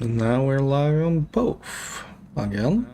And now we're live on both again.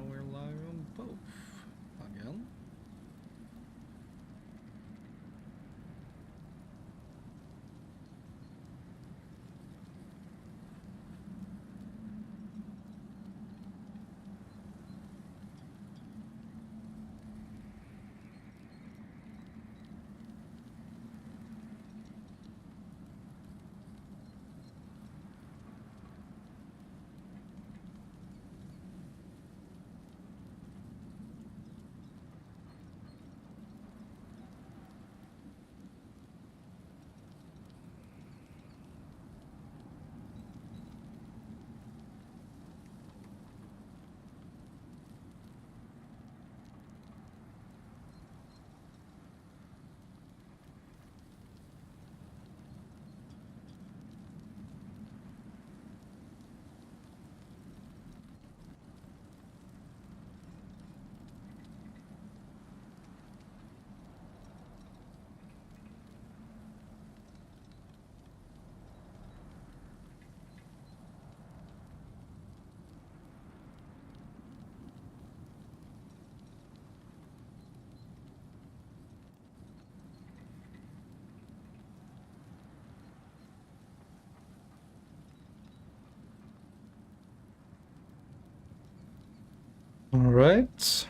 All right.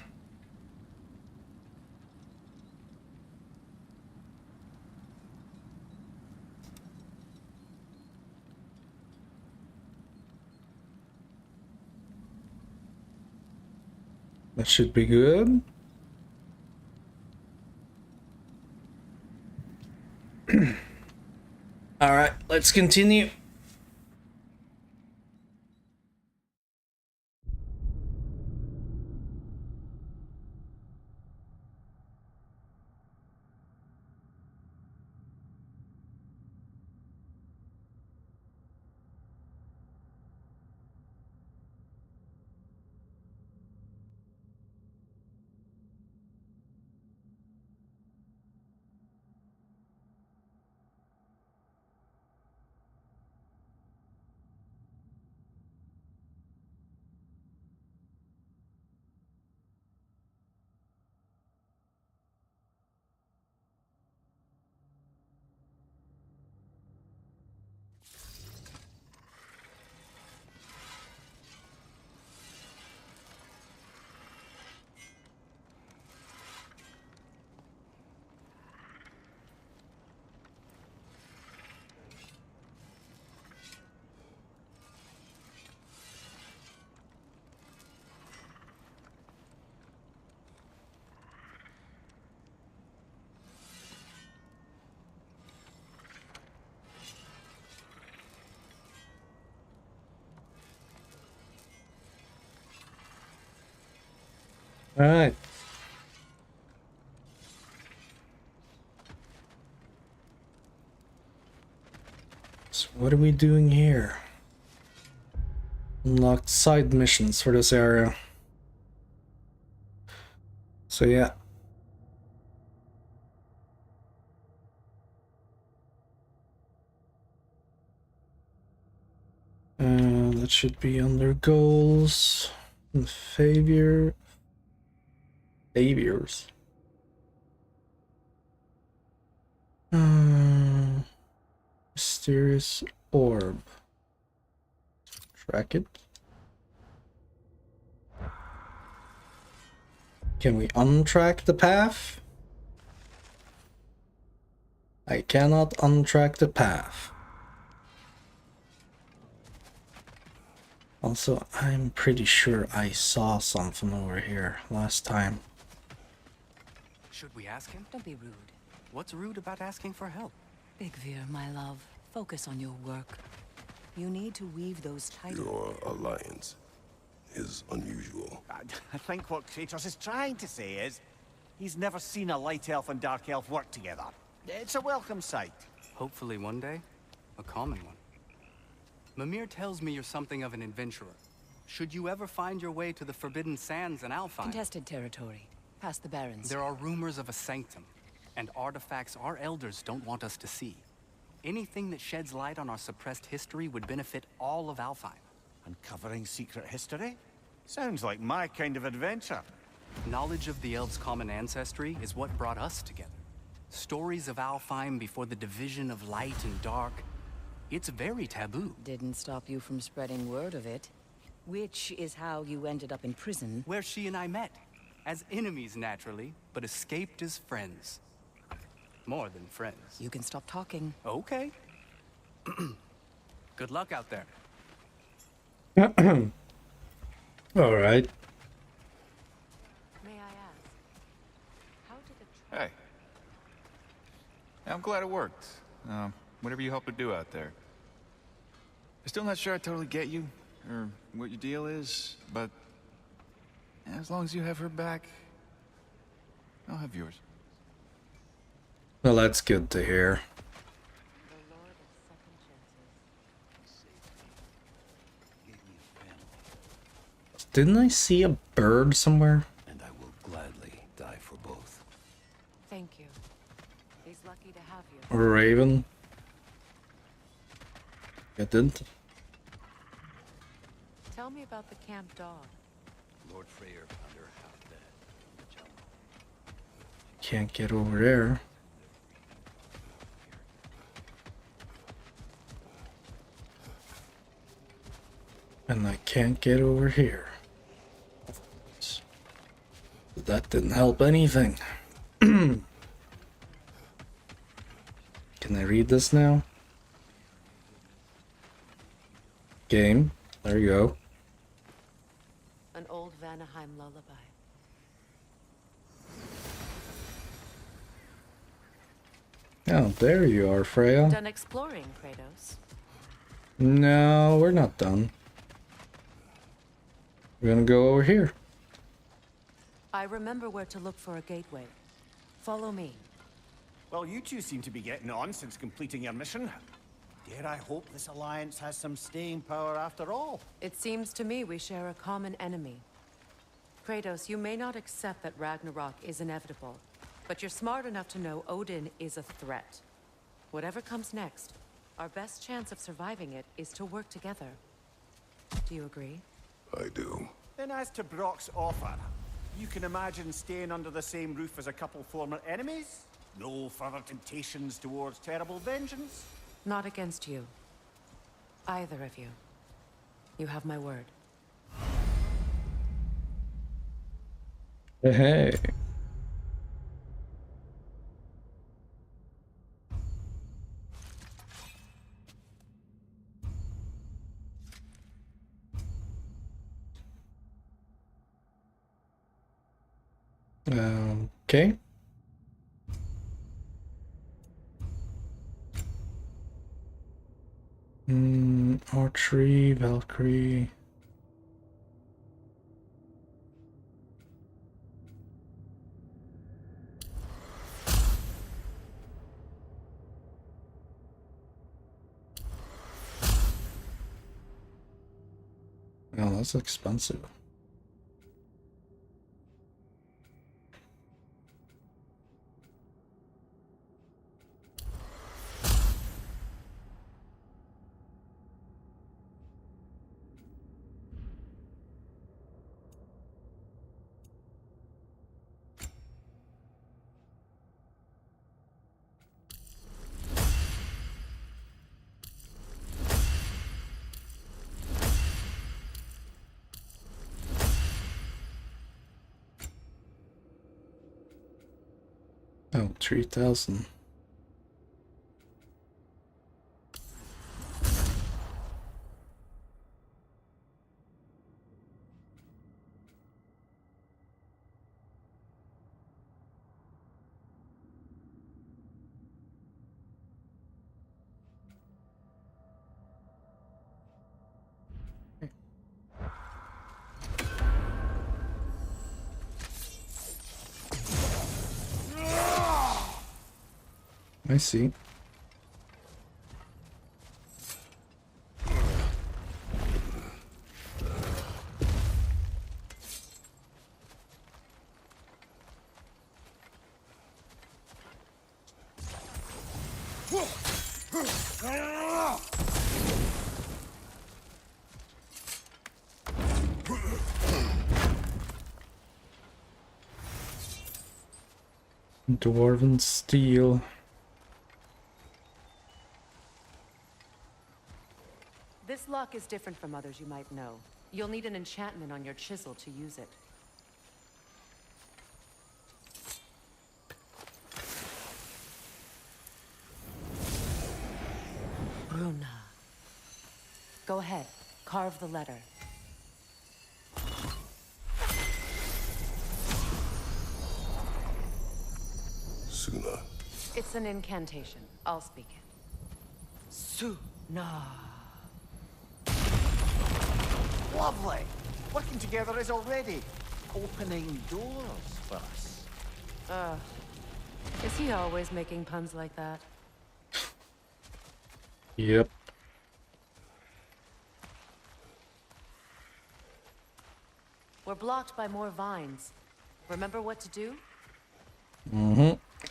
That should be good. All right, let's continue. All right. So what are we doing here? Unlocked side missions for this area. So yeah. That should be under goals and failures. Mysterious orb. Track it. Can we untrack the path? I cannot untrack the path. Also, I'm pretty sure I saw something over here last time. Should we ask him? Don't be rude. What's rude about asking for help? Big Veer, my love, focus on your work. You need to weave those titles. Your alliance is unusual. I think what Kratos is trying to say is, he's never seen a light elf and dark elf work together. It's a welcome sight. Hopefully one day, a common one. Mimir tells me you're something of an adventurer. Should you ever find your way to the Forbidden Sands in Alfheim... Contested territory. Past the Barrens. There are rumors of a sanctum, and artifacts our elders don't want us to see. Anything that sheds light on our suppressed history would benefit all of Alfheim. Uncovering secret history? Sounds like my kind of adventure. Knowledge of the elves' common ancestry is what brought us together. Stories of Alfheim before the division of light and dark. It's very taboo. Didn't stop you from spreading word of it. Which is how you ended up in prison. Where she and I met. As enemies, naturally, but escaped as friends. More than friends. You can stop talking. Okay. Good luck out there. All right. May I ask, how did the Hey. I'm glad it worked. Whatever you helped her do out there. I'm still not sure I totally get you, or what your deal is, but as long as you have her back, I'll have yours. Well, that's good to hear. The Lord of Second Chances. Didn't I see a bird somewhere? And I will gladly die for both. Thank you. He's lucky to have you. Or a raven? I didn't. Tell me about the camp dog. Lord Freyr found her half dead in the jungle. Can't get over there. And I can't get over here. That didn't help anything. Can I read this now? Game. There you go. An old Vanaheim lullaby. Oh, there you are, Freya. Done exploring, Kratos. No, we're not done. We're gonna go over here. I remember where to look for a gateway. Follow me. Well, you two seem to be getting on since completing your mission. Dare I hope this alliance has some staying power after all? It seems to me we share a common enemy. Kratos, you may not accept that Ragnarok is inevitable, but you're smart enough to know Odin is a threat. Whatever comes next, our best chance of surviving it is to work together. Do you agree? I do. Then as to Brock's offer, you can imagine staying under the same roof as a couple former enemies? No further temptations towards terrible vengeance? Not against you. Either of you. You have my word. Hey. Okay. Archery, Valkyrie. Oh, that's expensive. Oh, 3,000. I see. Dwarven steel. This lock is different from others you might know. You'll need an enchantment on your chisel to use it. Bruna. Go ahead. Carve the letter. Suna. It's an incantation. I'll speak it. Suna. Lovely! Working together is already opening doors for us. Is he always making puns like that? Yep. We're blocked by more vines. Remember what to do?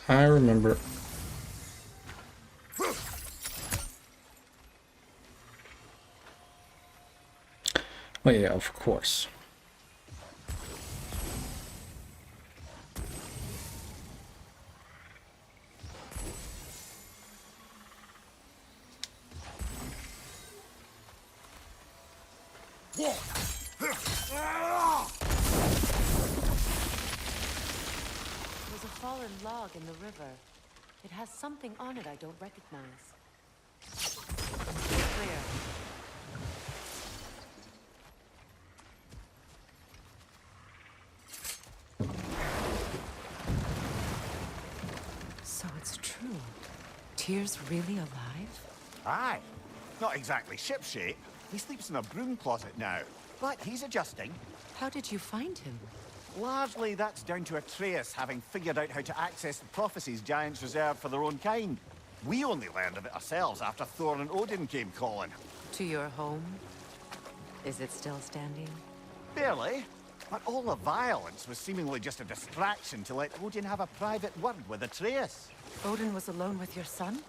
I remember. Oh yeah, of course. There's a fallen log in the river. It has something on it I don't recognize. Clear. So it's true. Tyr's really alive? Aye. Not exactly shipshape. He sleeps in a broom closet now. But he's adjusting. How did you find him? Largely, that's down to Atreus having figured out how to access the prophecies giants reserve for their own kind. We only learned of it ourselves after Thor and Odin came calling. To your home? Is it still standing? Barely. But all the violence was seemingly just a distraction to let Odin have a private word with Atreus. Odin was alone with your son?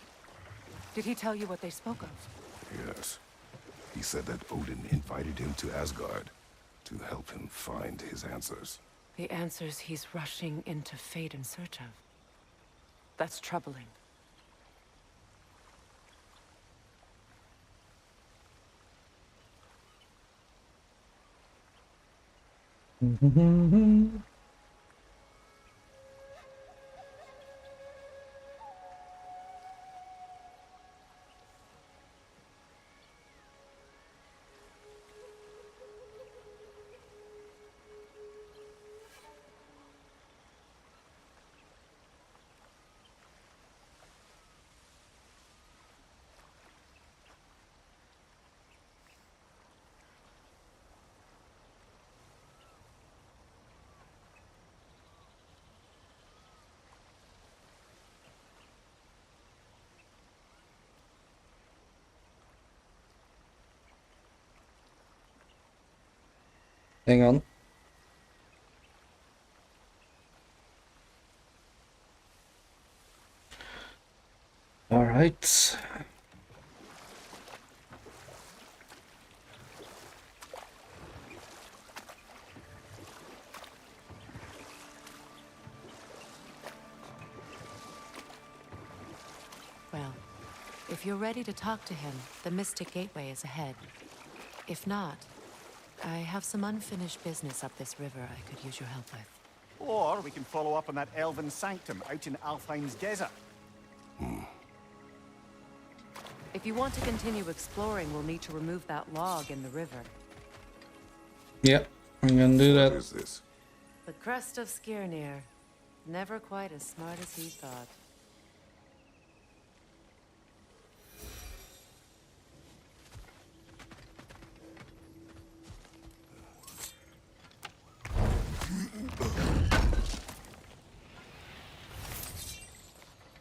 Did he tell you what they spoke of? Yes. He said that Odin invited him to Asgard to help him find his answers. The answers he's rushing into fate in search of. That's troubling. Hang on. All right. Well, if you're ready to talk to him, the Mystic Gateway is ahead. If not, I have some unfinished business up this river I could use your help with. Or we can follow up on that elven sanctum out in Alfheim's desert. If you want to continue exploring, we'll need to remove that log in the river. Yep, I'm gonna do What that. is this? The crest of Skirnir. Never quite as smart as he thought.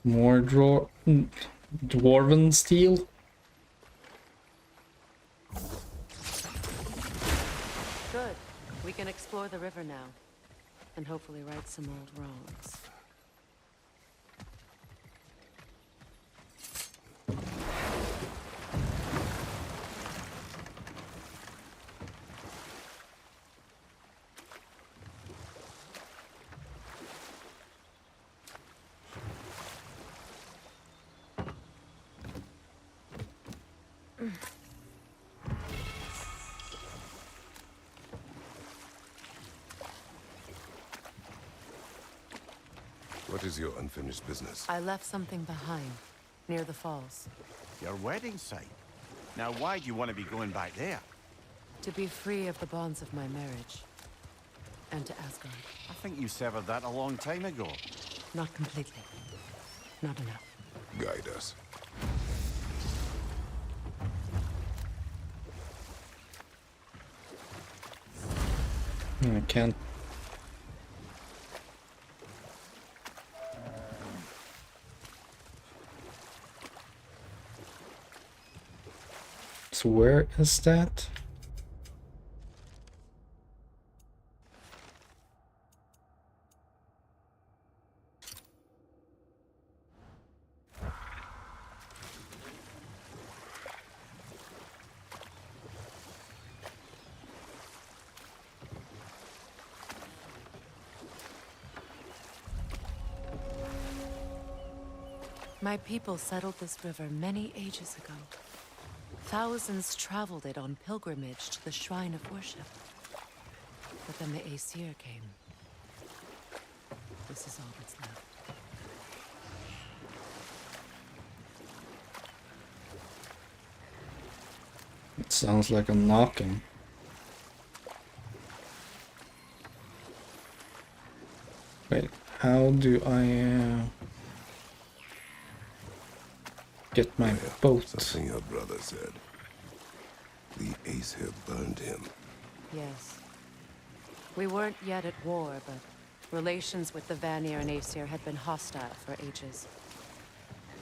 More dwarven steel. Good. We can explore the river now. And hopefully right some old wrongs. What is your unfinished business? I left something behind, near the falls. Your wedding site. Now, why do you want to be going back there? To be free of the bonds of my marriage. And to Asgard. I think you severed that a long time ago. Not completely. Not enough. Guide us. I can't. So where is that? My people settled this river many ages ago. Thousands traveled it on pilgrimage to the shrine of worship. But then the Aesir came. This is all that's left. It sounds like a knocking. Wait, how do I get my boat? Something your brother said. The Aesir burned him. Yes. We weren't yet at war, but relations with the Vanir and Aesir had been hostile for ages.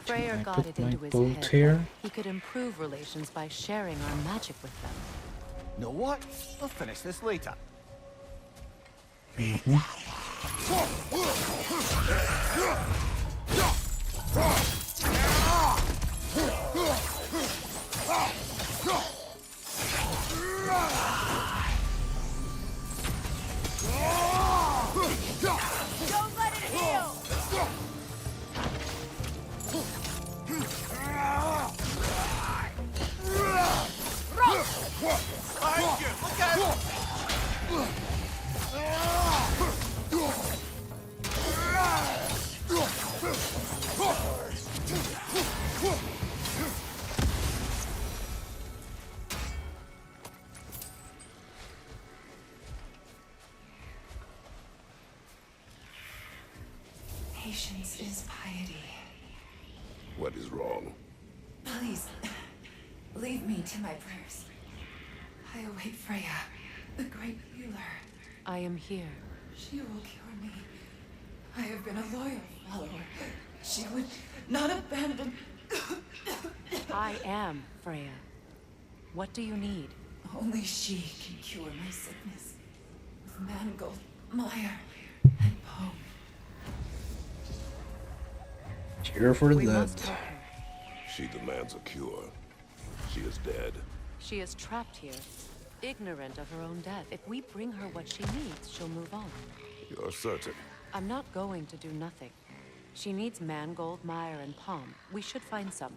Freyr I got put it my into his boat head here? that he could improve relations by sharing our magic with them. Know what? We'll finish this later. Don't let it heal! Thank you! Look out! Patience is piety. What is wrong? Please, leave me to my prayers. I await Freya, the great healer. I am here. She will cure me. I have been a loyal follower. She would not abandon... I am Freya. What do you need? Only she can cure my sickness. With mangold, mire, and poem. Here for We that. must help her. She demands a cure. She is dead. She is trapped here, ignorant of her own death. If we bring her what she needs, she'll move on. You're certain? I'm not going to do nothing. She needs mangold, mire, and palm. We should find some.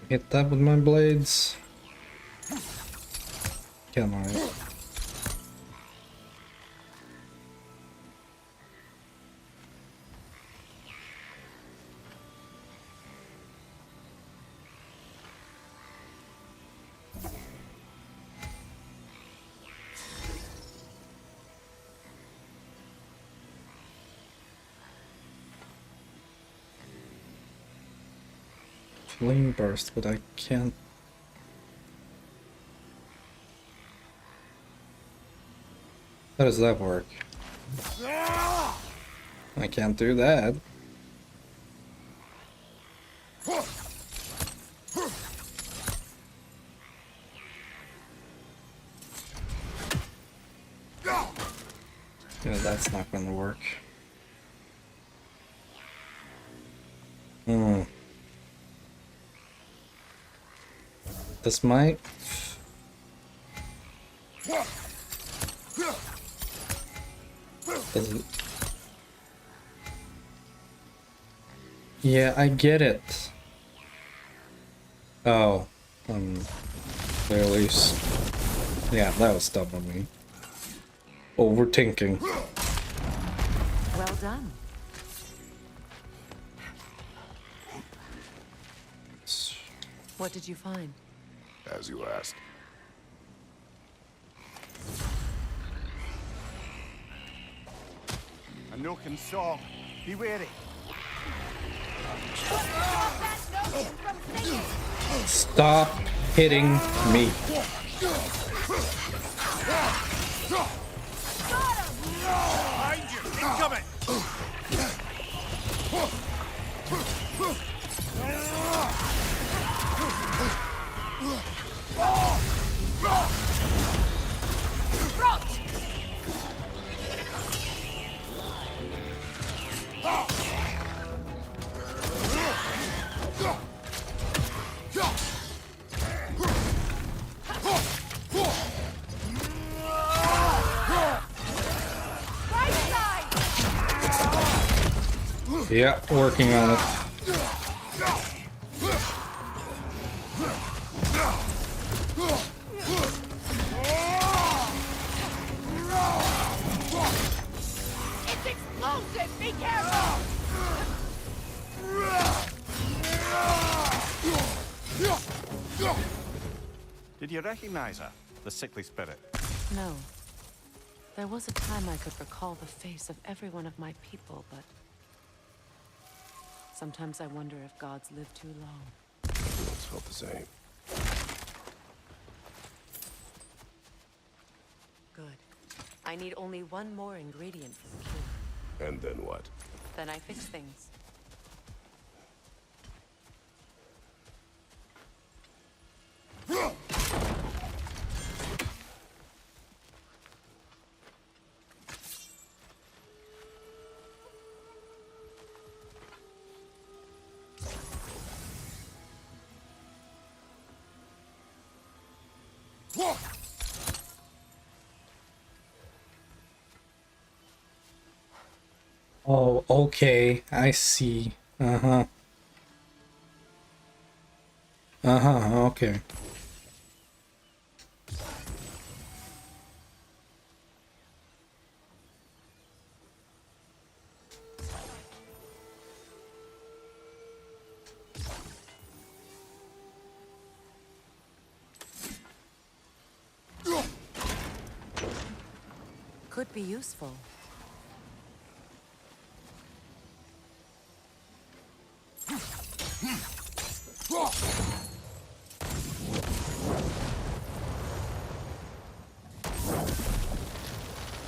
Hit that with my blades. Come on. Flame burst, but I can't. How does that work? I can't do that. Yeah, that's not gonna work. Hmm. This might. Doesn't. Yeah, I get it. Oh, clearly. Yeah, that was dumb of me. Overthinking. Well done. What did you find? As you asked. A Noken song. Be wary. Stop hitting me. Behind you! Incoming! Yeah, working on it. It's explosive! Be careful! Did you recognize her? The sickly spirit. No. There was a time I could recall the face of every one of my people, but sometimes I wonder if gods live too long. It's felt the same. Good. I need only one more ingredient for the cure. And then what? Then I fix things. Oh, okay. I see. Uh-huh. Uh-huh, okay. Could be useful.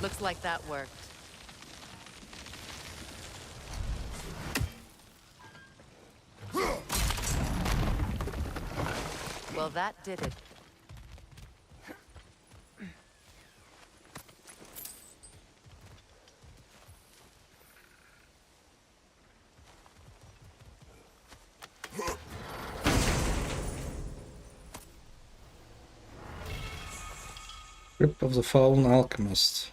Looks like that worked. Well, that did it. Grip of the Fallen Alchemist.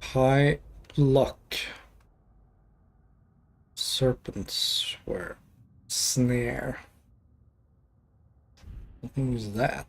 High luck. Serpent's Where? Snare. Who's that?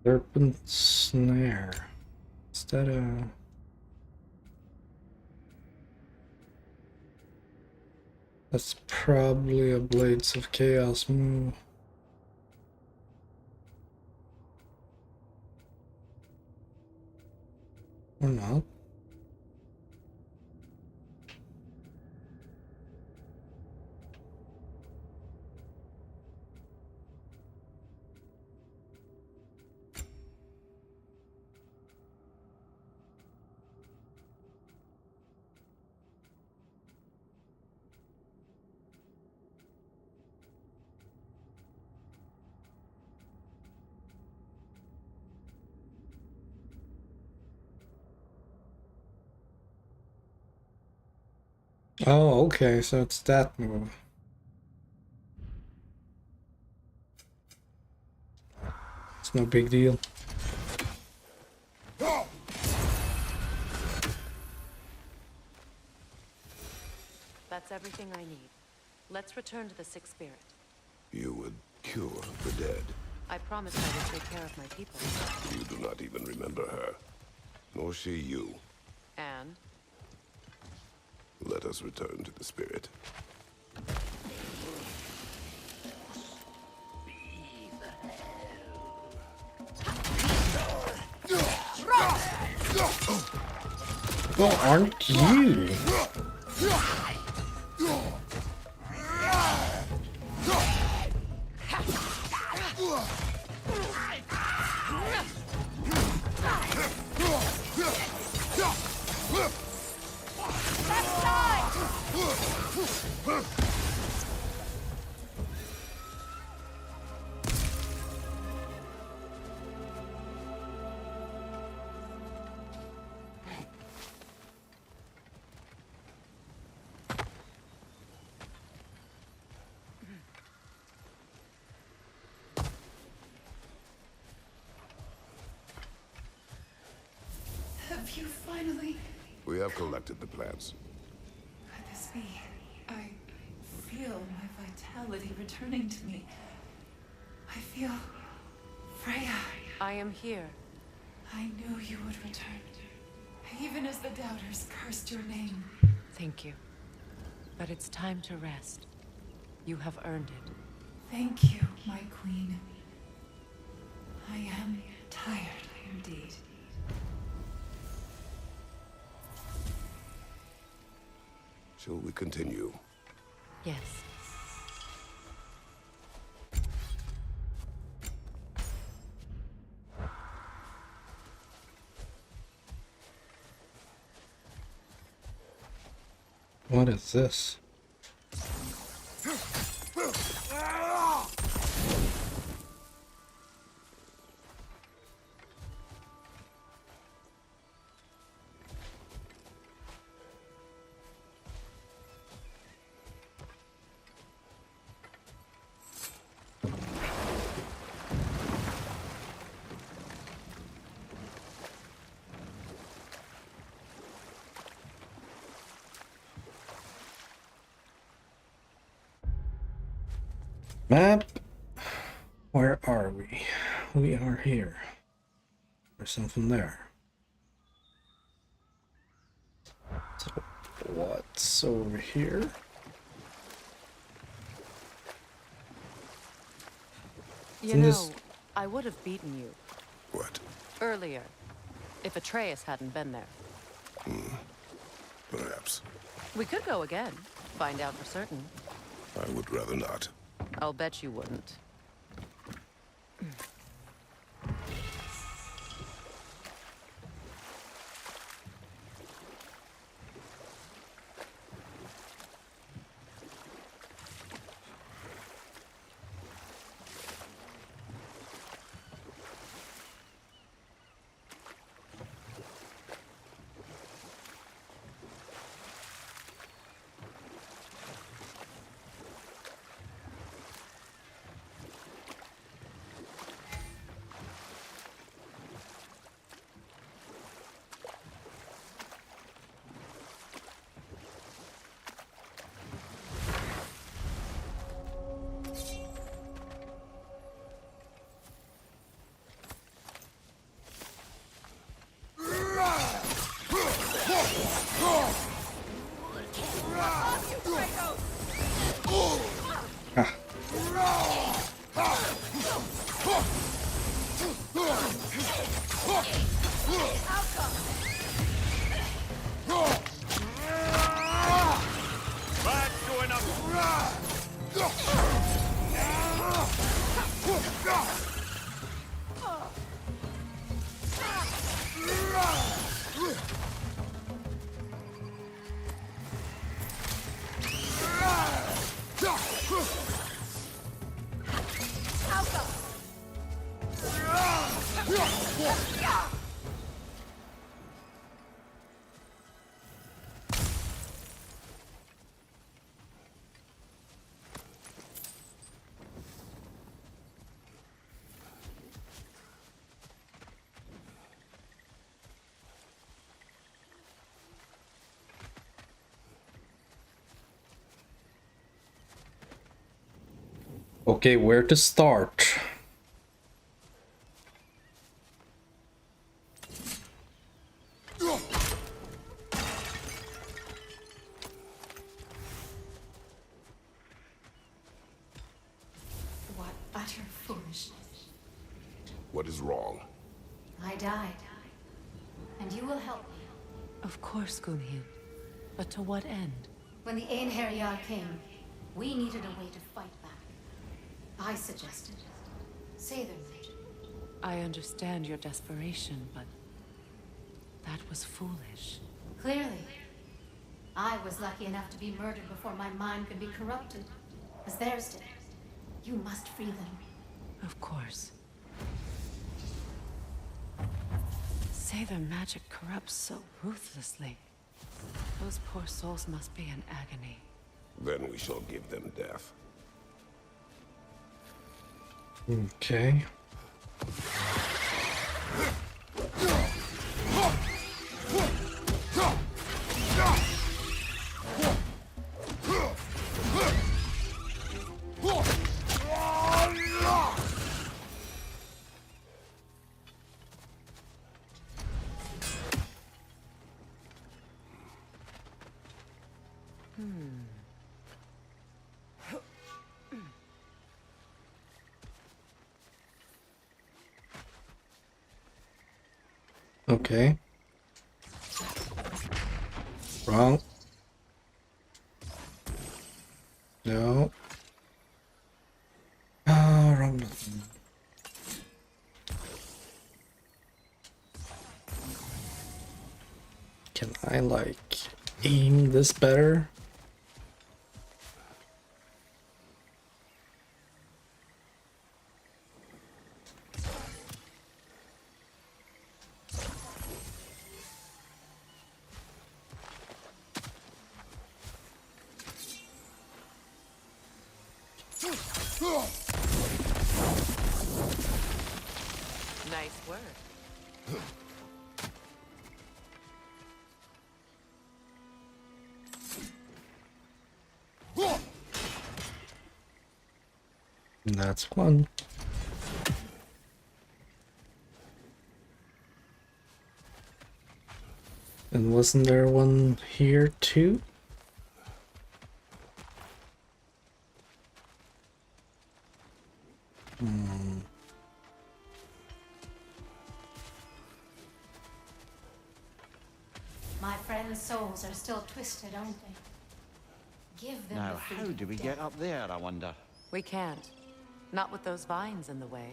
Serpent Snare. Is that a... That's probably a Blades of Chaos move. Or not. Oh, okay, so it's that move. It's no big deal. That's everything I need. Let's return to the Sixth Spirit. You would cure the dead. I promised I would take care of my people. You do not even remember her. Nor she you. And? Let us return to the spirit. Well, aren't you? Have you finally... We have collected the plants. Could this be? I feel my vitality returning to me. I feel... Freya. I am here. I knew you would return. Even as the doubters cursed your name. Thank you. But it's time to rest. You have earned it. Thank you, my queen. I am tired indeed. Shall we continue? Yes. What is this? Map? Where are we? We are here. There's something there. So, what's over here? You In know, this- I would have beaten you What? earlier if Atreus hadn't been there. Perhaps. We could go again, find out for certain. I would rather not. I'll bet you wouldn't. Okay, where to start? What utter foolishness. What is wrong? I died. And you will help me. Of course, Gunhild. But to what end? When the Einherjar came, we needed a way to fight back. I suggested Sather magic. I understand your desperation, but that was foolish. Clearly. I was lucky enough to be murdered before my mind could be corrupted, as theirs did. You must free them. Of course. Say their magic corrupts so ruthlessly. Those poor souls must be in agony. Then we shall give them death. Okay. Okay. Wrong. No. Ah, wrong button. Can I, like, aim this better? Nice work. That's one. And wasn't there one here too? My friends' souls are still twisted, aren't they? Give them Now, the how freedom do we to get death. up there, I wonder? We can't. Not with those vines in the way.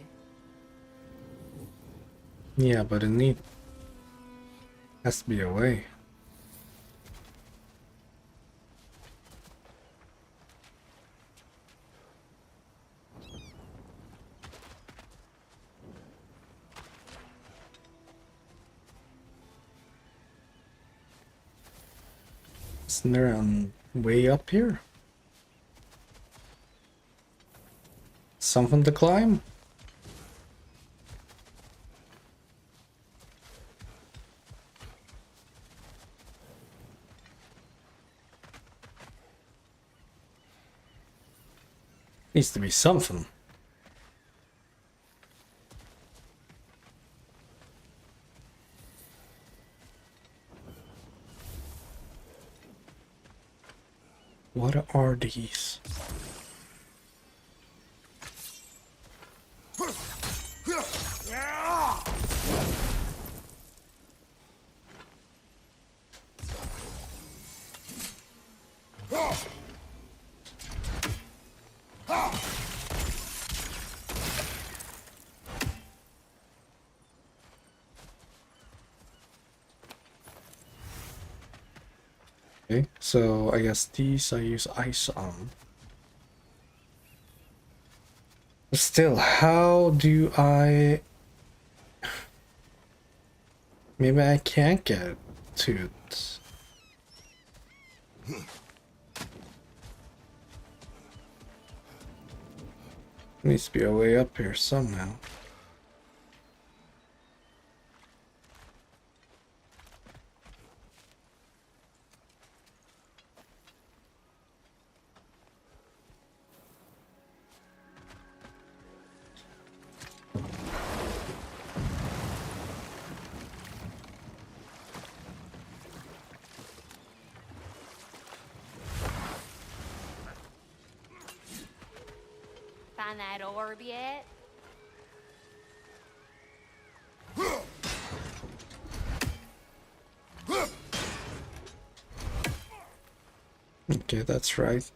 Yeah, but it has to be a way. Isn't there a way up here? Something to climb? Needs to be something. What are these? Okay, so I guess these I use ice on. But still, how do I... Maybe I can't get to it. Needs to be a way up here somehow. Find that orb yet? Okay, that's right.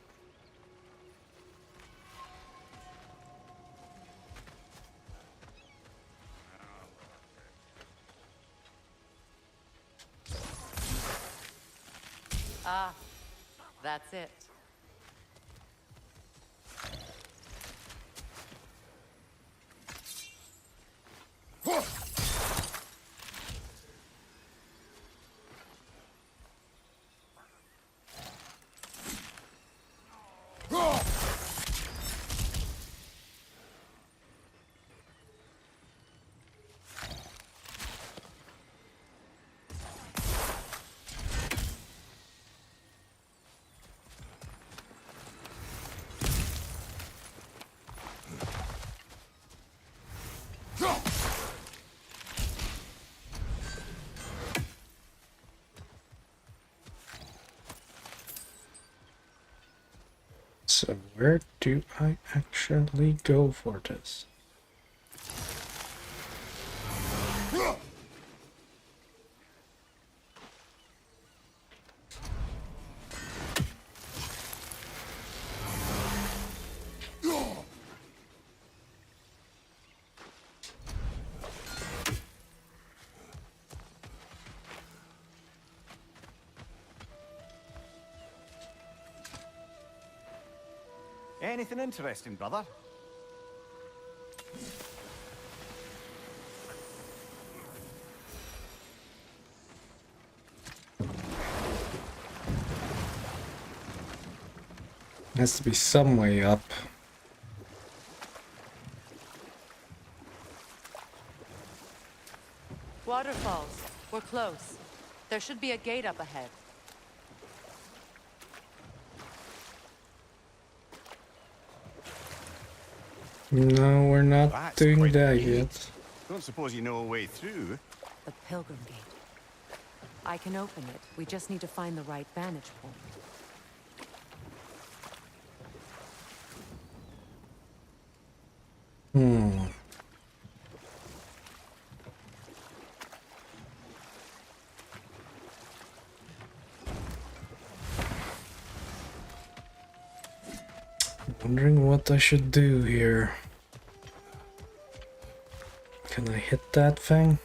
Ah, that's it. So where do I actually go for this? Anything interesting, brother? Has to be some way up. Waterfalls. We're close. There should be a gate up ahead. No, we're not That's doing quite that the gate. yet. Don't suppose you know a way through? The Pilgrim Gate. I can open it. We just need to find the right vantage point. Hmm. Wondering what I should do here. Can I hit that thing?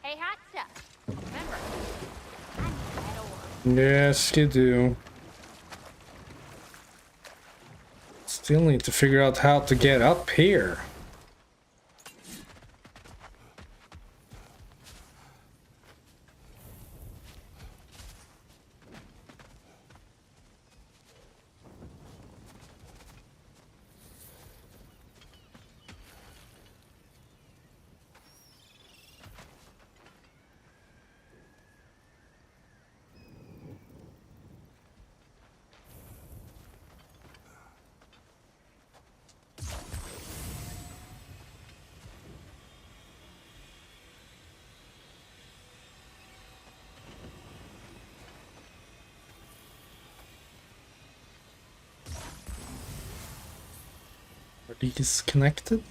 Hey, hot stuff. Remember, I need that orb. Yes, you do. Still need to figure out how to get up here. Are these connected?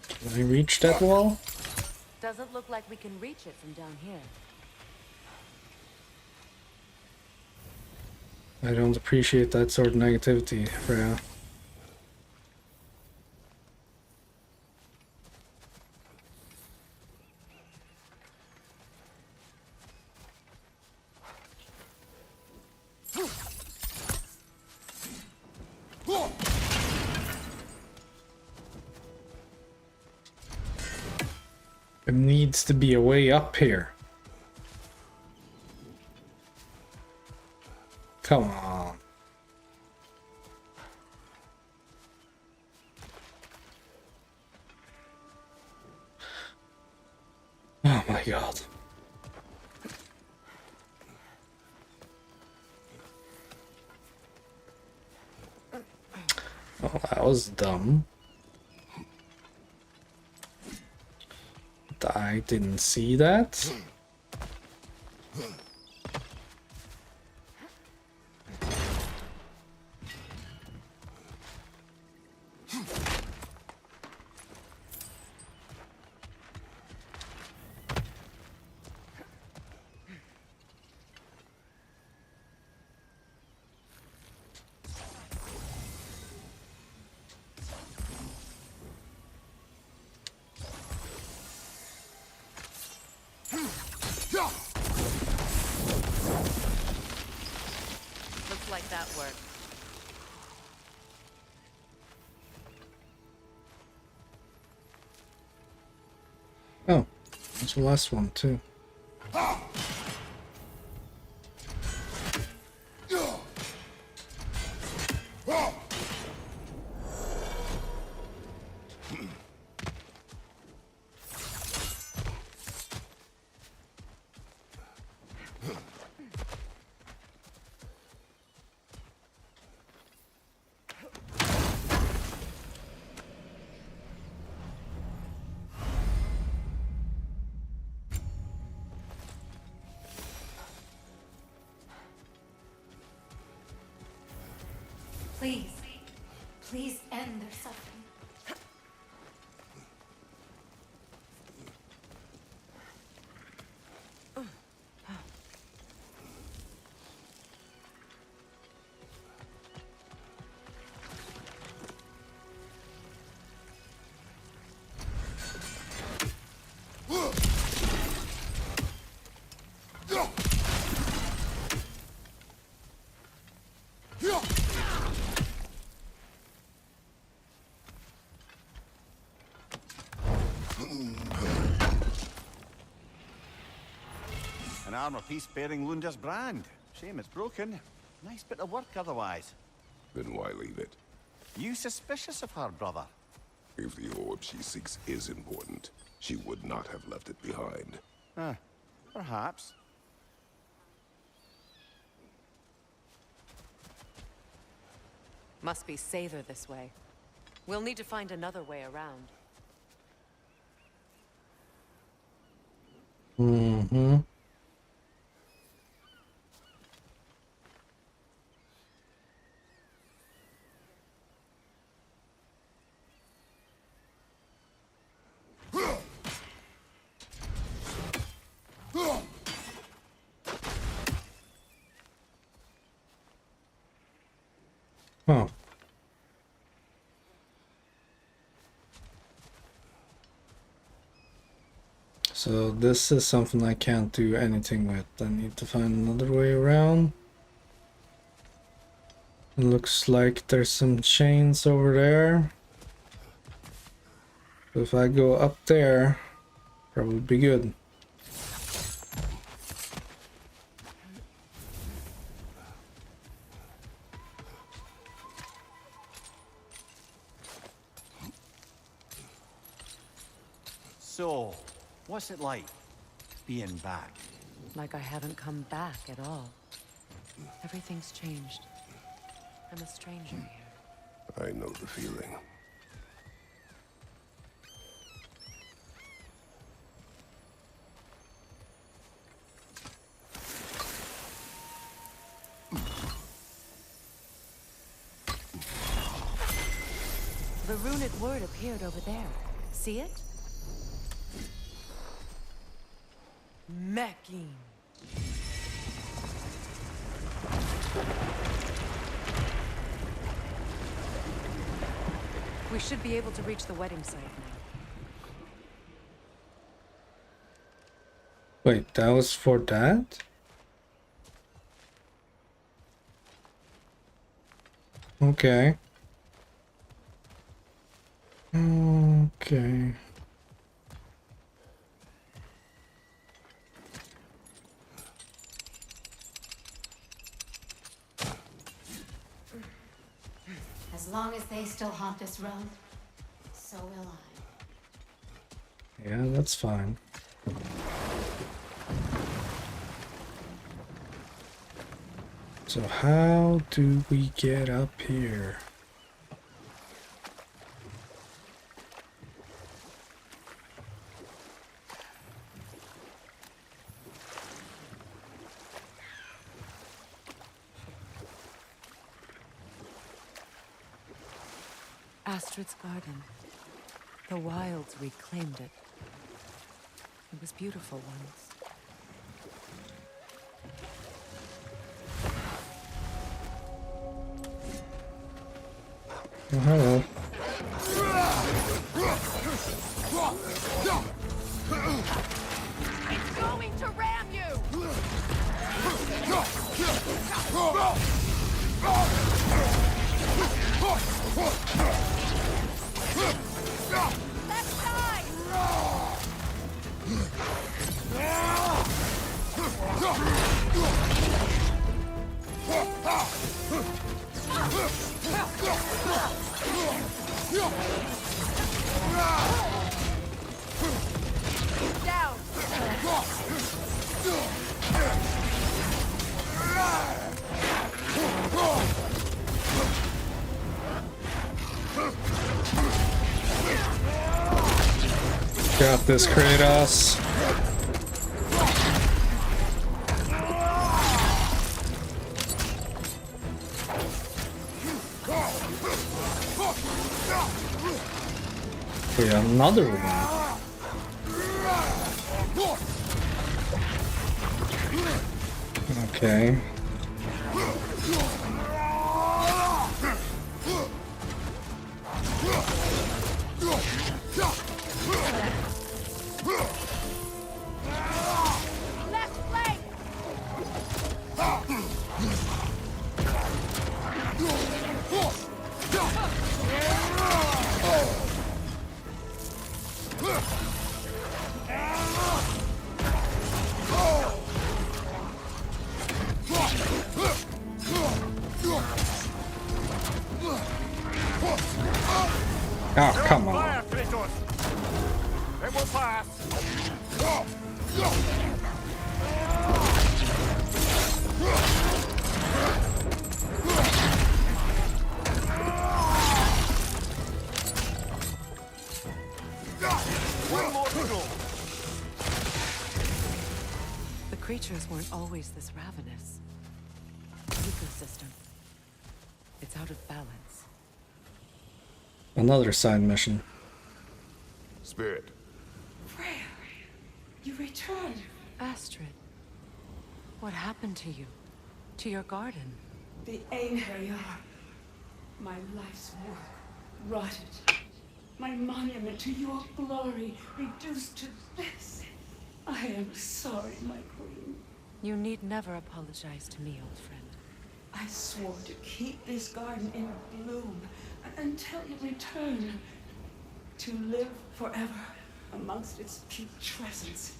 Can I reach that wall? Doesn't look like we can reach it from down here. I don't appreciate that sort of negativity, Freya. There needs to be a way up here. Come on. Oh my god. Well, that was dumb. I didn't see that. Looks like that worked. Oh, there's the last one too. Please, please end their suffering. An armor piece bearing Lunda's brand. Shame it's broken. Nice bit of work otherwise. Then why leave it? You suspicious of her, brother? If the orb she seeks is important, she would not have left it behind. Perhaps. Must be safer this way. We'll need to find another way around. Mm-hmm. Huh. So this is something I can't do anything with. I need to find another way around. It looks like there's some chains over there. So if I go up there, probably be good. So, what's it like, being back? Like I haven't come back at all. Everything's changed. I'm a stranger here. I know the feeling. runic word appeared over there. See it? Mecking. We should be able to reach the wedding site now. Wait, that was for that? Okay. Okay. As long as they still haunt this road, so will I. Yeah, that's fine. So how do we get up here? Astrid's garden. The wilds reclaimed it. It was beautiful once. Oh, hello. It's going to ram you! Left side! Down! Got this, Kratos. Okay, another one. Okay. Left flank! Oh, come on. Fire, Kratos! It will pass! One more to go! The creatures weren't always this ravenous. Ecosystem. It's out of balance. Another side mission. Spirit, Freya, you returned. Astrid, what happened to you? To your garden? The Einherjar. My life's work rotted. My monument to your glory reduced to this. I am sorry, my queen. You need never apologize to me, old friend. I swore to keep this garden in bloom until you return. To live forever amongst its putrescence.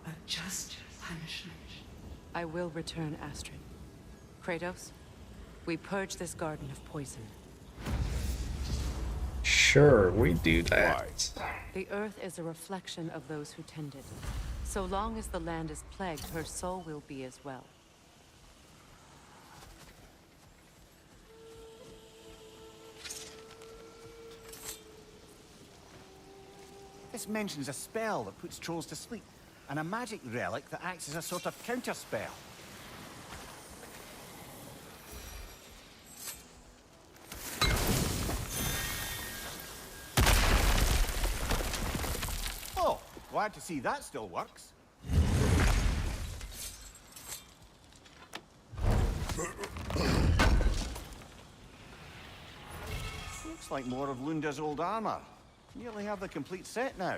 A just punishment. I will return, Astrid. Kratos, we purge this garden of poison. Sure, we do that. The earth is a reflection of those who tend it. So long as the land is plagued, her soul will be as well. This mentions a spell that puts trolls to sleep, and a magic relic that acts as a sort of counterspell. Glad to see that still works. Looks like more of Lunda's old armor. Nearly have the complete set now.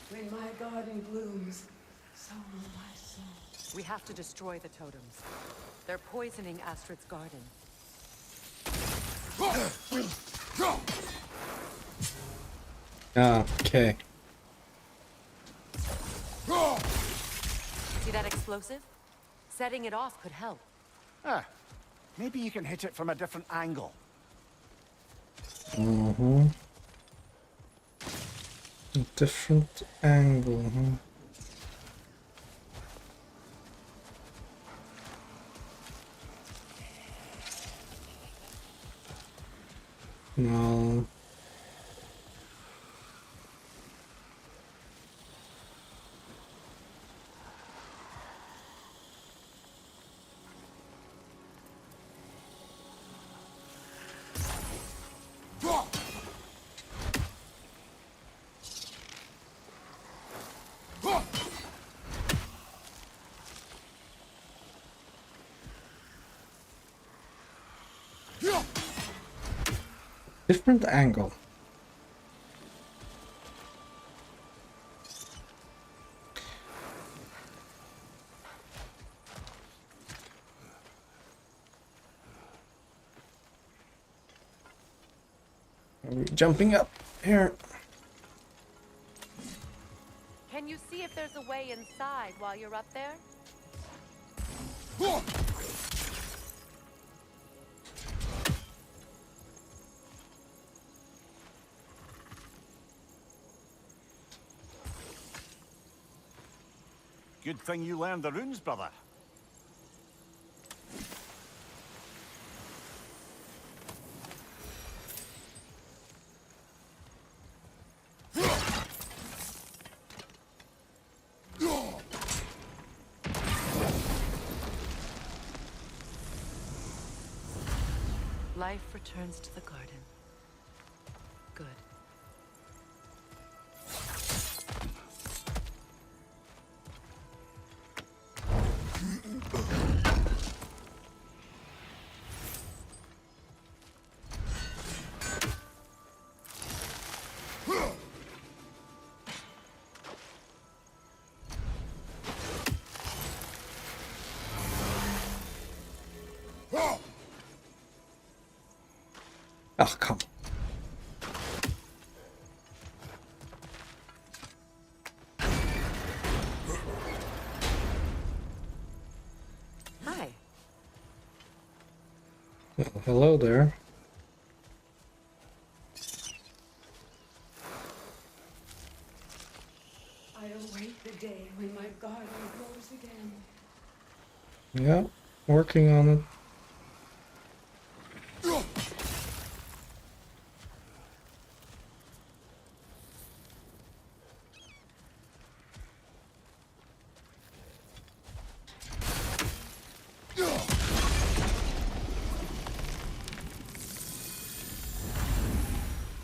When my garden blooms, so will my soul. We have to destroy the totems. They're poisoning Astrid's garden. Okay. See that explosive? Setting it off could help. Ah, maybe you can hit it from a different angle. Mm-hmm. A different angle, huh? No. Different angle. Are we jumping up here? Can you see if there's a way inside while you're up there? Good thing you learned the runes, brother. Life returns to the garden. Good. Oh, come. Hi. Well, hello there. I await the day when my garden grows again. Yeah, working on it.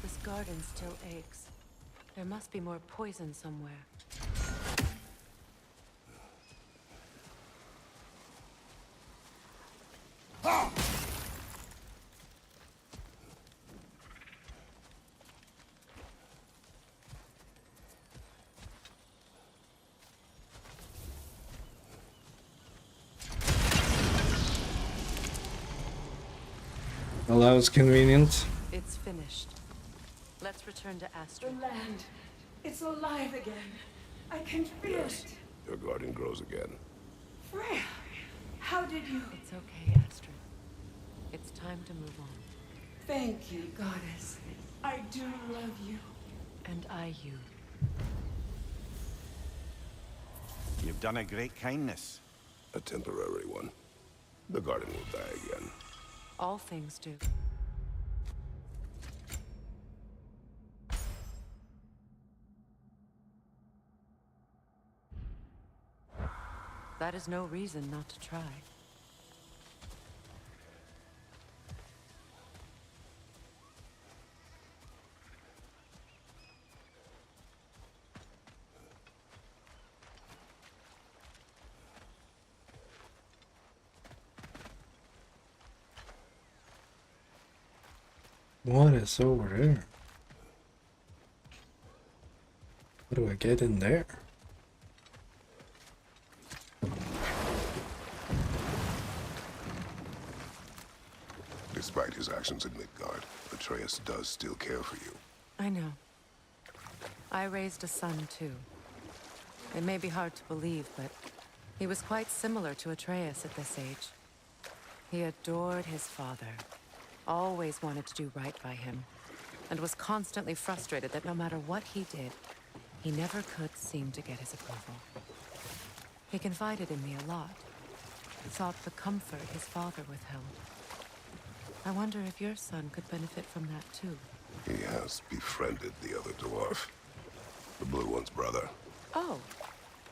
This garden still aches. There must be more poison somewhere. Well, that was convenient. It's finished. Let's return to The Astrid. land, it's alive again. I can feel Yes. it. Your garden grows again. Freya, how did you... It's okay, Astrid. It's time to move on. Thank you, goddess. I do love you. And I you. You've done a great kindness. A temporary one. The garden will die again. All things do. That is no reason not to try. What is over there? How do I get in there? Despite his actions in Midgard, Atreus does still care for you. I know. I raised a son, too. It may be hard to believe, but he was quite similar to Atreus at this age. He adored his father, always wanted to do right by him, and was constantly frustrated that no matter what he did, he never could seem to get his approval. He confided in me a lot, sought the comfort his father withheld. I wonder if your son could benefit from that too. He has befriended the other dwarf. The blue one's brother. Oh.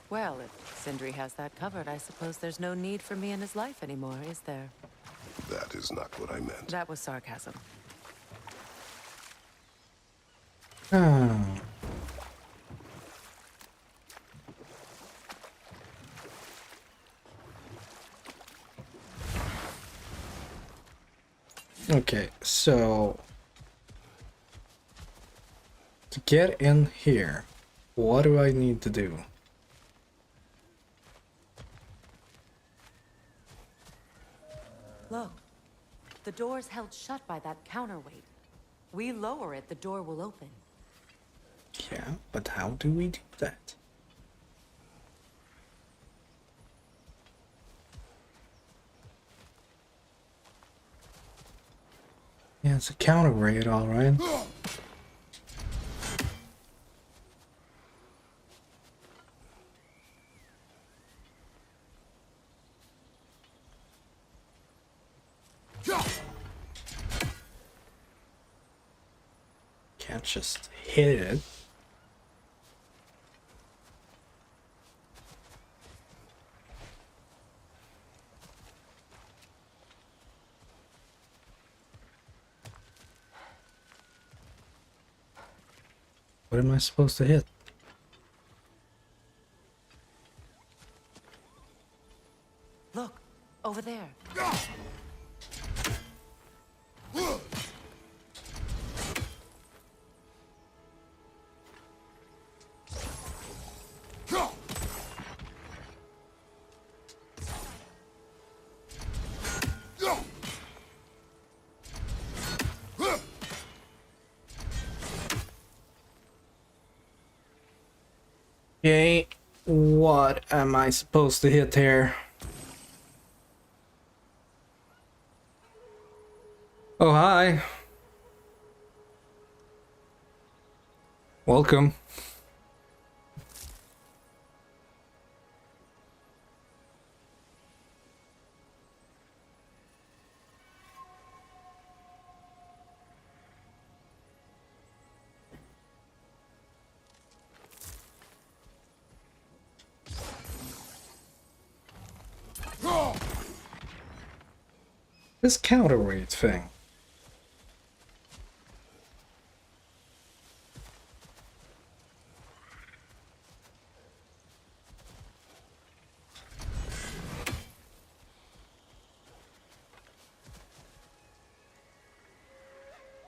Well, if Sindri has that covered, I suppose there's no need for me in his life anymore, is there? That is not what I meant. That was sarcasm. Ah. Okay, so to get in here, what do I need to do? Look, the door's held shut by that counterweight. We lower it, the door will open. Yeah, but how do we do that? Yeah, it's a counterweight, all right. Can't just hit it. What am I supposed to hit? Look, over there. Okay, what am I supposed to hit here? Oh, hi. Welcome. This counterweight thing.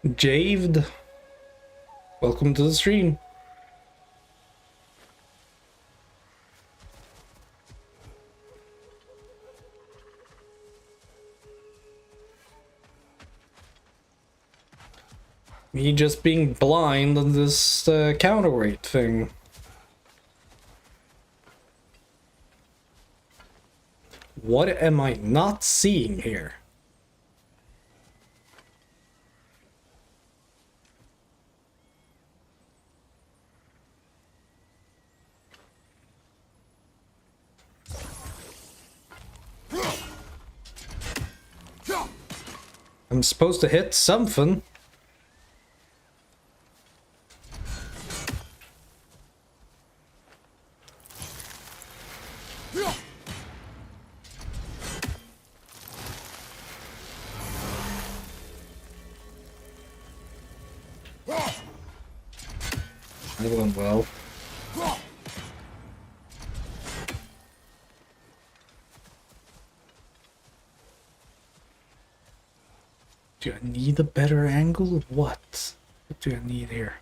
Javed, welcome to the stream. Me just being blind on this counterweight thing. What am I not seeing here? I'm supposed to hit something. That went well. Do I need a better angle? What do I need here?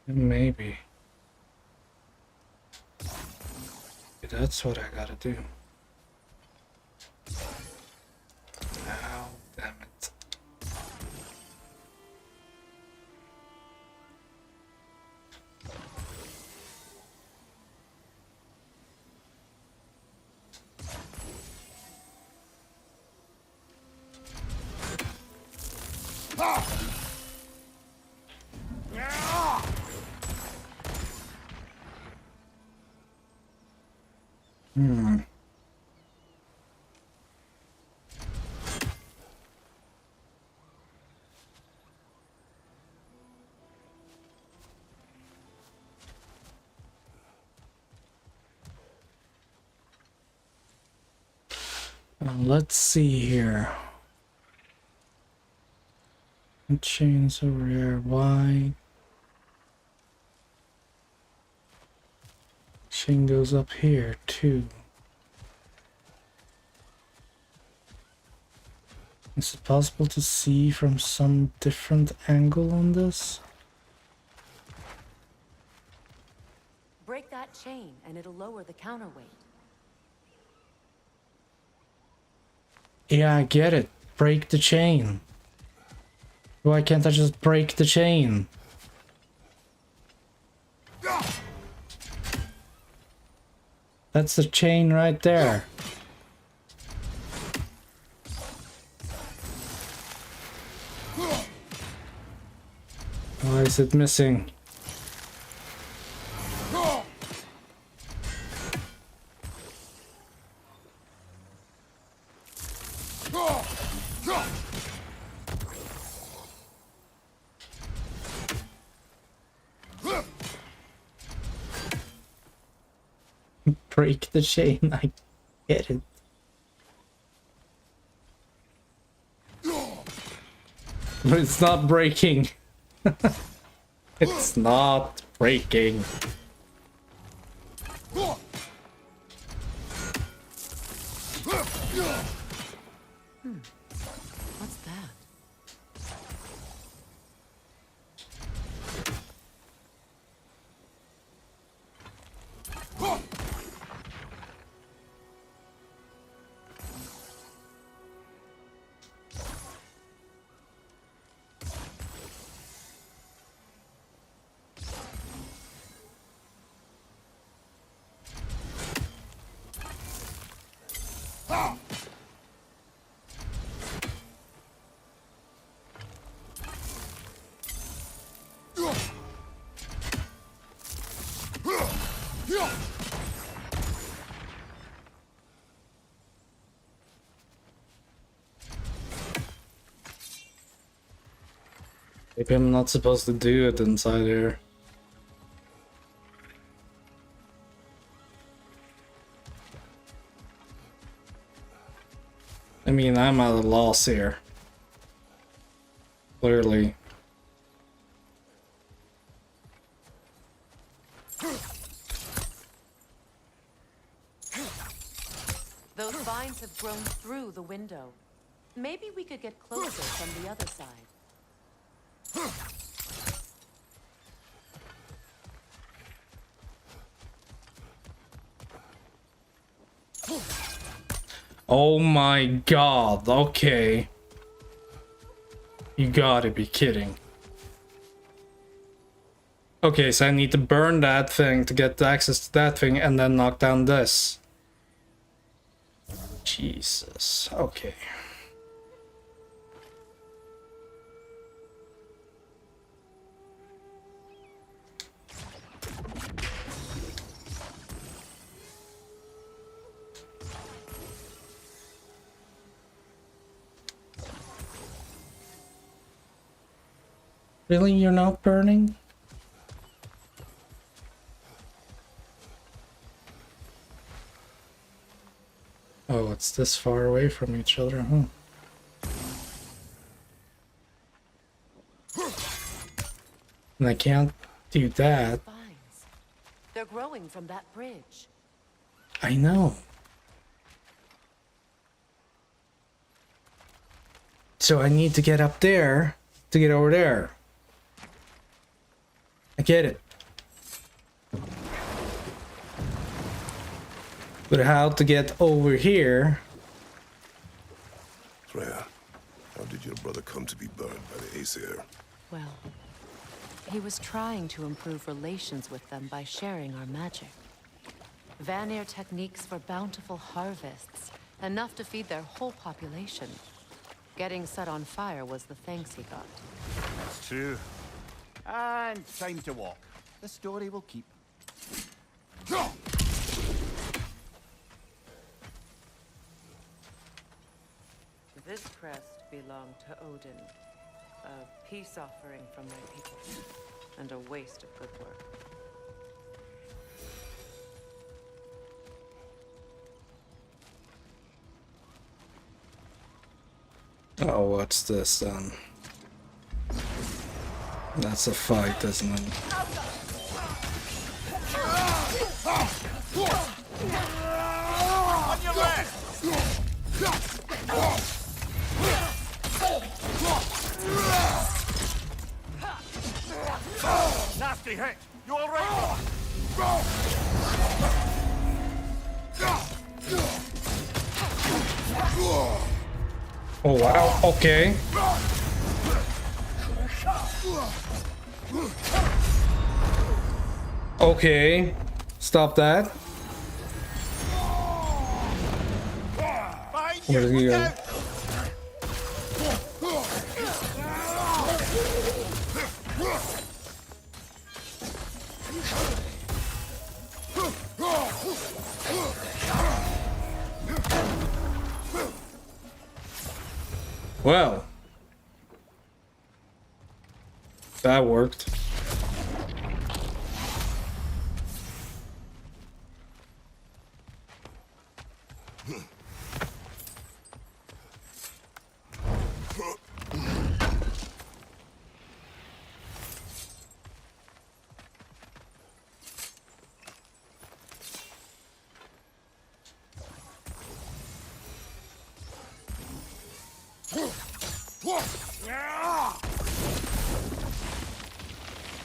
Maybe. That's what I gotta do. Ow, damn it. Let's see here. Chains over here. Why? Chain goes up here too. Is it possible to see from some different angle on this? Break that chain and it'll lower the counterweight. Yeah, I get it. Break the chain. Why can't I just break the chain? That's the chain right there. Why is it missing? Break the chain, I get it. But it's not breaking. It's not breaking. What's that? Maybe I'm not supposed to do it inside here. I mean, I'm at a loss here. Clearly. Those vines have grown through the window. Maybe we could get closer from the other side. Oh my god, okay. You gotta be kidding. Okay, so I need to burn that thing to get access to that thing and then knock down this. Jesus, okay. Really, you're not burning? Oh, it's this far away from each other, huh? And I can't do that. Vines. They're growing from that bridge. I know. So I need to get up there to get over there. I get it. But how to get over here? Freya, how did your brother come to be burned by the Aesir? Well, he was trying to improve relations with them by sharing our magic. Vanir techniques for bountiful harvests, enough to feed their whole population. Getting set on fire was the thanks he got. That's true. And time to walk. The story will keep. This crest belonged to Odin. A peace offering from my people. And a waste of good work. Oh, what's this then? That's a fight, isn't it? On your left! Nasty hit! You all right? Oh wow, okay. Okay, stop that. Where's he going? Well, that worked.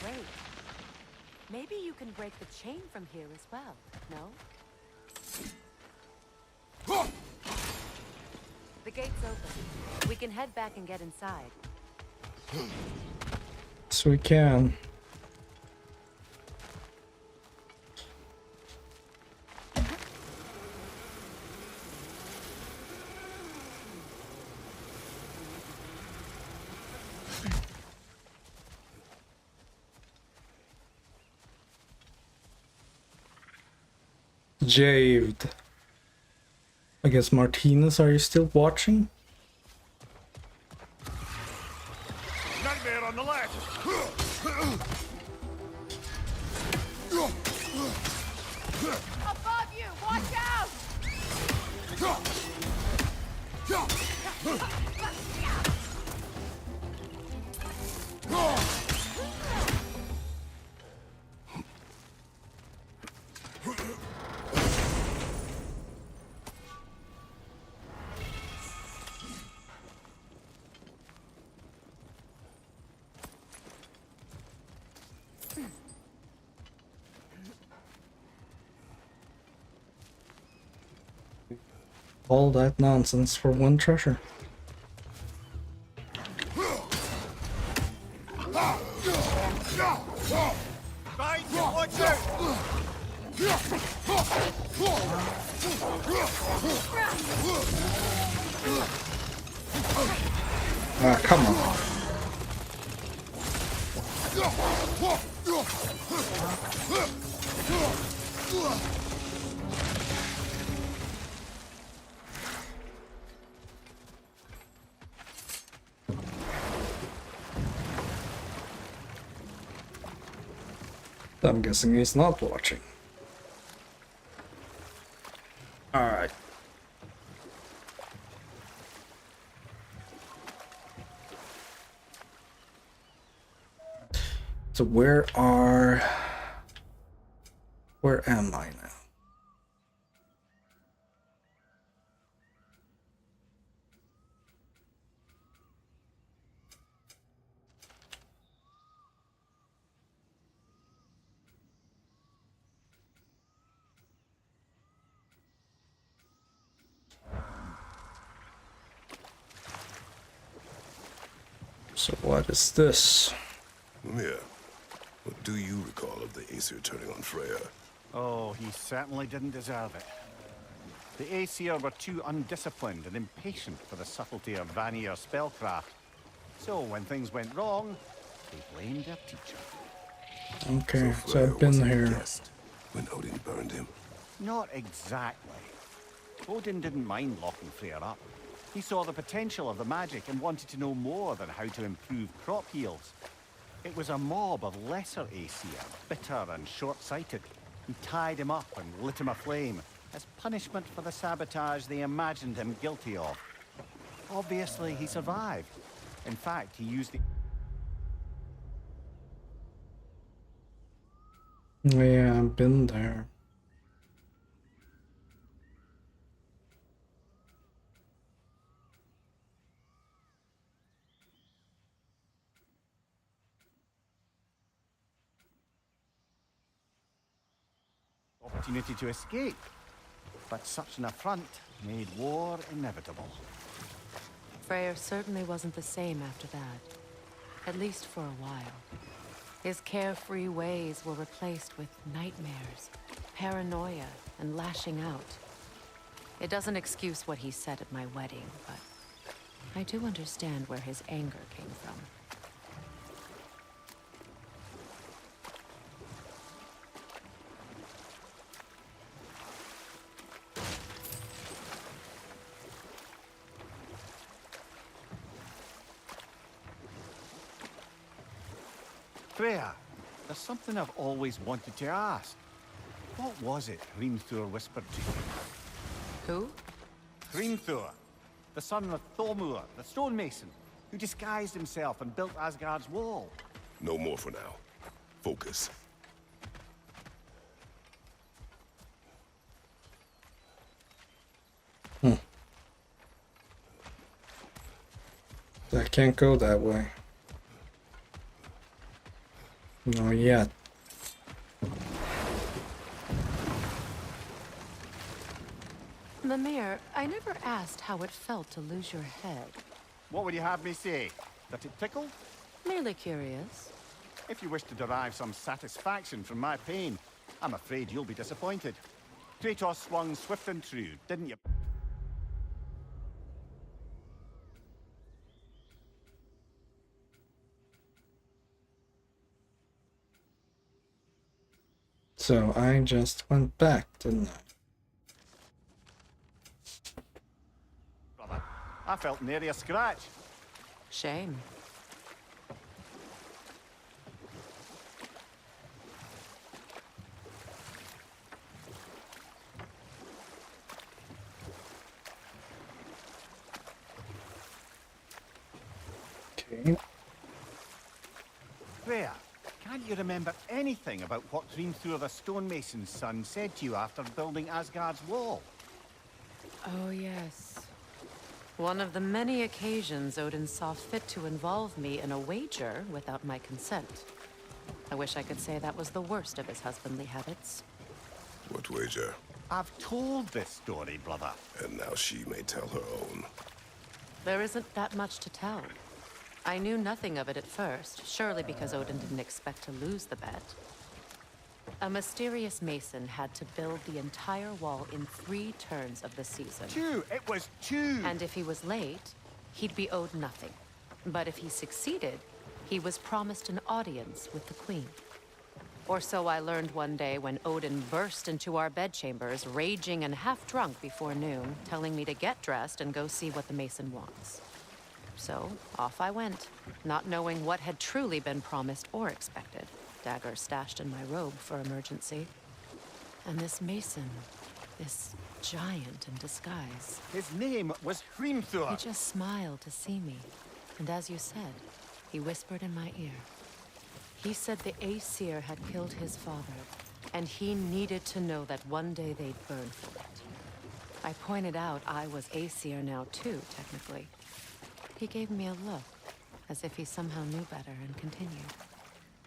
Great. Maybe you can break the chain from here as well, no? The gate's open. We can head back and get inside. So we can. Javed. I guess Martinez, are you still watching? Nightmare on the left! Above you! Watch out! All that nonsense for one treasure. Watch out! Ah, come on. I'm guessing he's not watching. Alright. So where am I now? So what is this? Mimir, what do you recall of the Aesir turning on Freya? Oh, he certainly didn't deserve it. The Aesir were too undisciplined and impatient for the subtlety of Vanir spellcraft. So when things went wrong, they blamed their teacher. Okay, so Freya I've been wasn't here. a guest when Odin burned him. Not exactly. Odin didn't mind locking Freya up. He saw the potential of the magic and wanted to know more than how to improve crop yields. It was a mob of lesser Aesir, bitter and short-sighted, who tied him up and lit him aflame as punishment for the sabotage they imagined him guilty of. Obviously, he survived. In fact, he used the... Yeah, I've been there. opportunity to escape. But such an affront made war inevitable. Freyr certainly wasn't the same after that. At least for a while. His carefree ways were replaced with nightmares, paranoia, and lashing out. It doesn't excuse what he said at my wedding, but I do understand where his anger came from. Freya, there's something I've always wanted to ask. What was it Hrimthur whispered to you? Who? Hrimthur, the son of Thormur, the stonemason, who disguised himself and built Asgard's wall. No more for now. Focus. I can't go that way. Not yet. Mimir, I never asked how it felt to lose your head. What would you have me say? That it tickled? Merely curious. If you wish to derive some satisfaction from my pain, I'm afraid you'll be disappointed. Kratos swung swift and true, didn't you? So I just went back, didn't I? Brother, I felt nary a scratch. Shame. Okay. Freya, can't you remember anything about what Hrimthur the stonemason's son said to you after building Asgard's wall? Oh, yes. One of the many occasions Odin saw fit to involve me in a wager without my consent. I wish I could say that was the worst of his husbandly habits. What wager? I've told this story, brother. And now she may tell her own. There isn't that much to tell. I knew nothing of it at first, surely because Odin didn't expect to lose the bet. A mysterious mason had to build the entire wall in 3 turns of the season. 2! It was 2! And if he was late, he'd be owed nothing. But if he succeeded, he was promised an audience with the queen. Or so I learned one day when Odin burst into our bedchambers, raging and half drunk before noon, telling me to get dressed and go see what the mason wants. So, off I went, not knowing what had truly been promised or expected. Dagger stashed in my robe for emergency. And this mason, this giant in disguise. His name was Hrimthur. He just smiled to see me. And as you said, he whispered in my ear. He said the Aesir had killed his father, and he needed to know that one day they'd burn for it. I pointed out I was Aesir now too, technically. He gave me a look, as if he somehow knew better, and continued.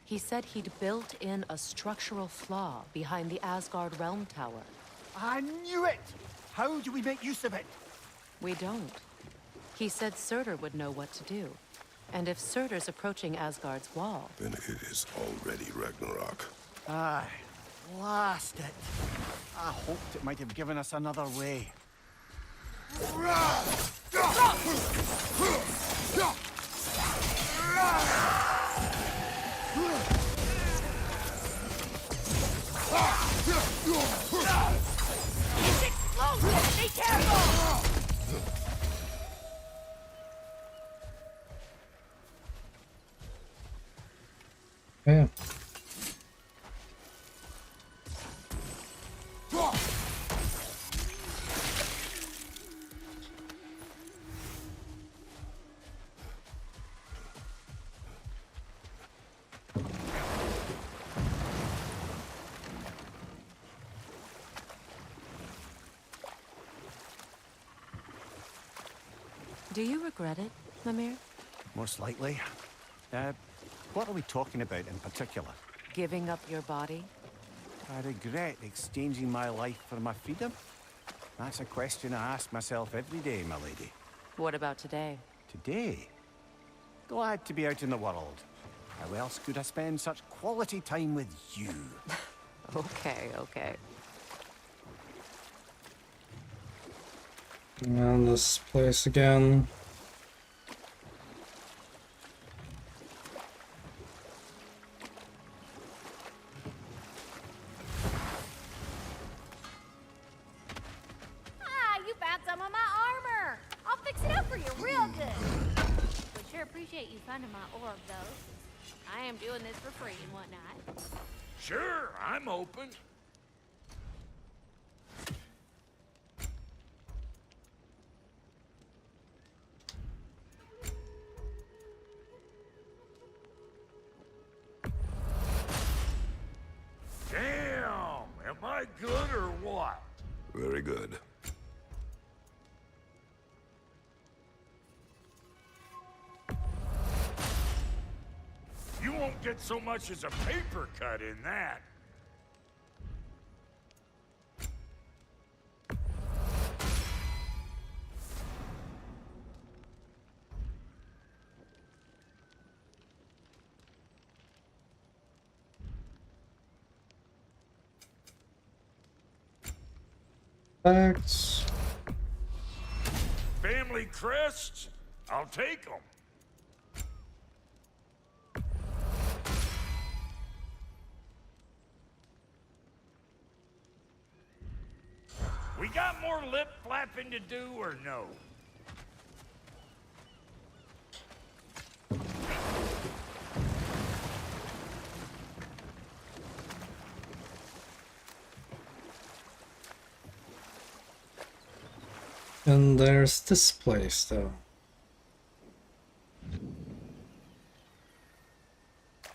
He said he'd built in a structural flaw behind the Asgard Realm Tower. I knew it! How do we make use of it? We don't. He said Surtur would know what to do. And if Surtur's approaching Asgard's wall... Then it is already Ragnarok. Aye, blast it. I hoped it might have given us another way. It's explosive! Be careful! Yeah. Do you regret it, Mimir? Most likely. What are we talking about in particular? Giving up your body? I regret exchanging my life for my freedom? That's a question I ask myself every day, my lady. What about today? Today? Glad to be out in the world. How else could I spend such quality time with you? Okay, okay. And this place again. Ah, you found some of my armor! I'll fix it up for you real good. Would sure appreciate you finding my orb, though, since I am doing this for free and whatnot. Sure, I'm open. Damn! Am I good or what? Very good. You won't get so much as a paper cut in that. Facts. Family crests? I'll take them. We got more lip flapping to do or no? And there's this place, though.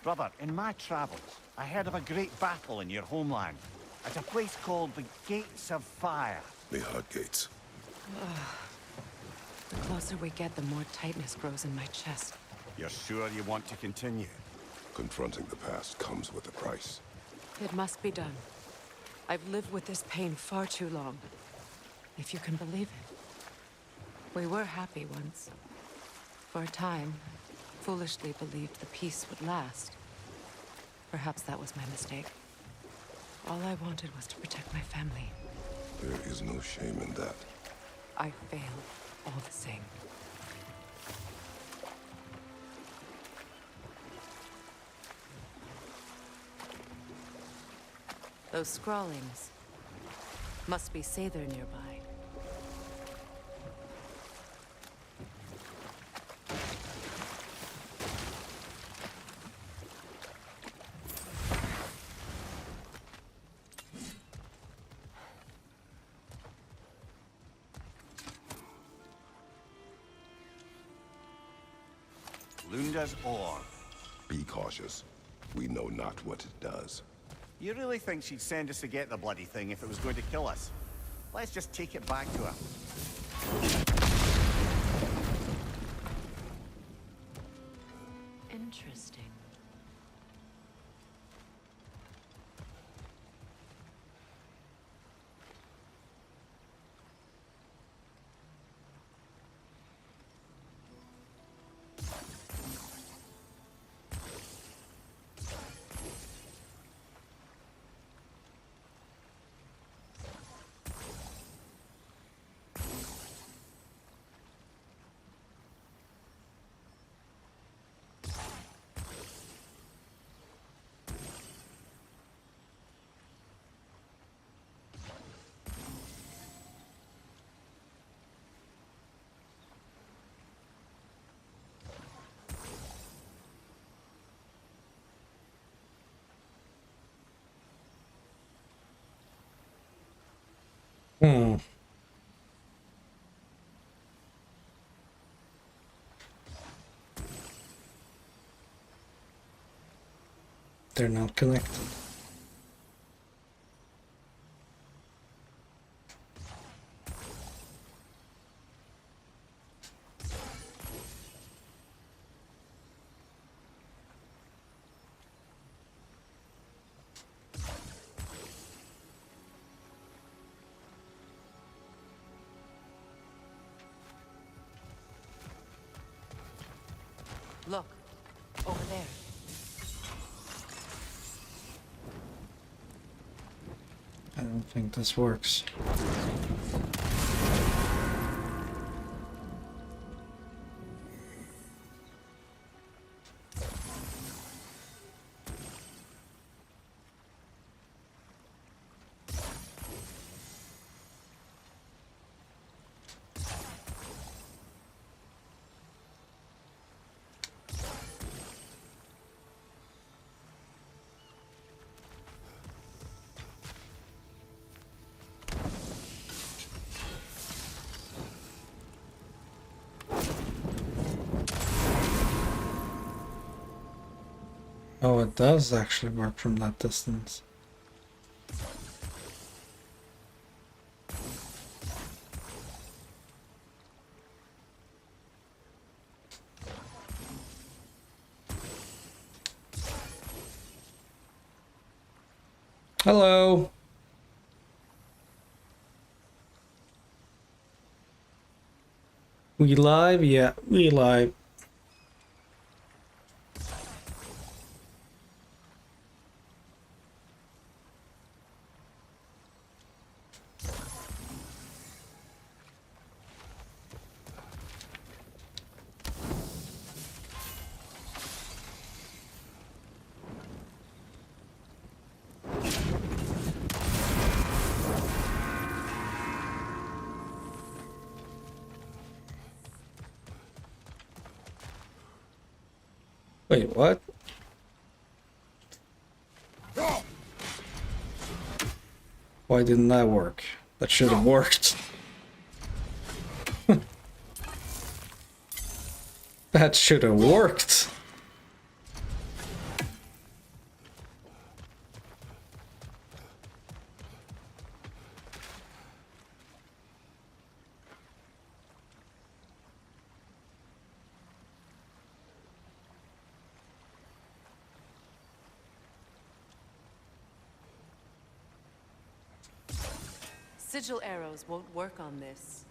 Brother, in my travels, I heard of a great battle in your homeland. At a place called the Gates of Fire. The Hot Gates. The closer we get, the more tightness grows in my chest. You're sure you want to continue? Confronting the past comes with a price. It must be done. I've lived with this pain far too long. If you can believe it. We were happy once. For a time, foolishly believed the peace would last. Perhaps that was my mistake. All I wanted was to protect my family. There is no shame in that. I failed all the same. Those scrawlings must be Sather nearby. Lunda's ore. Be cautious. We know not what it does. You really think she'd send us to get the bloody thing if it was going to kill us? Let's just take it back to her. Interesting. They're not connected. Look, over there. I don't think this works. Oh, it does actually work from that distance. Hello. We live? Yeah, we live. Wait, what? Why didn't that work? That should have worked. That should have worked. Sigil arrows won't work on this.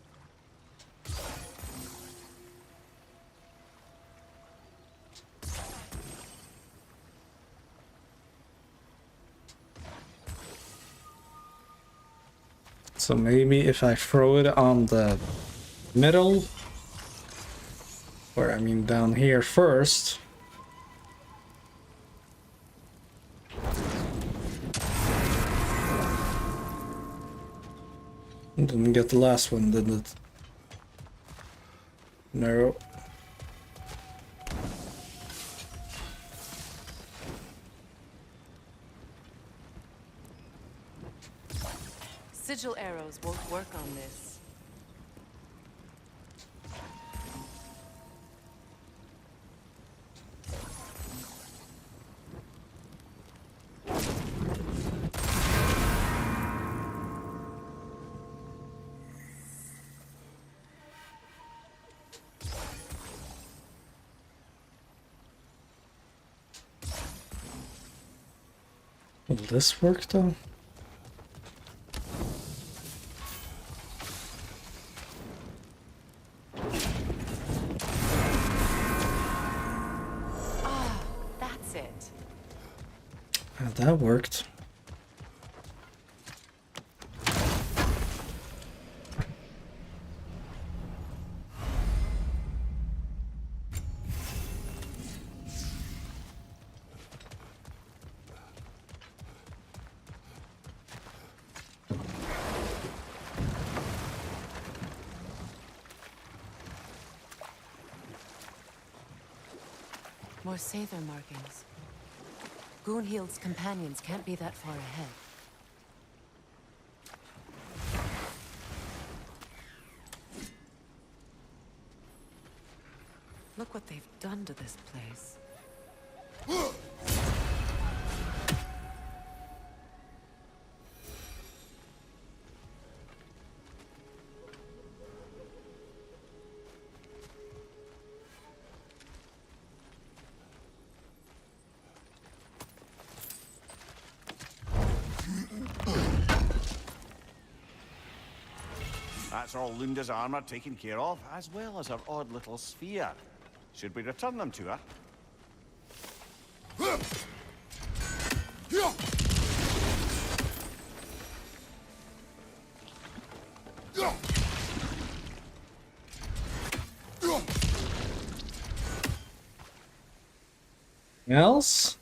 So maybe if I throw it on the middle, or I mean down here first. Didn't get the last one, did it? No. Sigil arrows won't work on this. Will this work though? Ah, that's it. That worked. More Sather markings. Goonhild's companions can't be that far ahead. Look what they've done to this place. That's all Lunda's armor taken care of, as well as her odd little sphere. Should we return them to her? Else?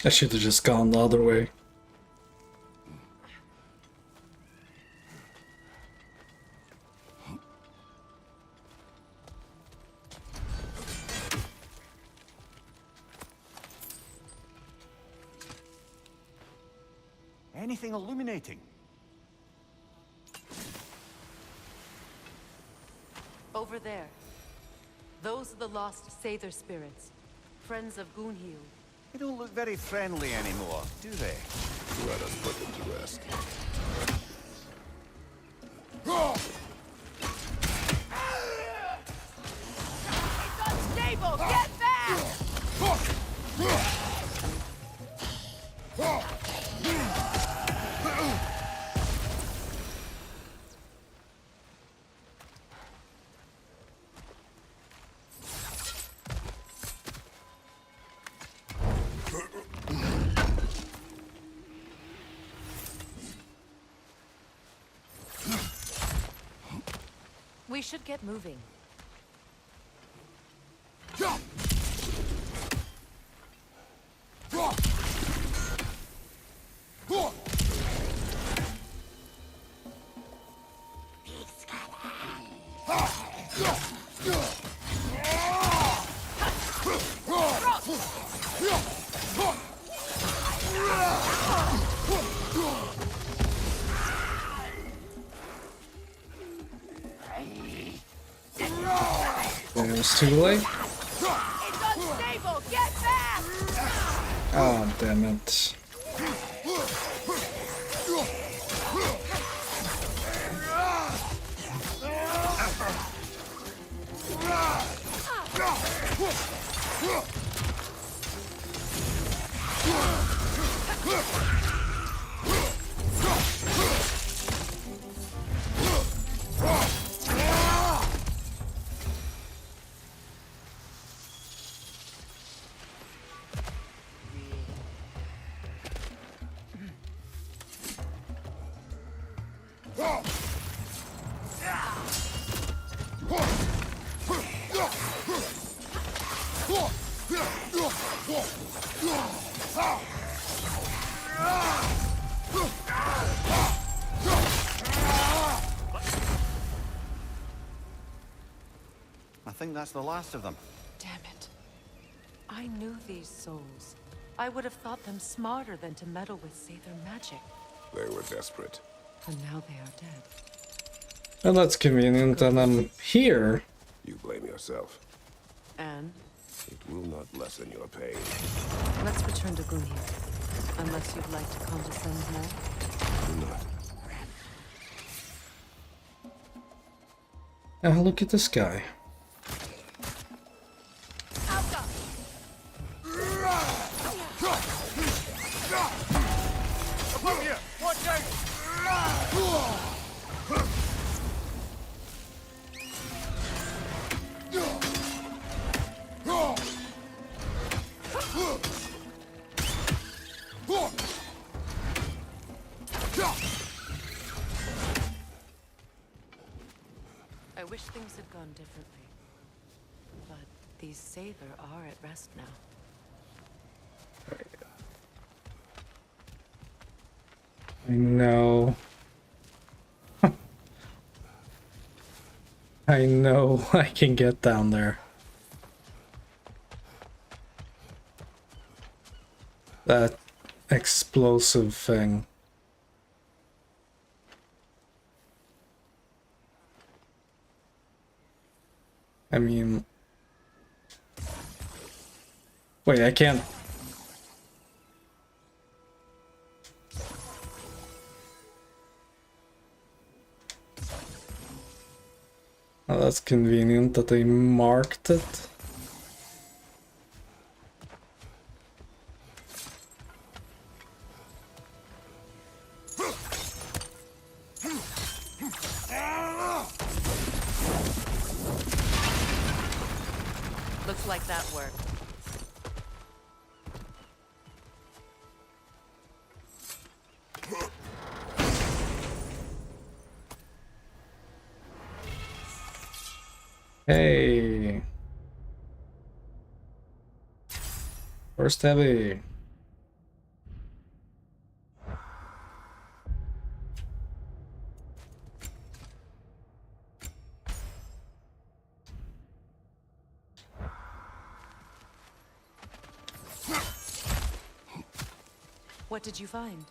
I should have just gone the other way. Anything illuminating? Over there. Those are the lost Sather spirits. Friends of Goonhild. They don't look very friendly anymore, do they? Let us put them to rest. It's unstable! Get back! We should get moving. It was too late. It's unstable! Get back! Oh, damn it. I think that's the last of them. Damn it. I knew these souls. I would have thought them smarter than to meddle with Sather magic. They were desperate. And now they are dead. And that's convenient that I'm here. You blame yourself. And It will not lessen your pain. let's return to Gunhir. Unless you'd like to condescend more. Do not. Ah, look at this guy. Above you! Watch out! I wish things had gone differently. But these Sather are at rest now. I know. I know I can get down there. That explosive thing. I mean... Wait, I can't... Oh, that's convenient that they marked it. Looks like that worked. Hey. First heavy. What did you find?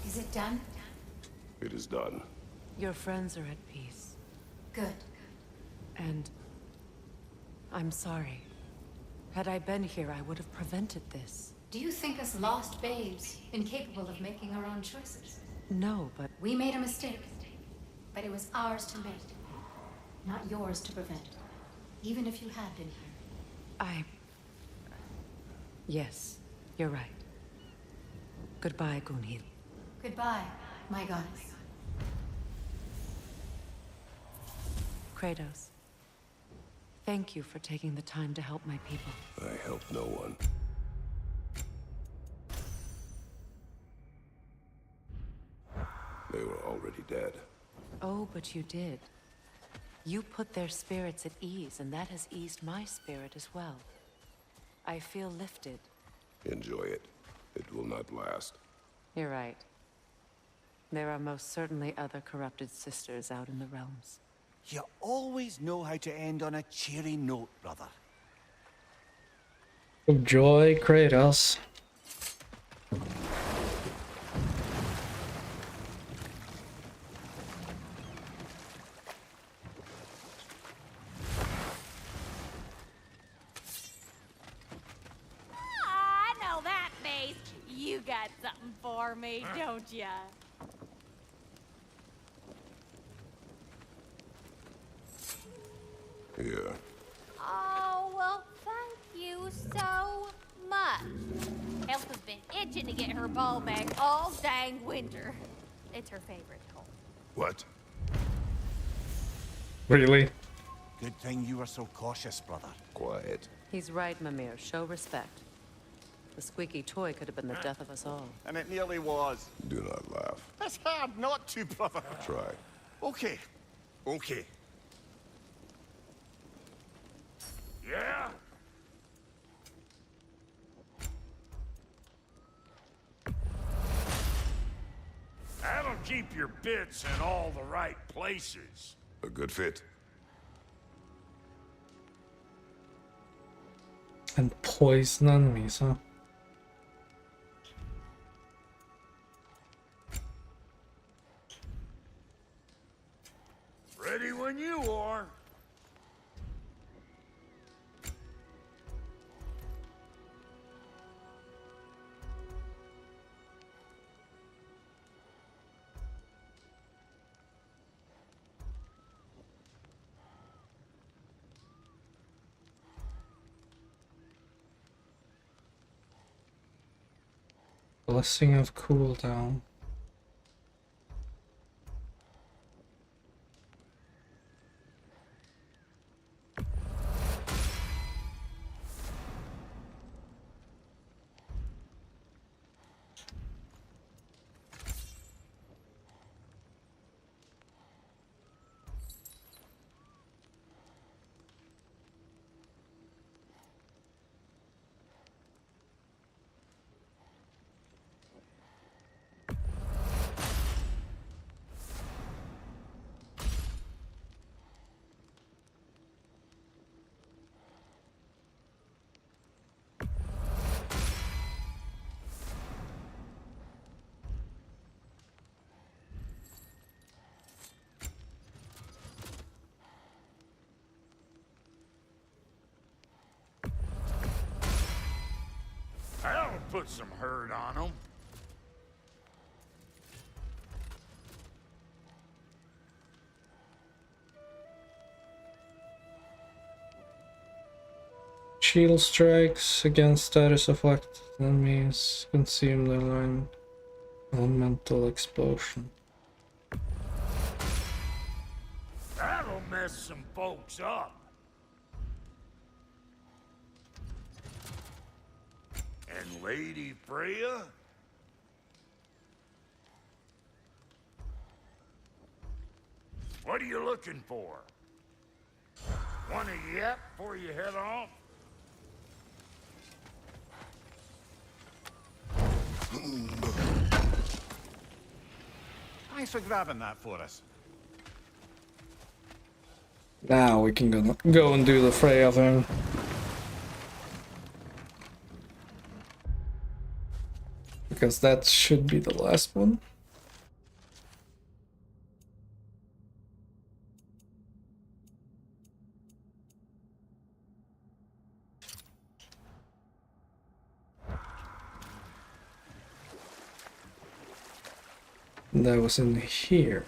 Is it done? It is done. Your friends are at peace. Good. And I'm sorry. Had I been here, I would have prevented this. Do you think us lost babes, incapable of making our own choices? No, but We made a mistake, but it was ours to make, not yours to prevent. Even if you had been here. yes, you're right. Goodbye, Gunhil. Goodbye, my goddess. Kratos. Thank you for taking the time to help my people. I helped no one. They were already dead. Oh, but you did. You put their spirits at ease, and that has eased my spirit as well. I feel lifted. Enjoy it. It will not last. You're right. There are most certainly other corrupted sisters out in the realms. You always know how to end on a cheery note, brother. Of joy, Kratos. I know that face. You got something for me, don't ya? Yeah. Oh, well, thank you so much. Elsa's been itching to get her ball back all dang winter. It's her favorite hole. What? Really? Good thing you were so cautious, brother. Quiet. He's right, Mimir. Show respect. The squeaky toy could have been the death of us all. And it nearly was. Do not laugh. It's hard not to, brother. Try. Okay. Okay. Yeah? That'll keep your bits in all the right places. A good fit. And poison enemies, huh? Ready when you are. Blessing of cooldown. That'll put some hurt on them. Shield strikes against status affected enemies consume their line. Elemental explosion. That'll mess some folks up. And Lady Freya? What are you looking for? Want a yap before you head off? Thanks for grabbing that for us. Now we can go and do the Freya thing. Because that should be the last one. That was in here.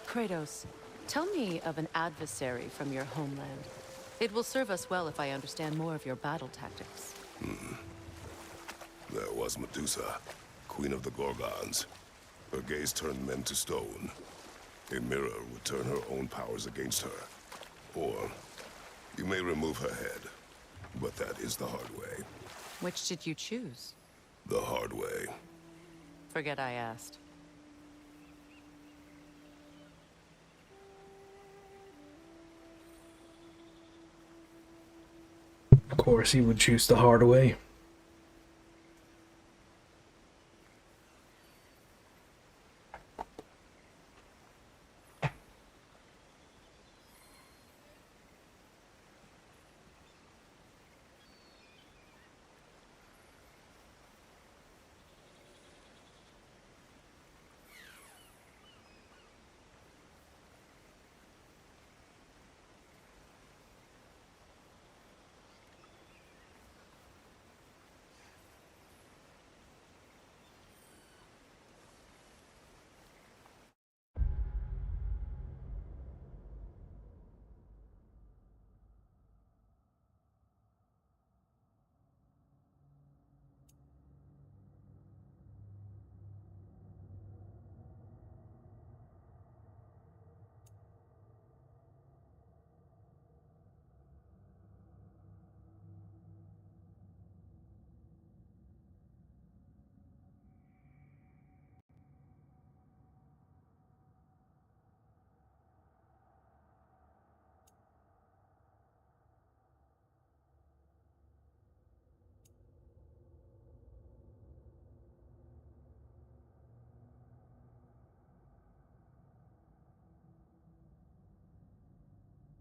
Kratos, tell me of an adversary from your homeland. It will serve us well if I understand more of your battle tactics. There was Medusa, queen of the Gorgons. Her gaze turned men to stone. A mirror would turn her own powers against her. Or, you may remove her head. But that is the hard way. Which did you choose? The hard way. Forget I asked. Of course he would choose the hard way.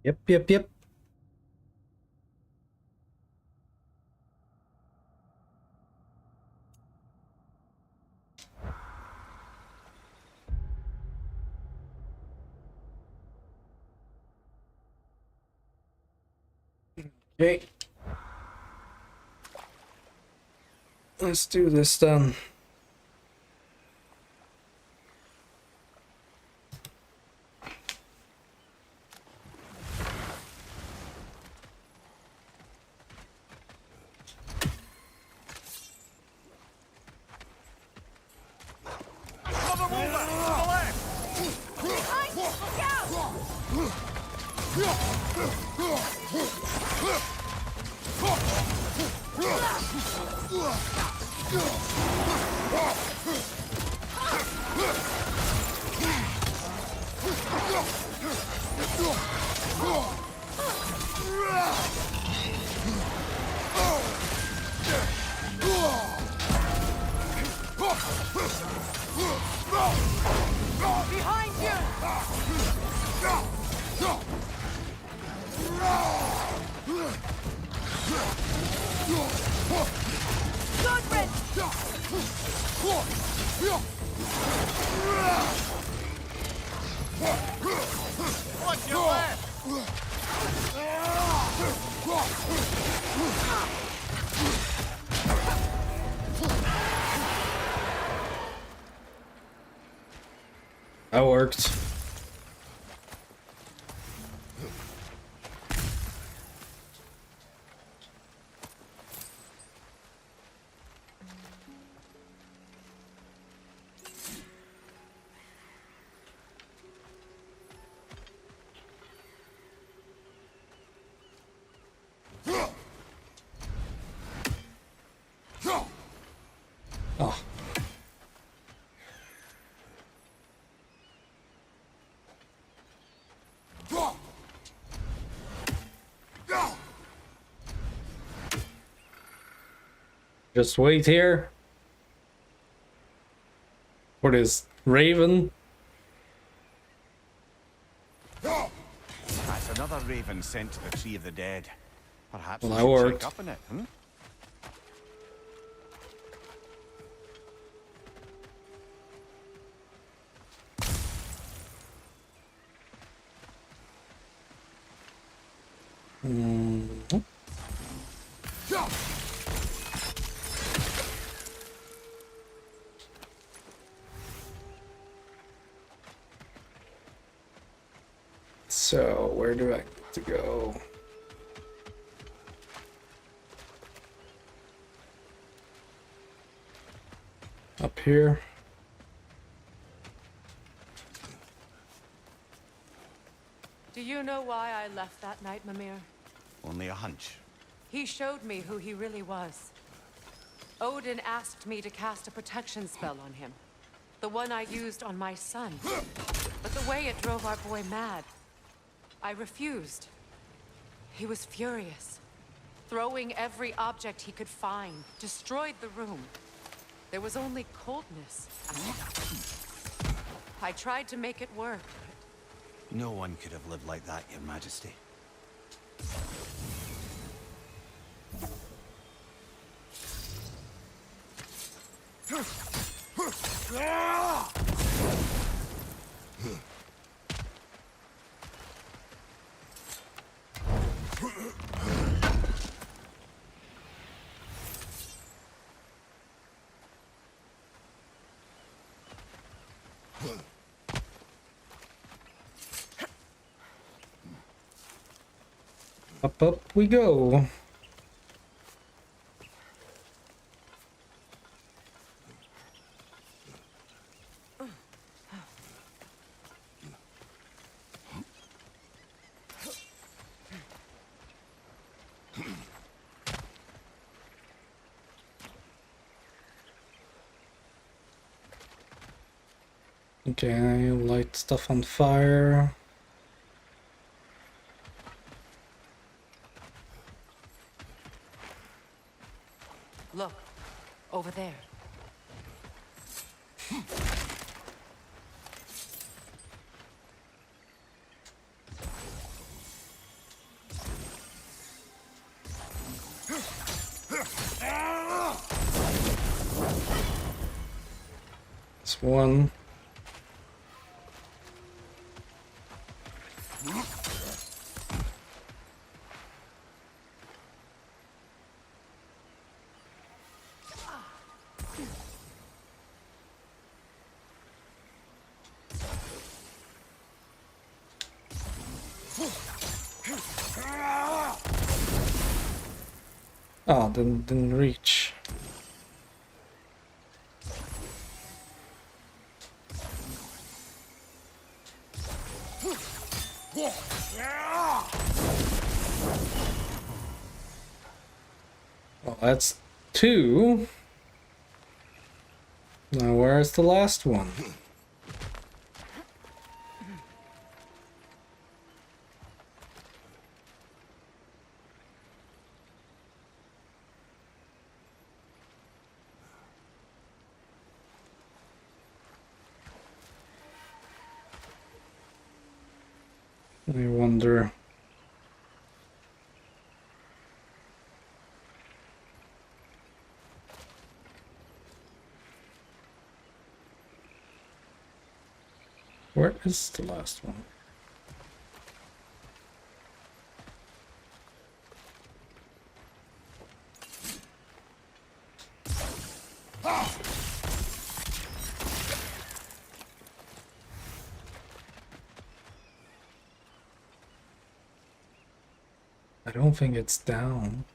Yep. Okay. Let's do this then. Behind you! What's your left? That worked. Oh. Just wait here for this raven. That's another raven sent to the Tree of the Dead. Perhaps Well, we that should worked. check up on it, hmm? Mhm. So, where do I need to go? Up here. Do you know why I left that night, Mimir? Only a hunch. He showed me who he really was. Odin asked me to cast a protection spell on him. The one I used on my son. But the way it drove our boy mad, I refused. He was furious. Throwing every object he could find, destroyed the room. There was only coldness. I tried to make it work. No one could have lived like that, Your Majesty. Up we go. Okay, light stuff on fire. Look, over there. That's one. Oh, didn't reach. Well, that's two. Now where's the last one? I wonder. Where is the last one? I don't think it's down.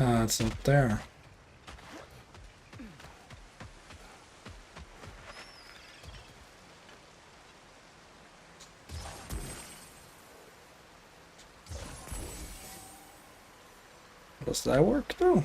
Ah, it's not there. Does that work though?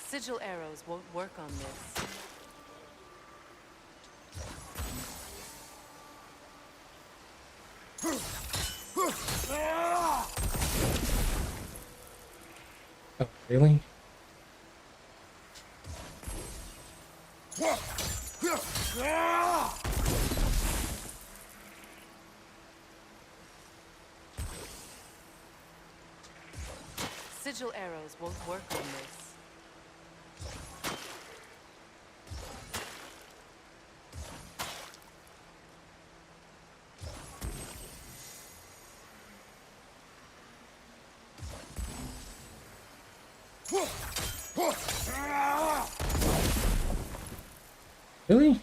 Sigil arrows won't work on this. Oh, really? Sigil arrows won't work on this. Really?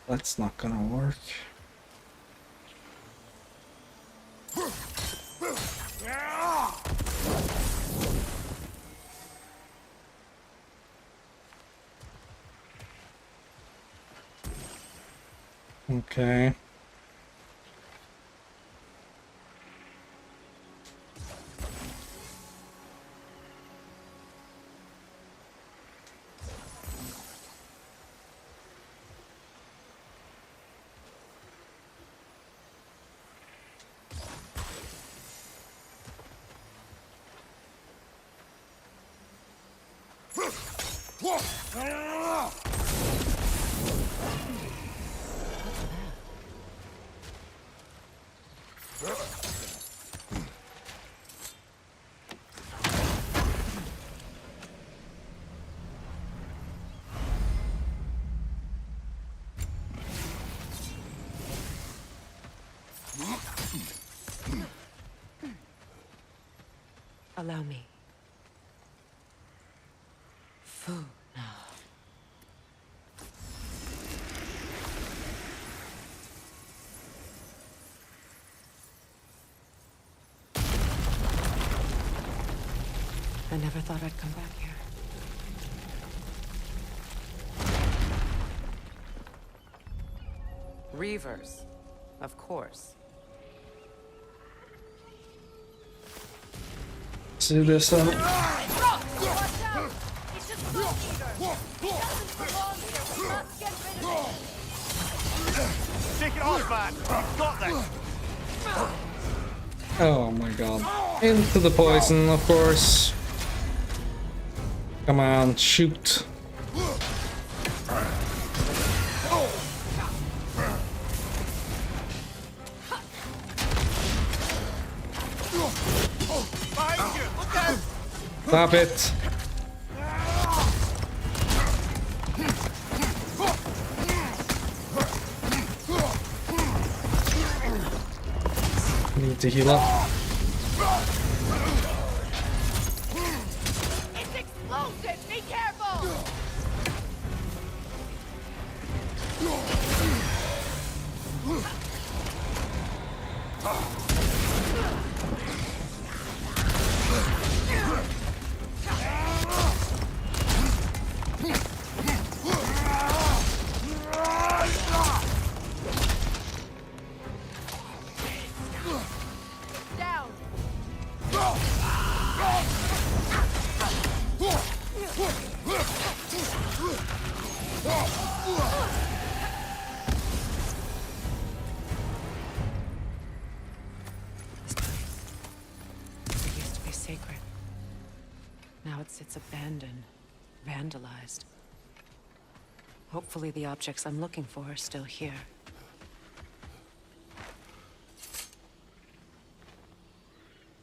That's not gonna work. Okay. Allow me. Fu now. I never thought I'd come back here. Reavers, of course. See this out. Watch out! It's just a smoke eater. He doesn't belong here. We must get rid of him. Take it off, man. You've got this. Oh my god. Into the poison, of course. Come on, shoot. Stop it. Need to heal up. It's explosive! Be careful! Down! This place. It used to be sacred. Now it sits abandoned, vandalized. Hopefully the objects I'm looking for are still here.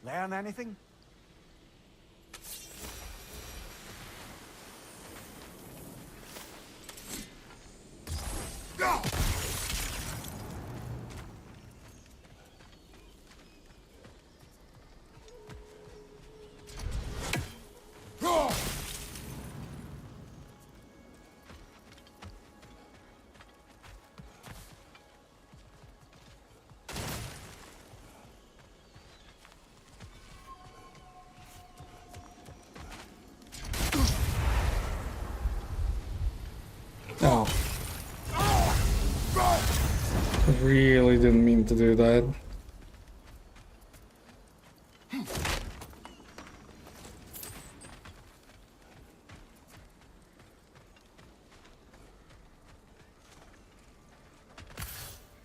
Learn anything? Oh. Really didn't mean to do that.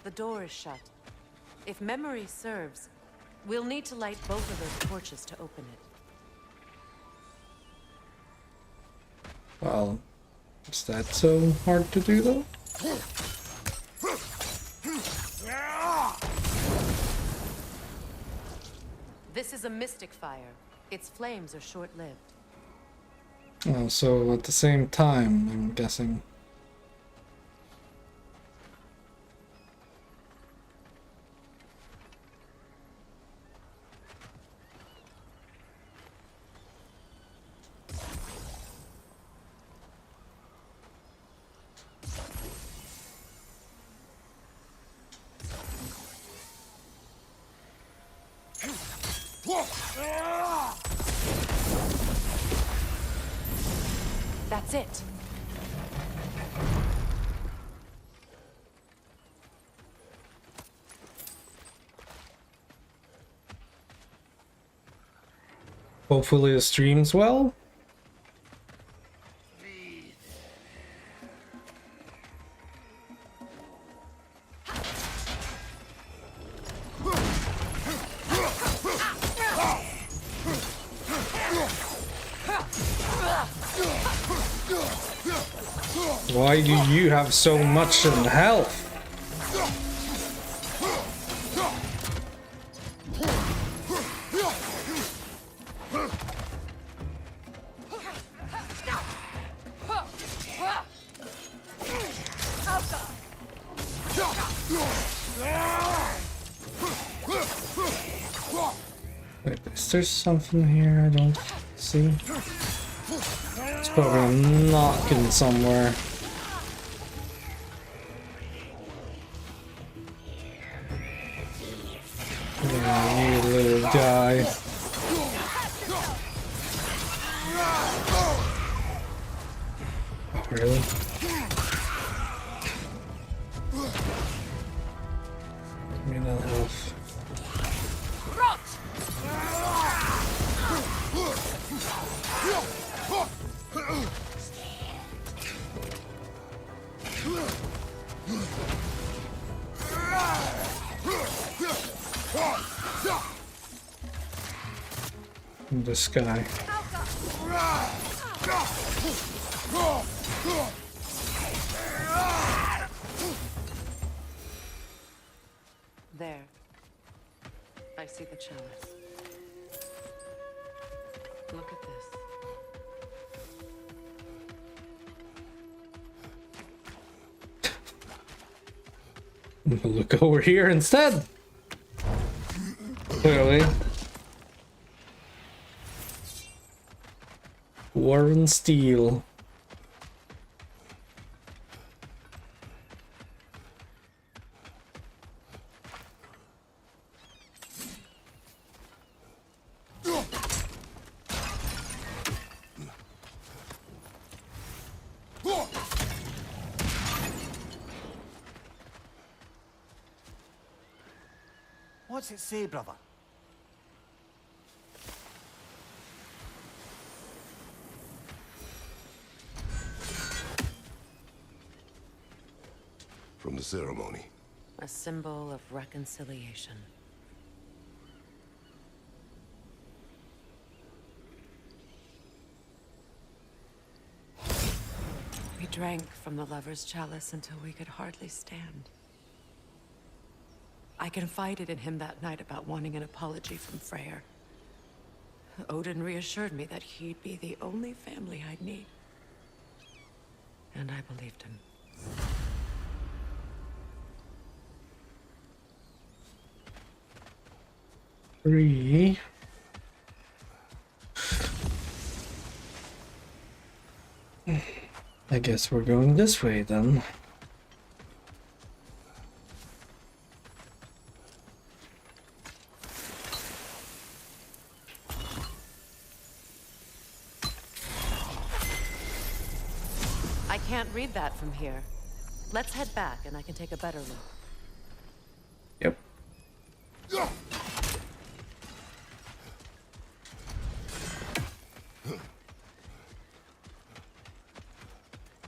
The door is shut. If memory serves, we'll need to light both of those torches to open it. Well, is that so hard to do though? This is a mystic fire. Its flames are short-lived. Oh, so at the same time, I'm guessing. That's it. Hopefully it streams well. Why do you have so much in health? Wait, is there something here I don't see? It's probably knocking somewhere. Yeah, you little guy. Really? Give me that health. This guy. There. I see the chalice. Look at this. Look over here instead. Clearly. Warren Steel. What's it say, brother? From the ceremony. A symbol of reconciliation. We drank from the lover's chalice until we could hardly stand. I confided in him that night about wanting an apology from Freyr. Odin reassured me that he'd be the only family I'd need. And I believed him. Three. I guess we're going this way then. I can't read that from here. Let's head back and I can take a better look. Yep.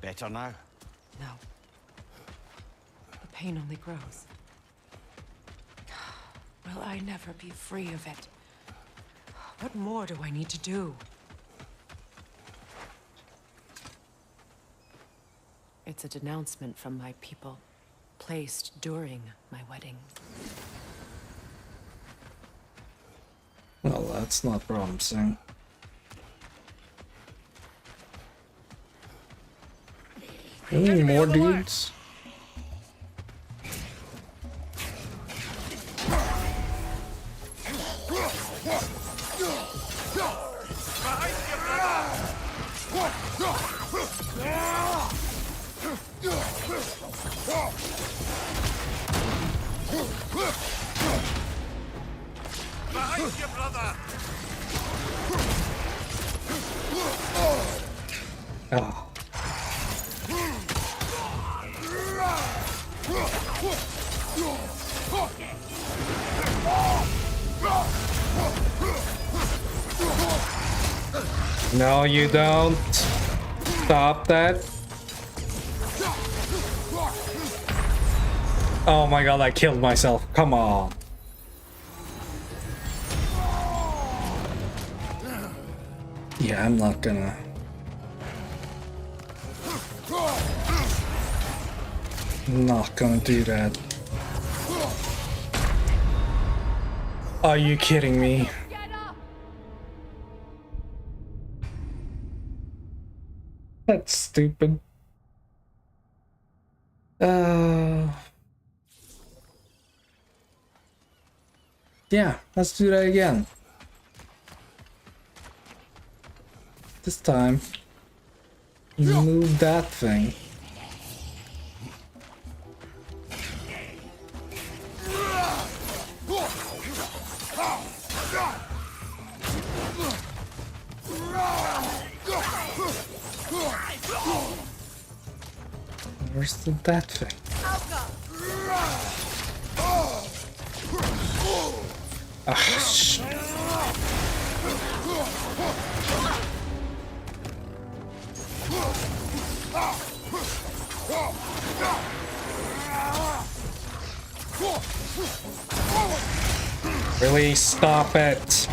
Better now? No. The pain only grows. Will I never be free of it? What more do I need to do? It's a denouncement from my people, placed during my wedding. Well, that's not promising. Any more dudes? Oh. No, you don't. Stop that. Oh my god, I killed myself. Come on. Yeah, I'm not gonna. Not gonna do that. Are you kidding me? That's stupid. Yeah, let's do that again. this time. Move that thing. Where's that thing? Ah, shit. Really, stop it.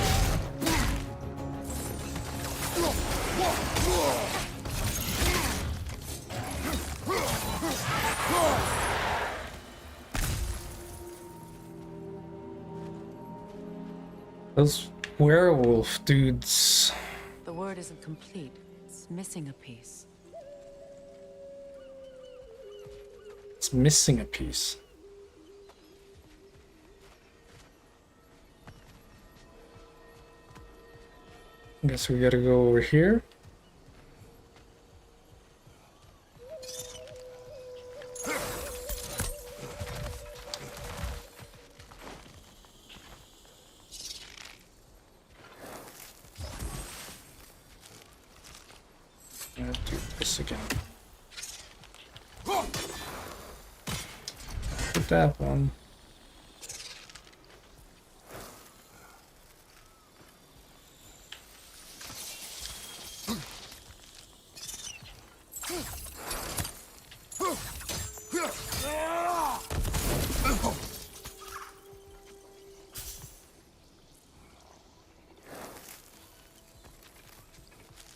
Those werewolf dudes. The word isn't complete. It's missing a piece. It's missing a piece. Guess we gotta go over here. I'm gonna do this again. Put that one.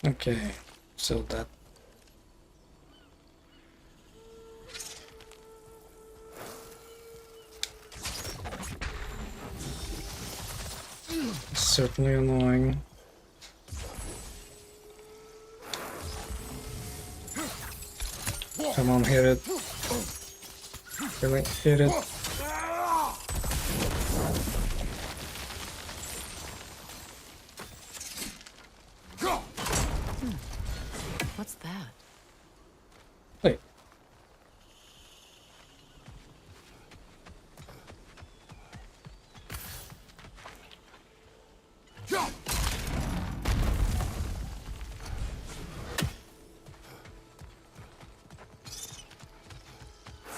Okay, so that is certainly annoying. Come on, hit it. Really, hit it. What's that? Wait.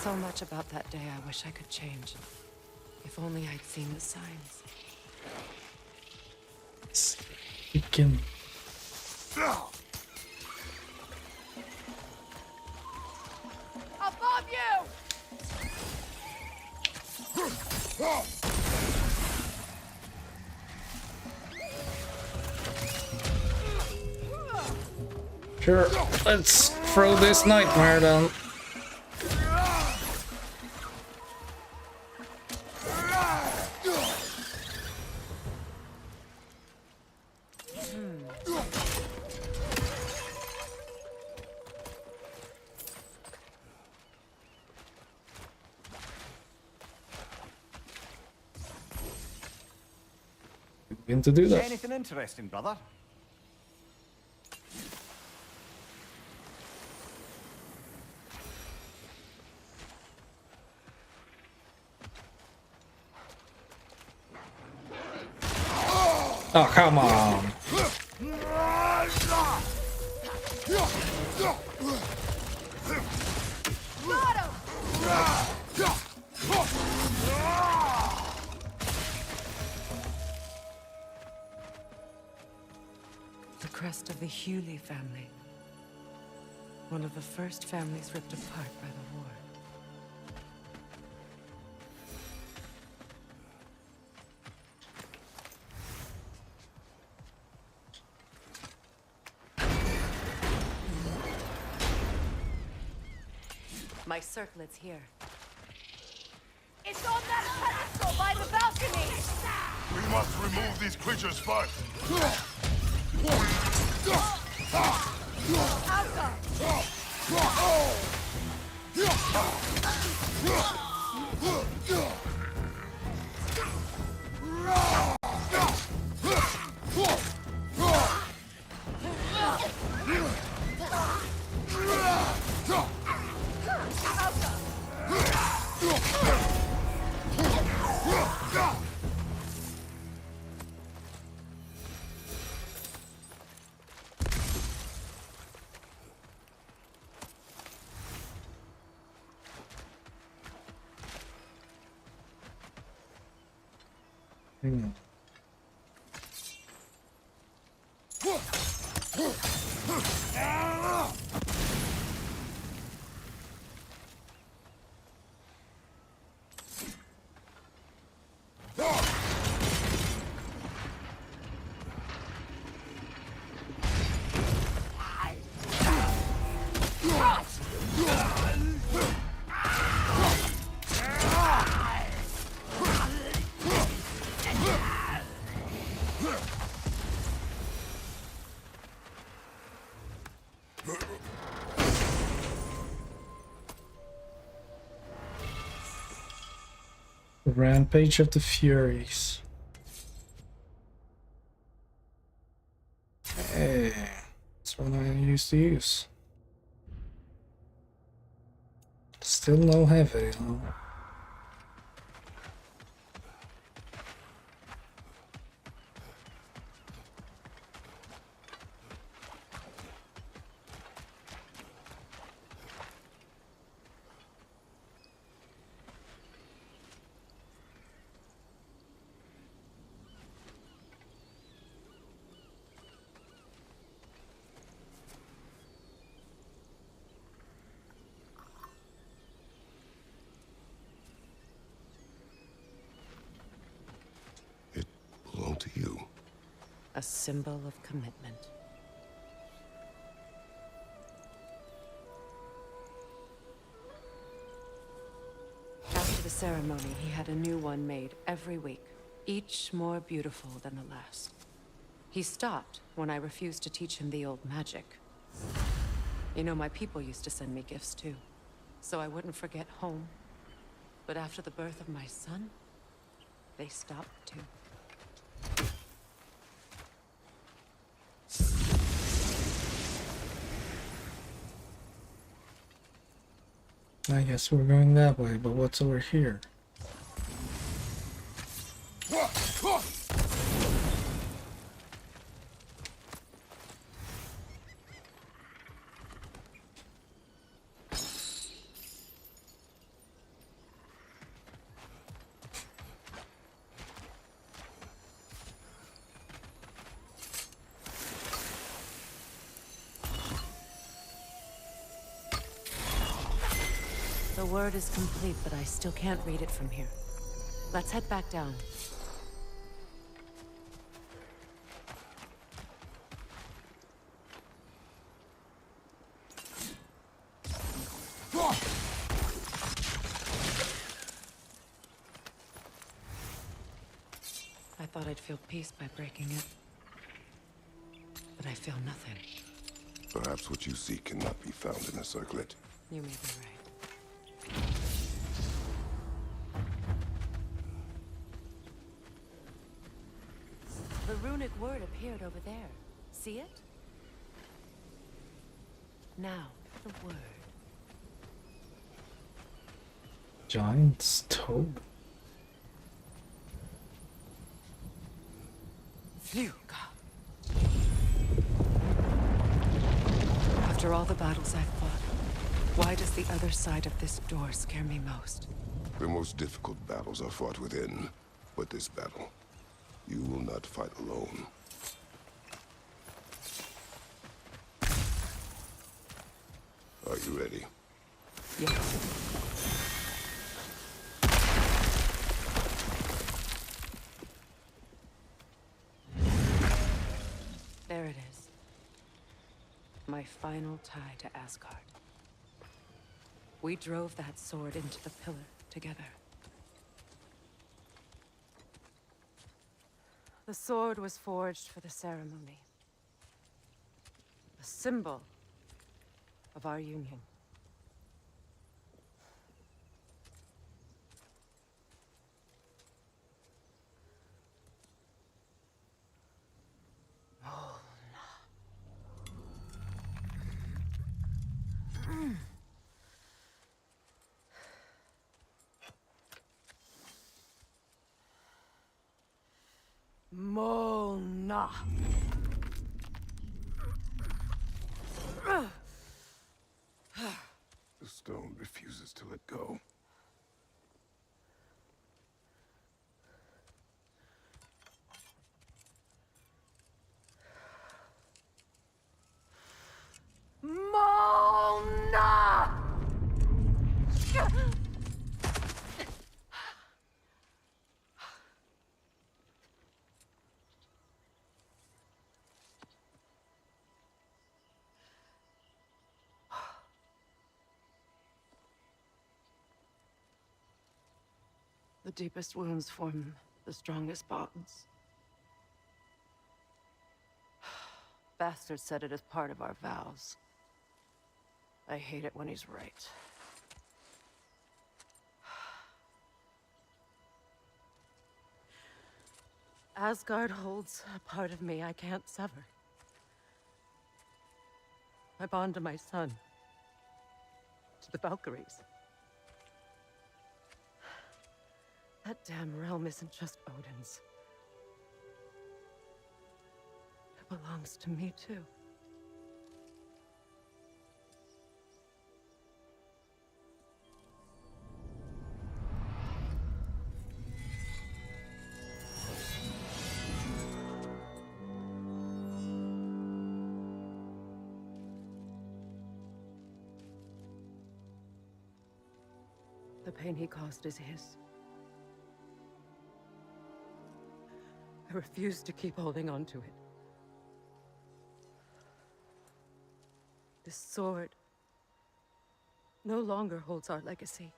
So much about that day I wish I could change. If only I'd seen the signs. Begin. Above you! Sure, let's throw this nightmare down. Begin to do that. Anything interesting, brother? Oh, come on. The crest of the Hewley family. One of the first families ripped apart by the war. My circlet's here. It's on that pedestal by the balcony! We must remove these creatures first. Hmm. Rampage of the Furies. Hey, that's what I used to use. Still no heavy, huh? Belong to you. A symbol of commitment. After the ceremony, he had a new one made every week, each more beautiful than the last. He stopped when I refused to teach him the old magic. You know, my people used to send me gifts too, so I wouldn't forget home. But after the birth of my son, they stopped too. I guess we're going that way, but what's over here? The word is complete, but I still can't read it from here. Let's head back down. I thought I'd feel peace by breaking it. But I feel nothing. Perhaps what you seek cannot be found in a circlet. You may be right. The runic word appeared over there. See it? Now, the word. Giant's toe. Fuga. After all the battles I've fought, why does the other side of this door scare me most? The most difficult battles are fought within, but this battle, you will not fight alone. Are you ready? Yes. There it is. My final tie to Asgard. We drove that sword into the pillar together. The sword was forged for the ceremony. A symbol of our union. Mona. The stone refuses to let go. The deepest wounds form the strongest bonds. Bastard said it as part of our vows. I hate it when he's right. Asgard holds a part of me I can't sever. I bond to my son. To the Valkyries. That damn realm isn't just Odin's. It belongs to me, too. The pain he caused is his. I refuse to keep holding on to it. This sword no longer holds our legacy.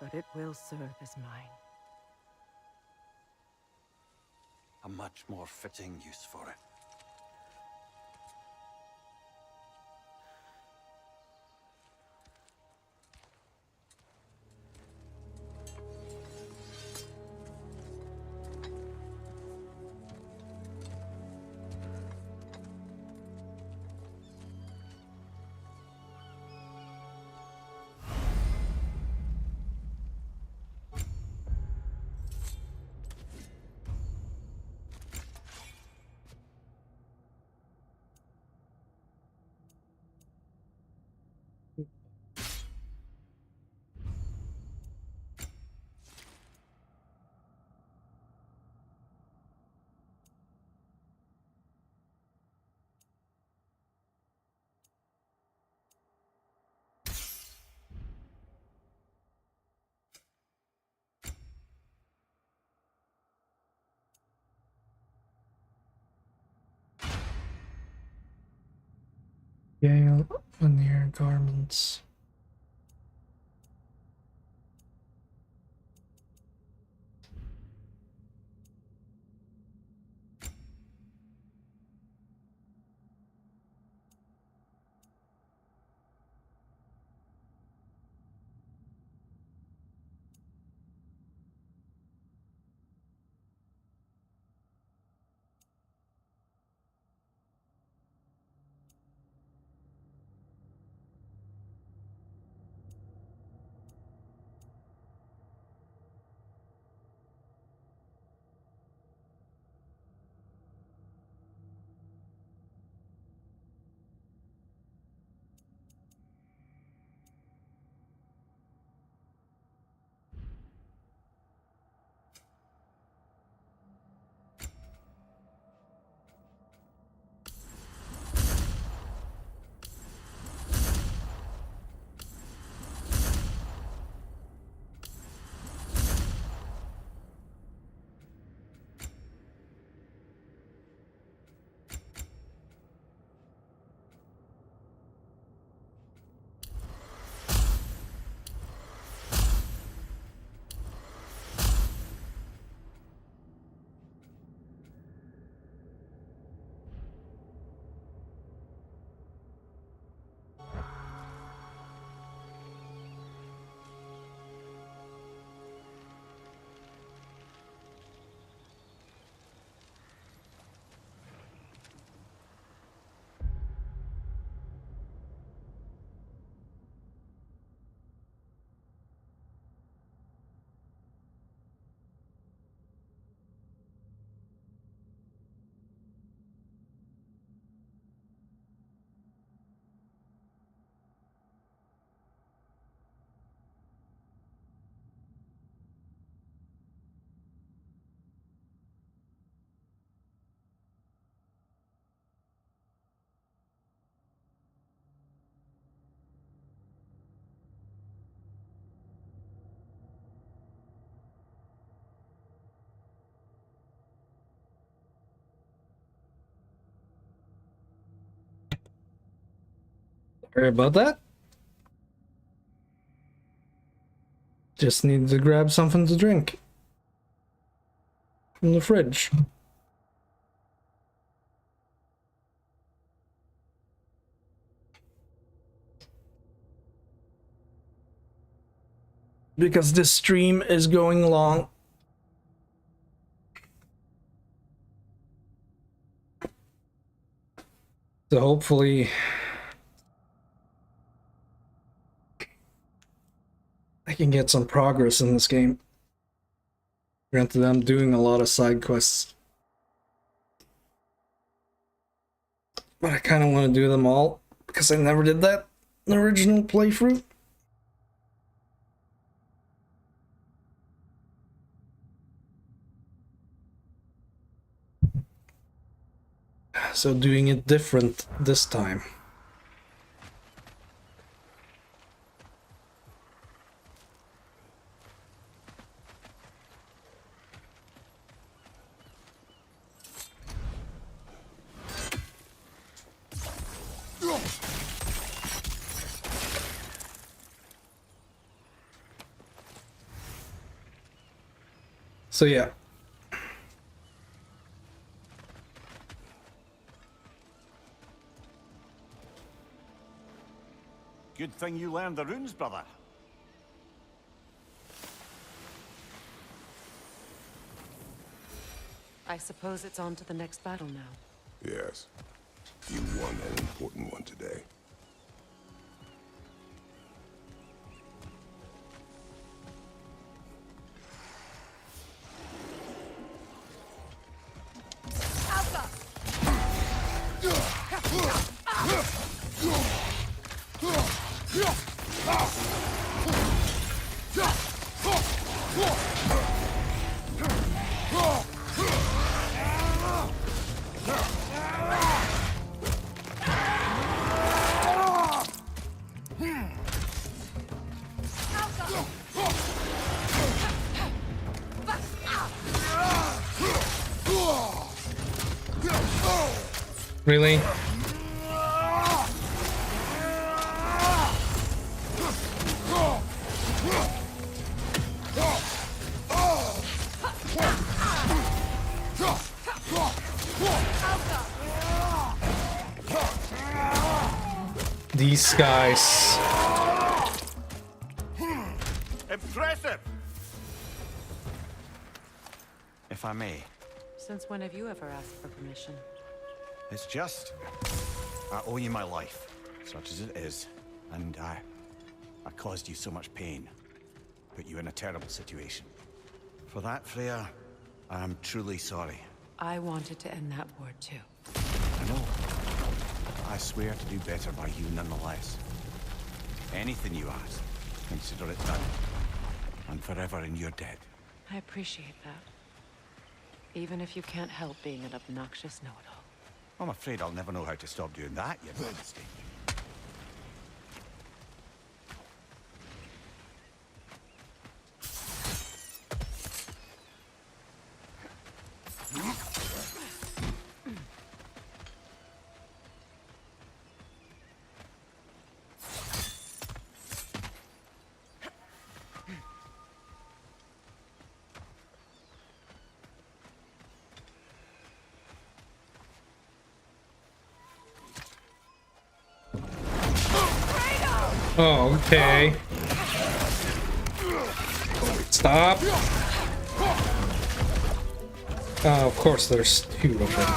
But it will serve as mine. A much more fitting use for it. Gale veneer garments. Sorry about that. Just need to grab something to drink from the fridge. Because this stream is going long. So hopefully I can get some progress in this game. Granted, I'm doing a lot of side quests. But I kind of want to do them all because I never did that in the original playthrough. So doing it different this time. So yeah. Good thing you learned the runes, brother. I suppose it's on to the next battle now. Yes. You won an important one today. Really? These guys. Impressive! If I may. Since when have you ever asked for permission? It's just... I owe you my life, such as it is. And I caused you so much pain. Put you in a terrible situation. For that, Freya, I am truly sorry. I wanted to end that war too. I know. I swear to do better by you nonetheless. Anything you ask, consider it done. And forever in your debt. I appreciate that. Even if you can't help being an obnoxious know-it-all. I'm afraid I'll never know how to stop doing that, Your Majesty. Oh, okay. Stop. Oh, of course there's two of them.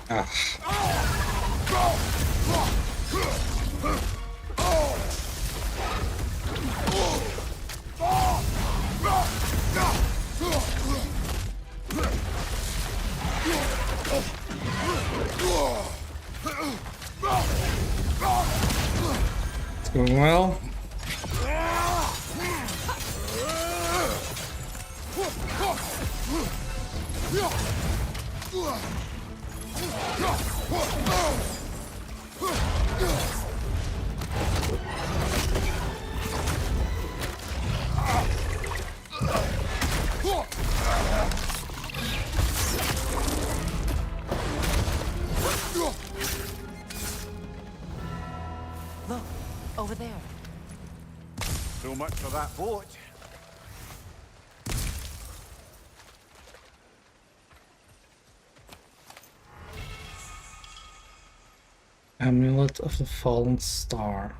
It's going well. Look, over there. So much for that boat. Amulet of the Fallen Star.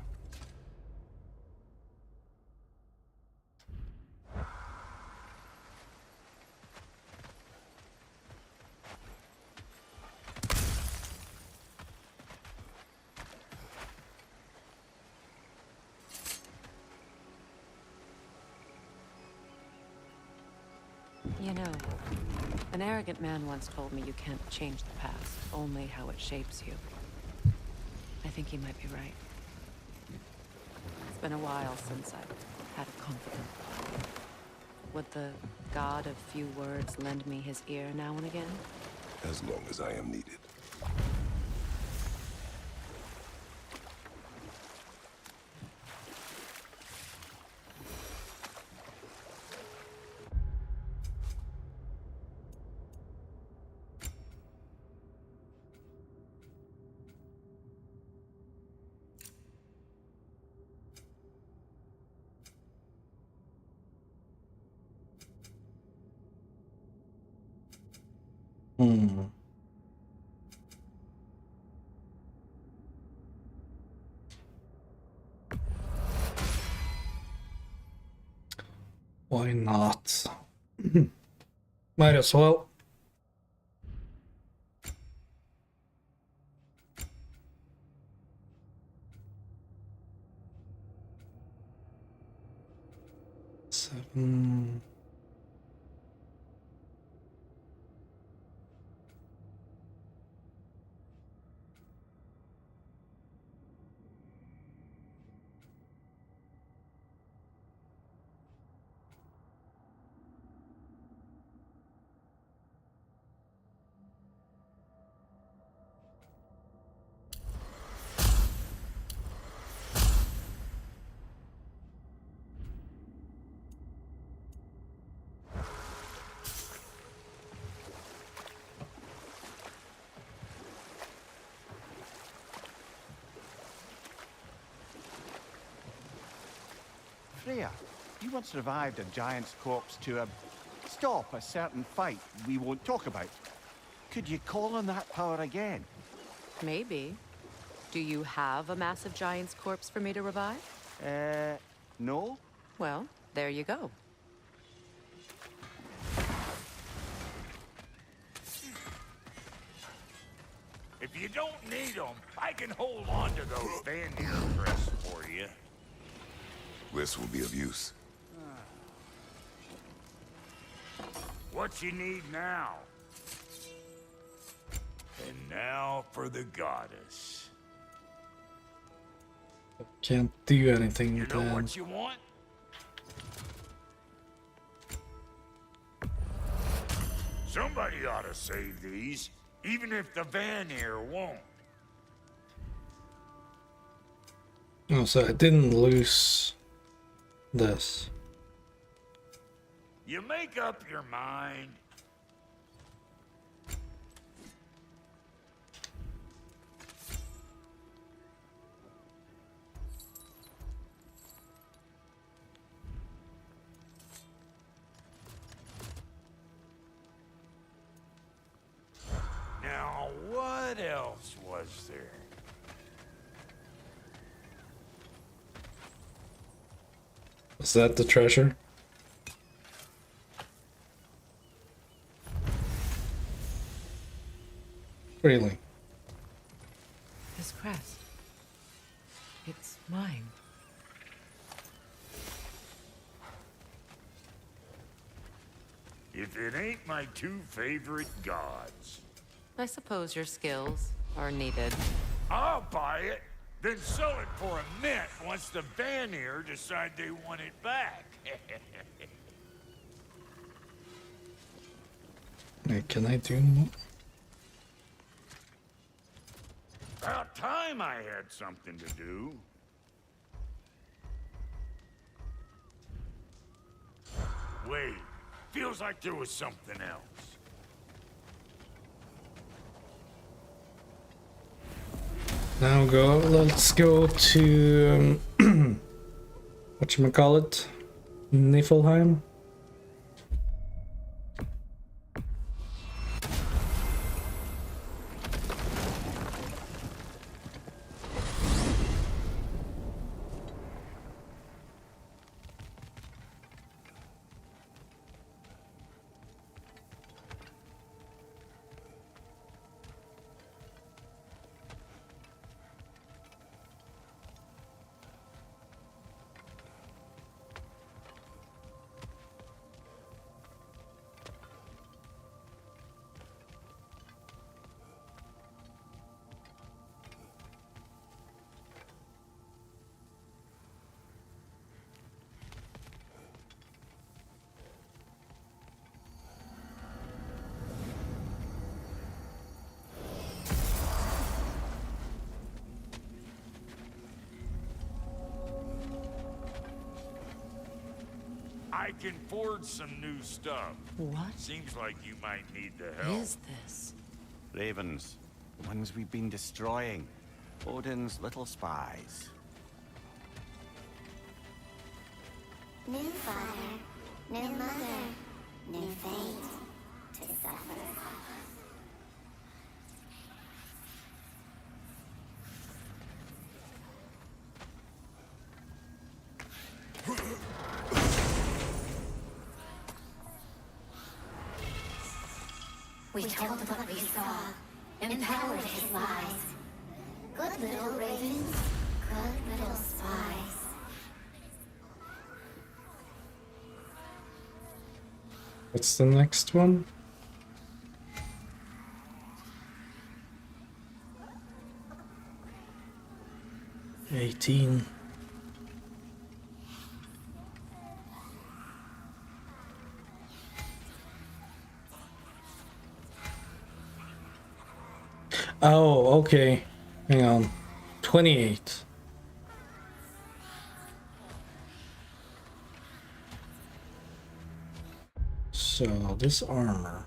You know, an arrogant man once told me you can't change the past, only how it shapes you. I think he might be right. It's been a while since I've had a confidant. Would the god of few words lend me his ear now and again? As long as I am needed. Why not? Might as well. Seven. Freya, you once revived a giant's corpse to stop a certain fight we won't talk about. Could you call on that power again? Maybe. Do you have a massive giant's corpse for me to revive? No? Well, there you go. If you don't need them, I can hold on to those Vanir crests for you. This will be of use. What you need now? And now for the goddess. Can't do anything You with know that. what you want? Somebody ought to save these, even if the Vanir won't. Oh, so I didn't lose this. You make up your mind. Now, what else was there? Was that the treasure? Really? This crest. It's mine. If it ain't my two favorite gods. I suppose your skills are needed. I'll buy it, then sell it for a mint once the Vanir decide they want it back. Wait, can I do more? About time I had something to do. Wait, feels like there was something else. Now let's go to whatchamacallit? Niflheim. I can forge some new stuff. What Seems like you might need the help. is this? Ravens. The ones we've been destroying. Odin's little spies. New father, new mother, new fate to suffer. We told what we saw, empowered his lies. Good little ravens, good little spies. What's the next one? $18. Oh, okay. Hang on. 28. So, this armor.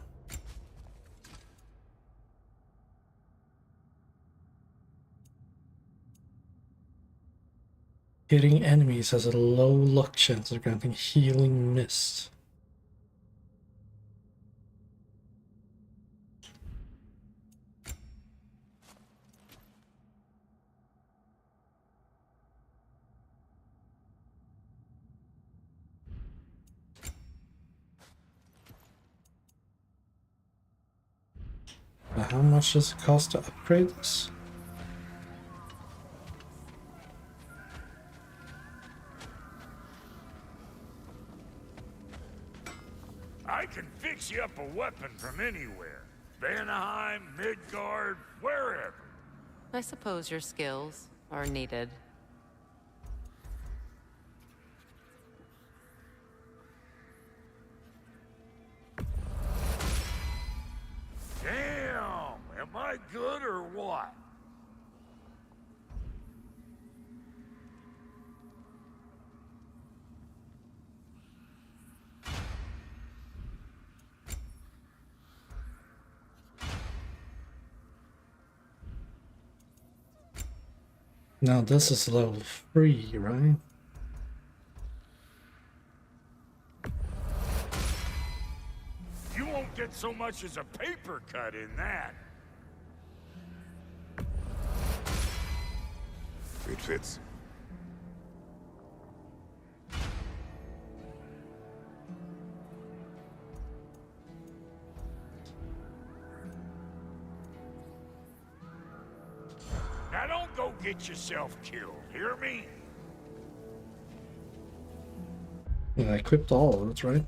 Hitting enemies has a low luck chance of granting healing mist. How much does it cost to upgrade this? I can fix you up a weapon from anywhere. Vanaheim, Midgard, wherever. I suppose your skills are needed. Damn! Am I good or what? Now this is level 3, right? You won't get so much as a paper cut in that. It fits. get yourself killed, hear me? Yeah, I equipped all of it, right?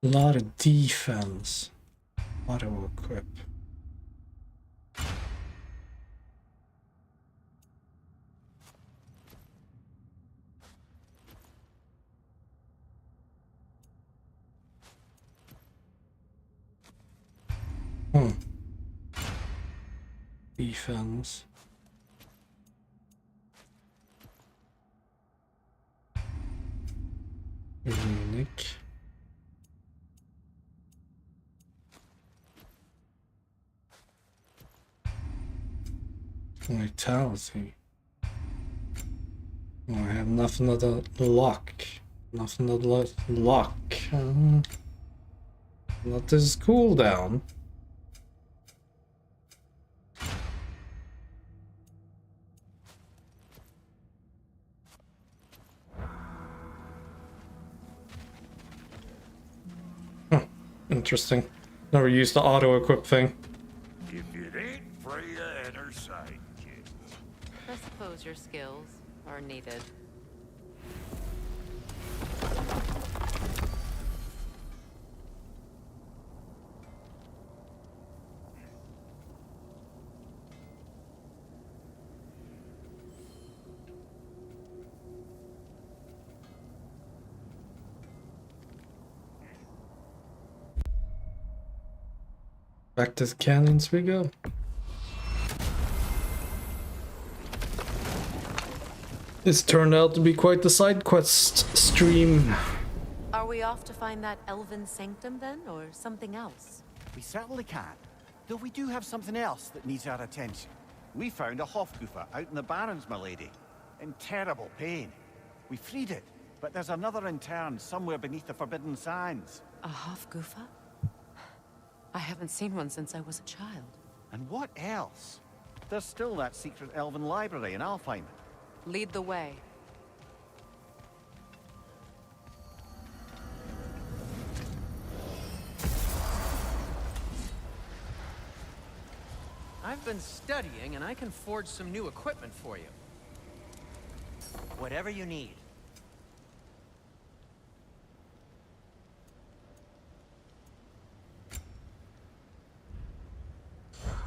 A lot of defense. Auto equip. Defense. Unique. Vitality. Oh, I have nothing other luck. Nothing other luck. Not this cooldown. Interesting. Never used the auto equip thing. If it ain't Freya and her sidekick. I suppose your skills are needed. Back to the canyons we go. This turned out to be quite the side quest stream. Are we off to find that elven sanctum then, or something else? We certainly can. Though we do have something else that needs our attention. We found a Hofgufa out in the Barrens, my lady. In terrible pain. We freed it, but there's another intern somewhere beneath the Forbidden Sands. A Hofgufa? I haven't seen one since I was a child. And what else? There's still that secret elven library in Alfheim. Lead the way. I've been studying, and I can forge some new equipment for you. Whatever you need.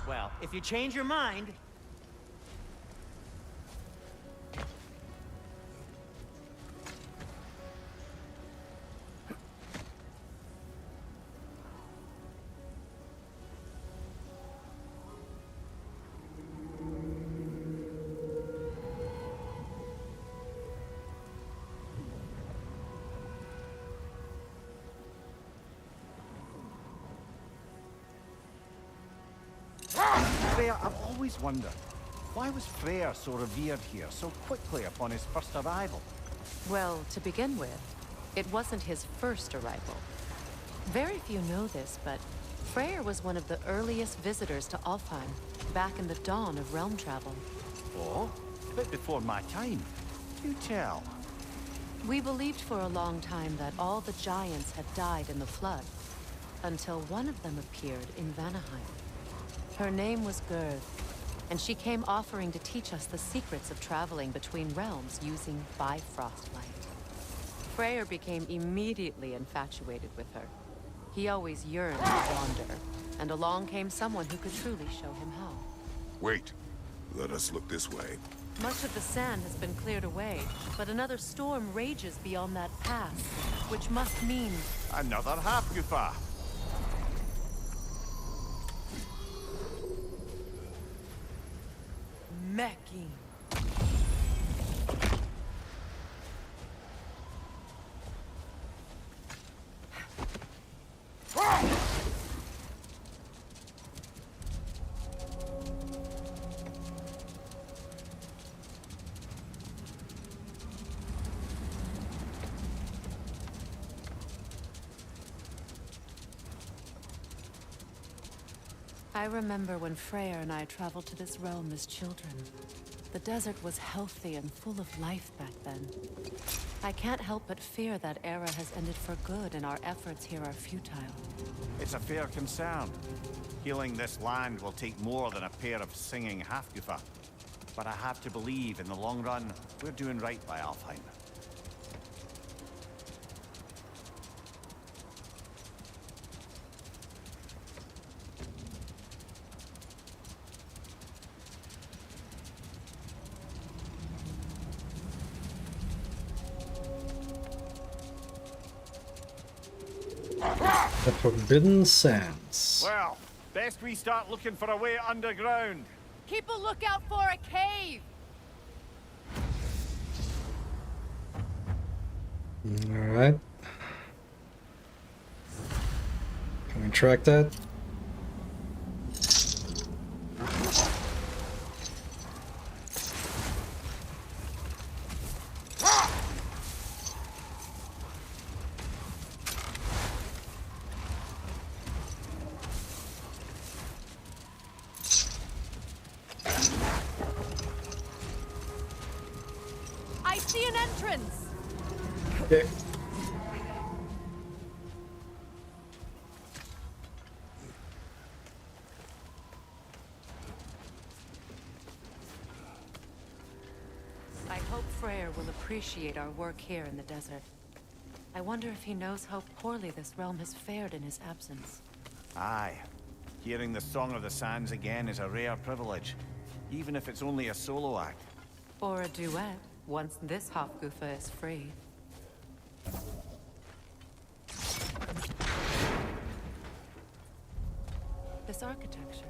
Well, if you change your mind... Freya, I've always wondered, why was Freyr so revered here so quickly upon his first arrival? Well, to begin with, it wasn't his first arrival. Very few know this, but Freyr was one of the earliest visitors to Alfheim, back in the dawn of realm travel. Oh, a bit before my time. Do tell. We believed for a long time that all the giants had died in the flood, until one of them appeared in Vanaheim. Her name was Gerd, and she came offering to teach us the secrets of traveling between realms using Bifrost light. Freyr became immediately infatuated with her. He always yearned to wander, and along came someone who could truly show him how. Wait. Let us look this way. Much of the sand has been cleared away, but another storm rages beyond that pass, which must mean... Another Hofgufa! Mecking. I remember when Freya and I traveled to this realm as children. The desert was healthy and full of life back then. I can't help but fear that era has ended for good and our efforts here are futile. It's a fair concern. Healing this land will take more than a pair of singing Hafgufa. But I have to believe, in the long run, we're doing right by Alfheim. The Forbidden Sands. Well, best we start looking for a way underground. Keep a lookout for a cave. Alright. Can we track that? I see an entrance. Okay. I hope Freyr will appreciate our work here in the desert. I wonder if he knows how poorly this realm has fared in his absence. Aye. Hearing the Song of the Sands again is a rare privilege, even if it's only a solo act. Or a duet, once this Hafgufa is free. This architecture.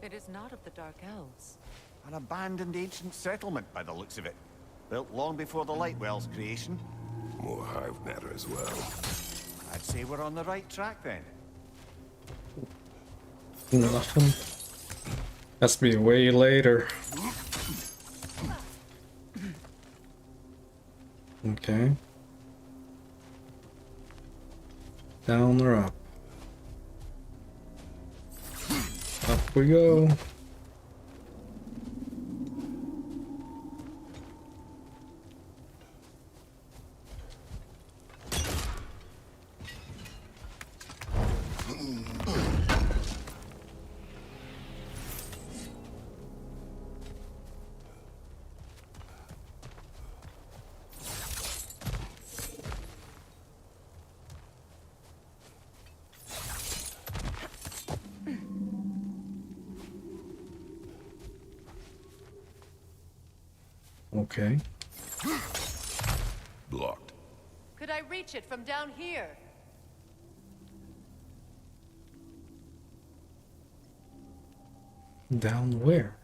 It is not of the Dark Elves. An abandoned ancient settlement, by the looks of it. Built long before the Lightwell's creation. More hive matter as well. I'd say we're on the right track then. Nothing. Has to be way later. Okay. Down or up? Up we go. Okay. Blocked. Could I reach it from down here? Down where?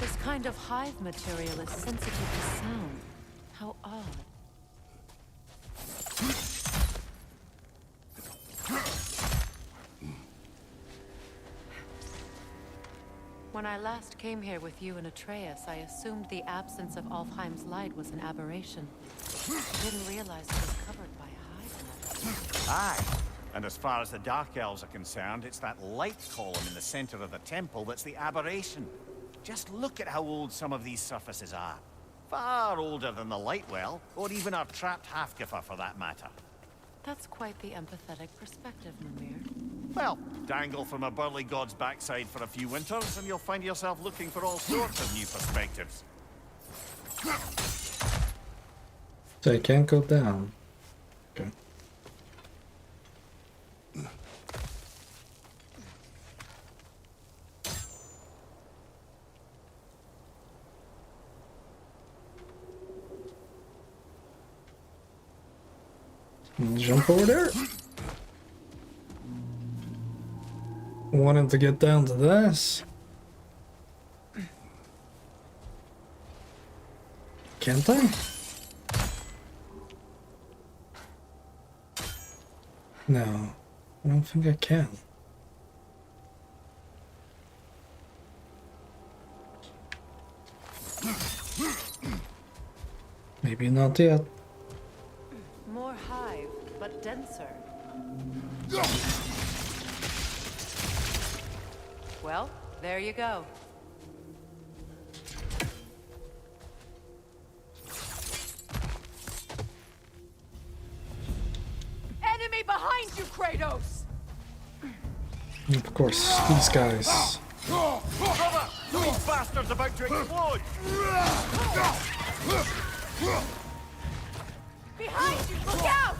This kind of hive material is sensitive to sound. How odd. When I last came here with you and Atreus, I assumed the absence of Alfheim's light was an aberration. I didn't realize it was covered by a hive net. Aye. And as far as the Dark Elves are concerned, it's that light column in the center of the temple that's the aberration. Just look at how old some of these surfaces are. Far older than the Lightwell, or even our trapped Hafgufa for that matter. That's quite the empathetic perspective, Mimir. Well, dangle from a burly god's backside for a few winters, and you'll find yourself looking for all sorts of new perspectives. So I can't go down. Okay. Jump over there. Wanted to get down to this. Can't I? No, I don't think I can. Maybe not yet. More hive, but denser. Well, there you go. Enemy behind you, Kratos! Of course, these guys. Brother! Those bastards about to explode! Behind you, look out!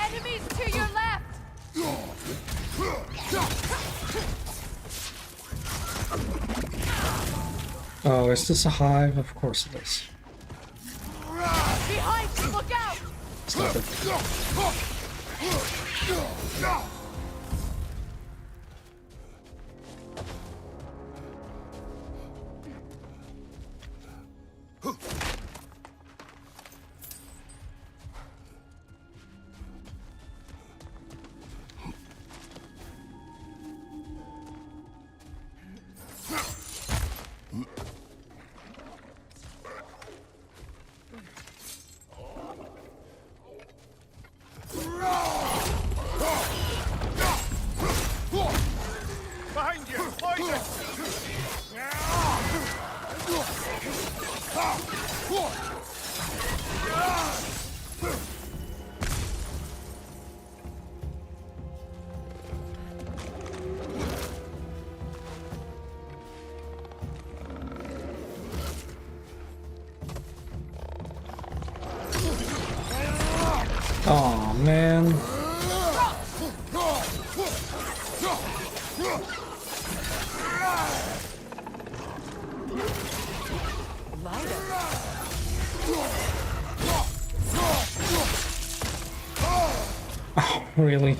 Enemies to your left! Oh, is this a hive? Of course it is. Behind you, look out! Stop it. Behind you! Poison! Oh man. Oh, really?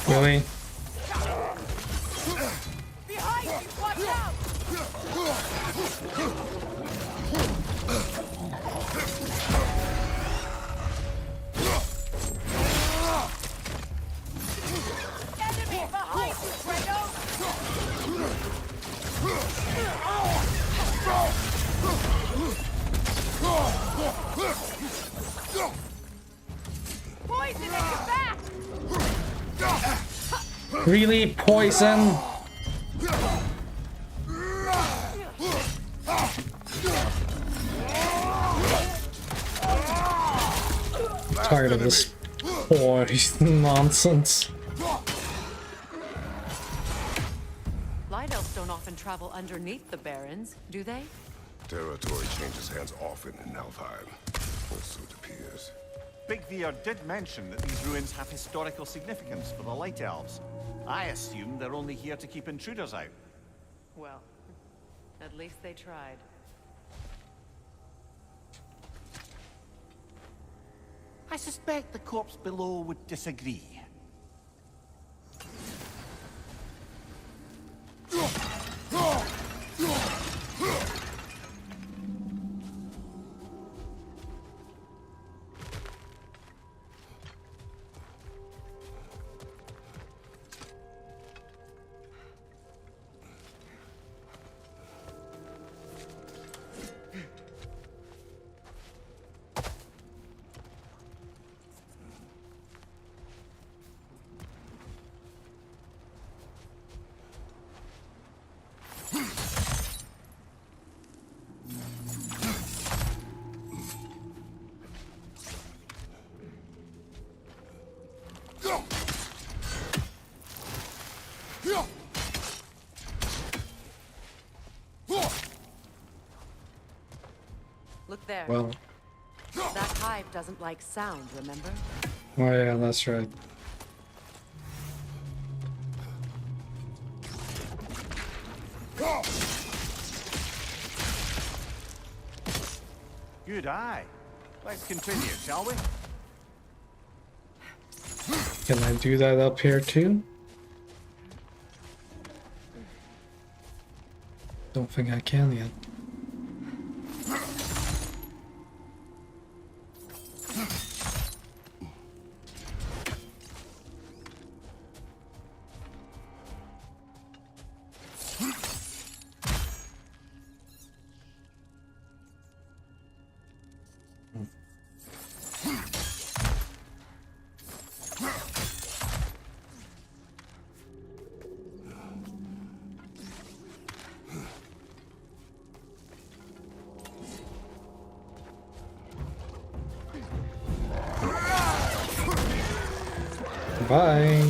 Really? Behind you, watch out! Enemy behind you, Kratos! Poison in your back! Really? Poison? Tired of this poison nonsense. Light elves don't often travel underneath the barrens, do they? Territory changes hands often in Alfheim, or so it appears. Big Veer did mention that these ruins have historical significance for the Light Elves. I assume they're only here to keep intruders out. Well, at least they tried. I suspect the corpse below would disagree. Look there. Well. That hive doesn't like sound, remember? Oh yeah, that's right. Good eye. Let's continue, shall we? Can I do that up here too? Don't think I can yet. Bye.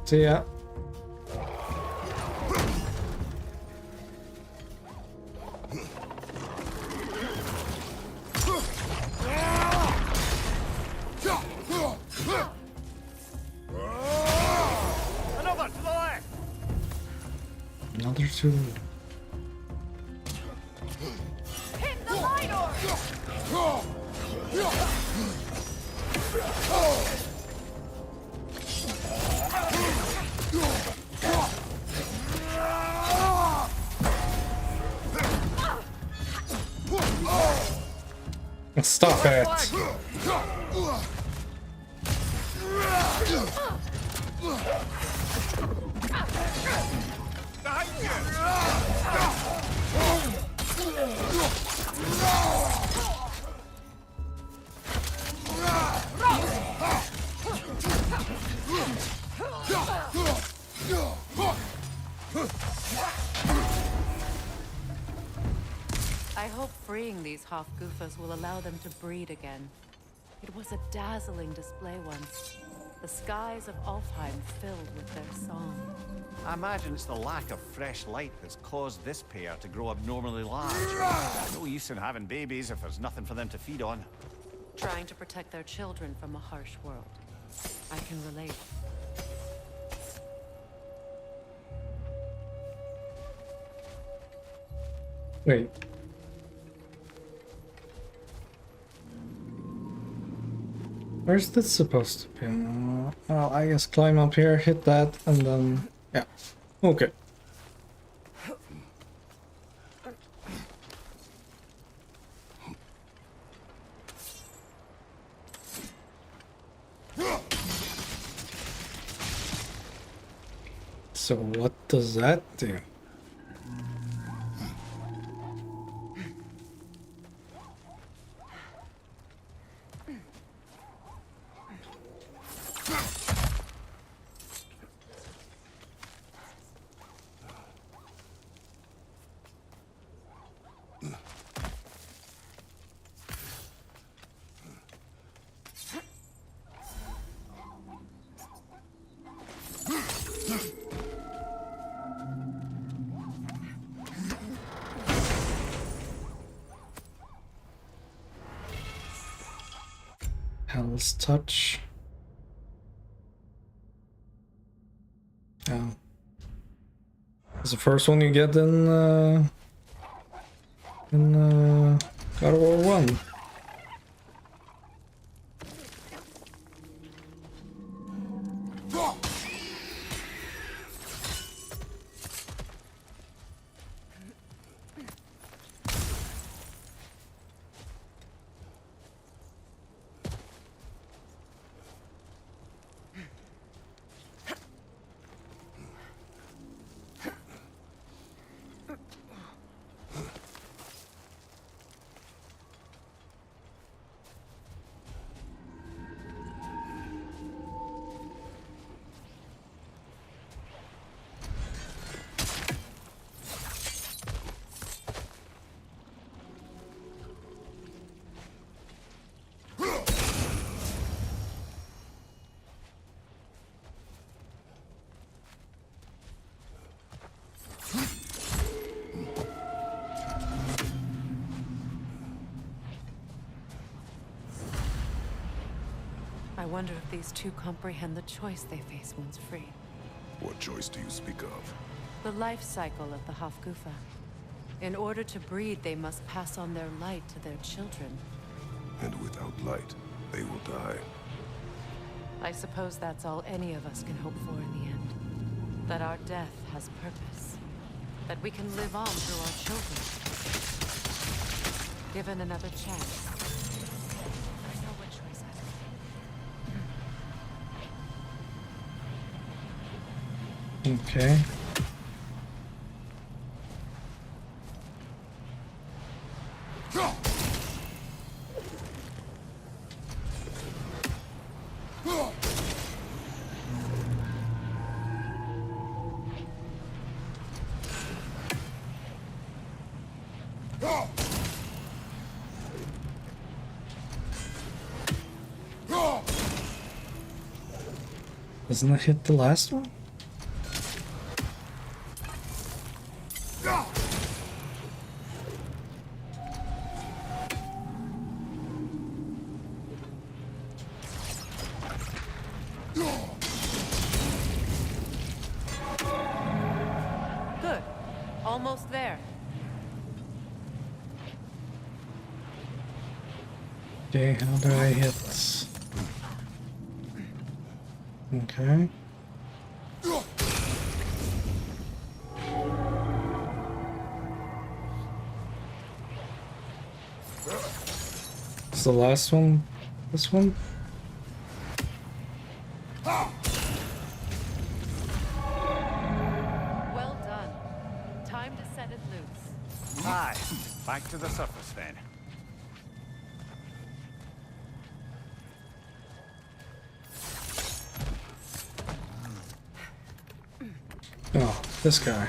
See ya. Another to the left. Another two. Stop it! I hope freeing these Hofgufas will allow them to breed again. It was a dazzling display once. The skies of Alfheim filled with their song. I imagine it's the lack of fresh light that's caused this pair to grow abnormally large. No use in having babies if there's nothing for them to feed on. Trying to protect their children from a harsh world. I can relate. Wait. Where's this supposed to be? Oh, I guess climb up here, hit that, and then... yeah. Okay. So what does that do? Hell's Touch. Yeah. It's the first one you get in God of War 1. I wonder if these two comprehend the choice they face once free. What choice do you speak of? The life cycle of the Hofgufa. In order to breed, they must pass on their light to their children. And without light, they will die. I suppose that's all any of us can hope for in the end. That our death has purpose. That we can live on through our children. Given another chance. I know what choice I will make. Okay. Doesn't it hit the last one? Good. Almost there. Okay, how do I hit? Okay. Is the last one this one? Well done. Time to set it loose. Aye, back to the surface then. Oh, this guy.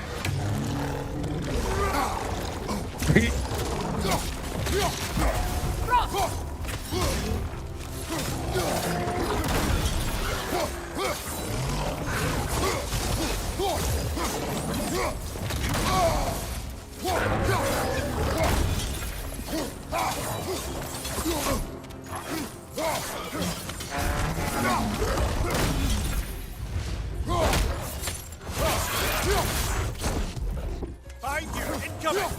Behind you, incoming!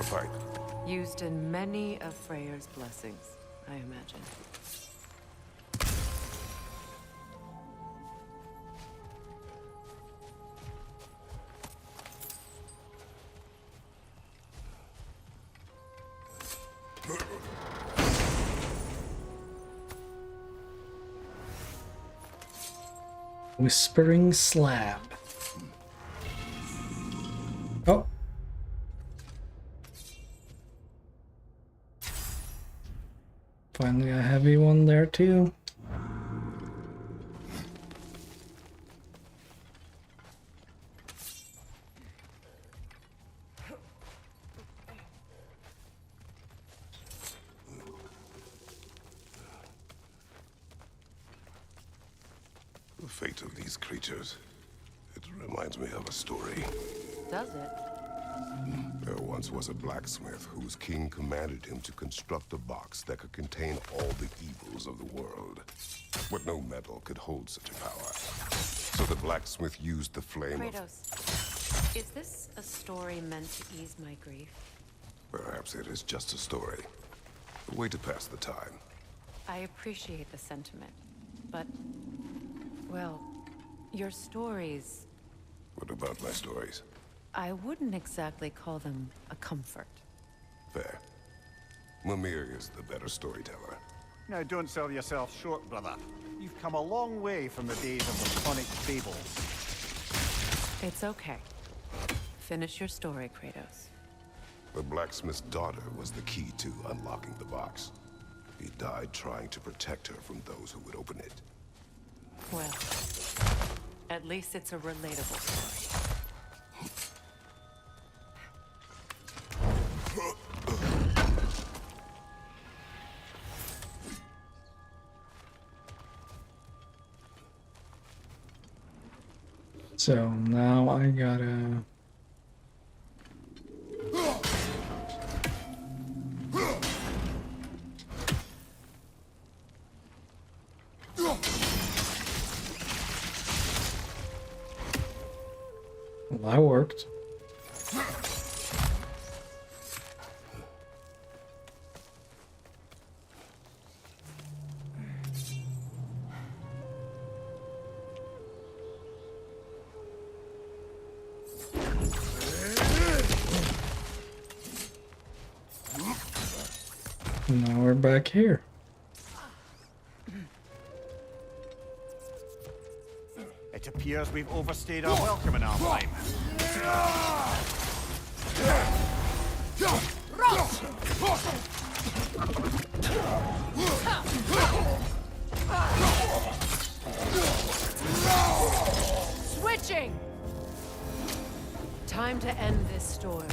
Fight. Used in many of Freyr's blessings, I imagine. Whispering slab. Oh. Finally a heavy one there too. The fate of these creatures. It reminds me of a story. Does it? There once was a blacksmith whose king commanded him to construct a box that could contain all the evils of the world. But no metal could hold such a power. So the blacksmith used the flame of... Kratos, is this a story meant to ease my grief? Perhaps it is just a story. A way to pass the time. I appreciate the sentiment, but... well, your stories... What about my stories? I wouldn't exactly call them a comfort. Fair. Mimir is the better storyteller. Now, don't sell yourself short, brother. You've come a long way from the days of the Punic fables. It's okay. Finish your story, Kratos. The blacksmith's daughter was the key to unlocking the box. He died trying to protect her from those who would open it. Well, at least it's a relatable story. So now I gotta... Well, that worked. Now we're back here. It appears we've overstayed our welcome in our time. Switching! Time to end this storm.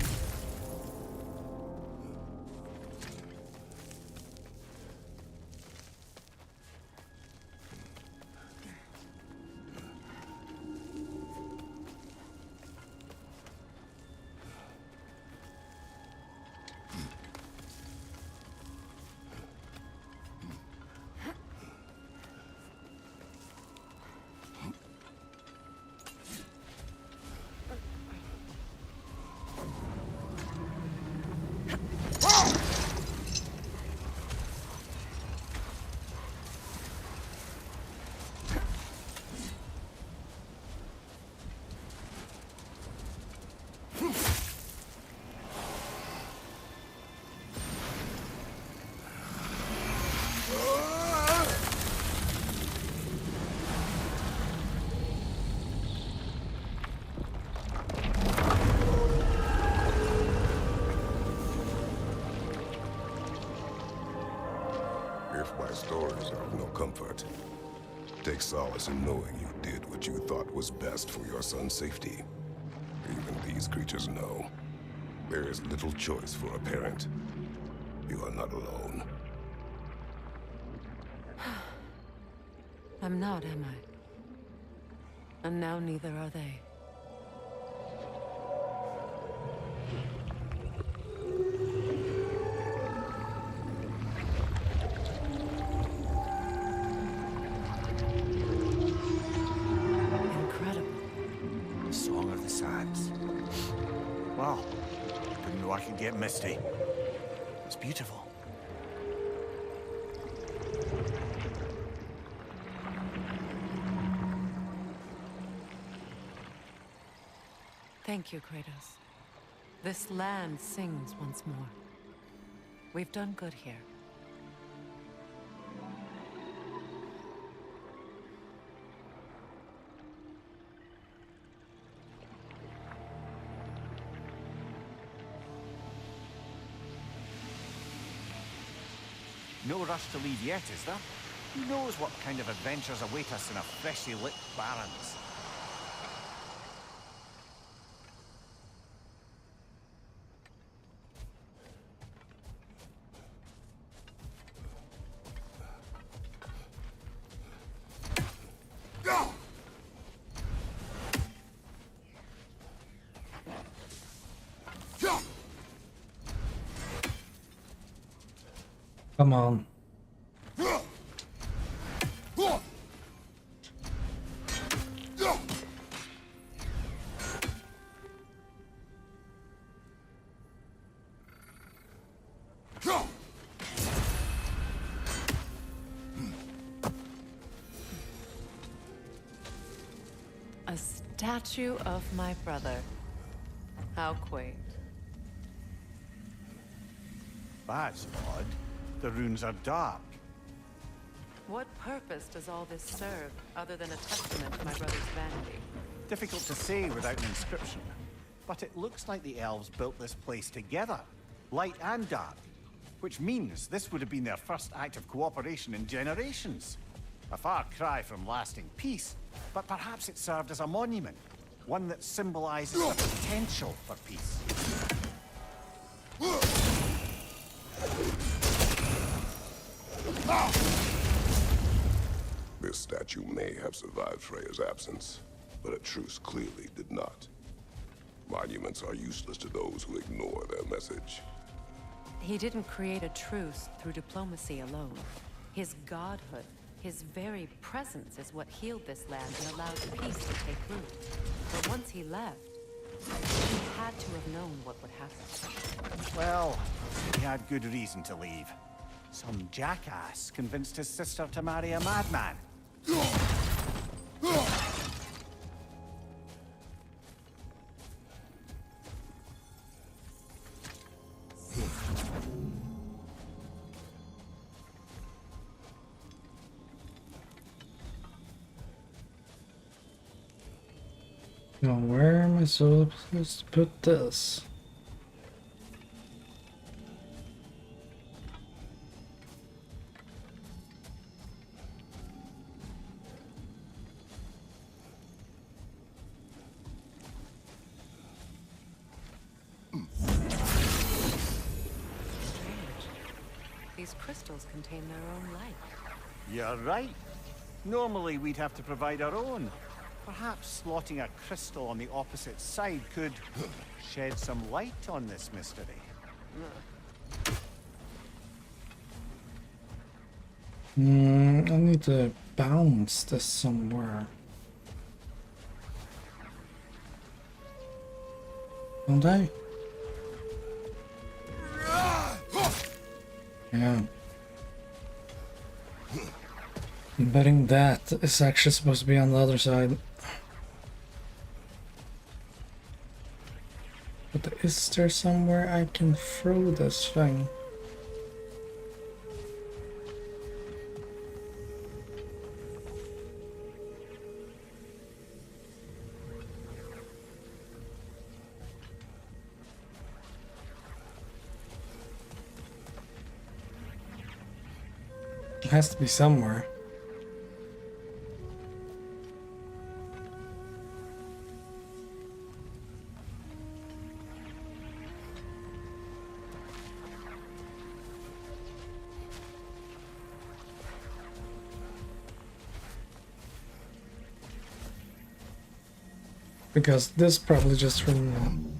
If my stories are of no comfort, take solace in knowing you did what you thought was best for your son's safety. Even these creatures know. There is little choice for a parent. You are not alone. I'm not, am I? And now neither are they. Song of the Sands. Wow. Didn't know I could get misty. It's beautiful. Thank you, Kratos. This land sings once more. We've done good here. No rush to leave yet, is there? Who knows what kind of adventures await us in a freshly lit Barrens? Come on. A statue of my brother. How quaint. That's odd. The runes are dark. What purpose does all this serve, other than a testament to my brother's vanity? Difficult to say without an inscription. But it looks like the elves built this place together, light and dark. Which means this would have been their first act of cooperation in generations. A far cry from lasting peace, but perhaps it served as a monument. One that symbolizes the potential for peace. This statue may have survived Freya's absence. but a truce clearly did not. Monuments are useless to those who ignore their message. He didn't create a truce through diplomacy alone. His godhood, his very presence is what healed this land and allowed peace to take root. But once he left, he had to have known what would happen. Well, he had good reason to leave. Some jackass convinced his sister to marry a madman. Now, where am I supposed to put this? These crystals contain their own light. You're right. Normally we'd have to provide our own. Perhaps slotting a crystal on the opposite side could shed some light on this mystery. I need to bounce this somewhere. Don't I? Yeah. I'm betting that is actually supposed to be on the other side. But is there somewhere I can throw this thing? It has to be somewhere. Because this probably just from...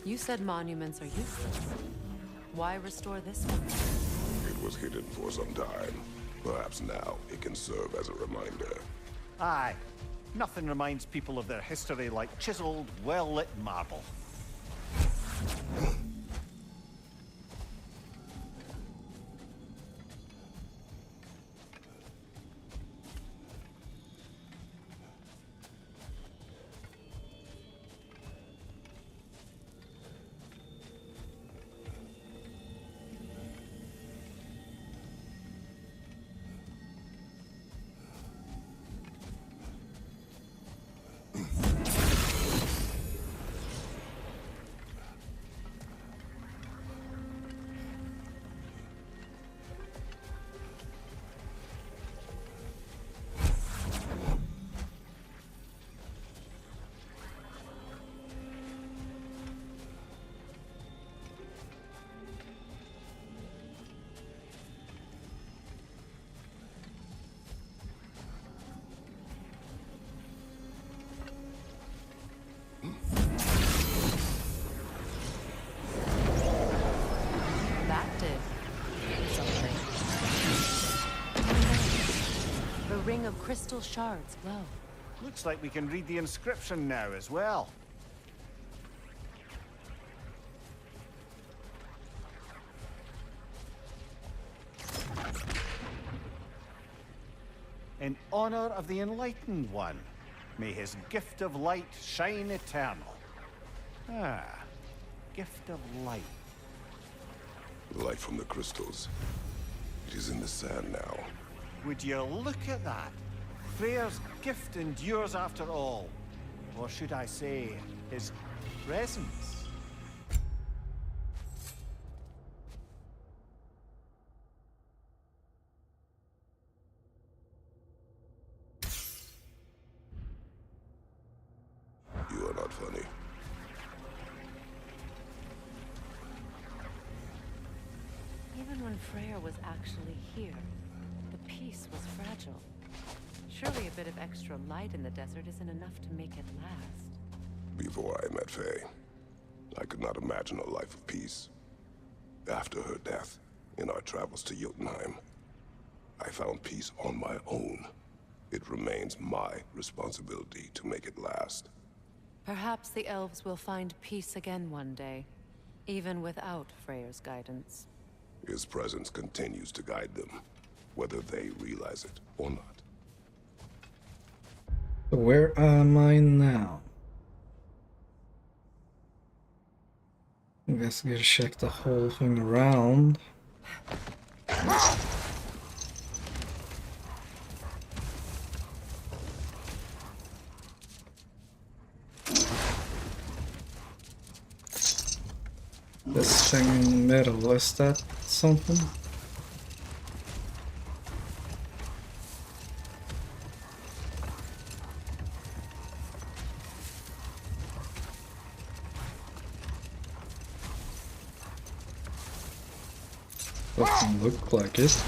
You said monuments are useless. Why restore this one? It was hidden for some time. Perhaps now it can serve as a reminder. Aye. Nothing reminds people of their history like chiseled, well-lit marble. That did something. The ring of crystal shards glow. Looks like we can read the inscription now as well. In honor of the Enlightened One, may his gift of light shine eternal. Ah, gift of light. Light from the crystals. It is in the sand now. Would you look at that? Freyr's gift endures after all. Or should I say, his presence? You are not funny. when Freyr was actually here, the peace was fragile. Surely a bit of extra light in the desert isn't enough to make it last. Before I met Faye, I could not imagine a life of peace. After her death, in our travels to Jotunheim, I found peace on my own. It remains my responsibility to make it last. Perhaps the elves will find peace again one day, even without Freyr's guidance. His presence continues to guide them, whether they realize it or not. So where am I now? I guess I gotta check the whole thing around. This thing in the middle, is that something? Doesn't look like it.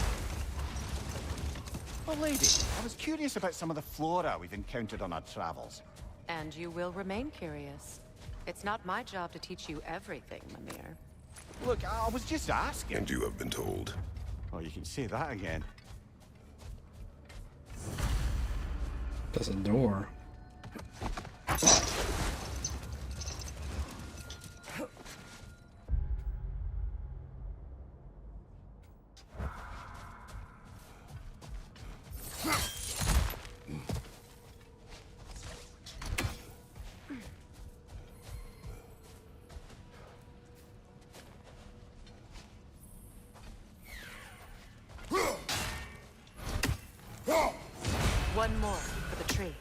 Oh, lady, I was curious about some of the flora we've encountered on our travels. And you will remain curious. It's not my job to teach you everything, Mimir. Look, I was just asking. And you have been told. Oh, you can say that again. There's a door. One more for the tree.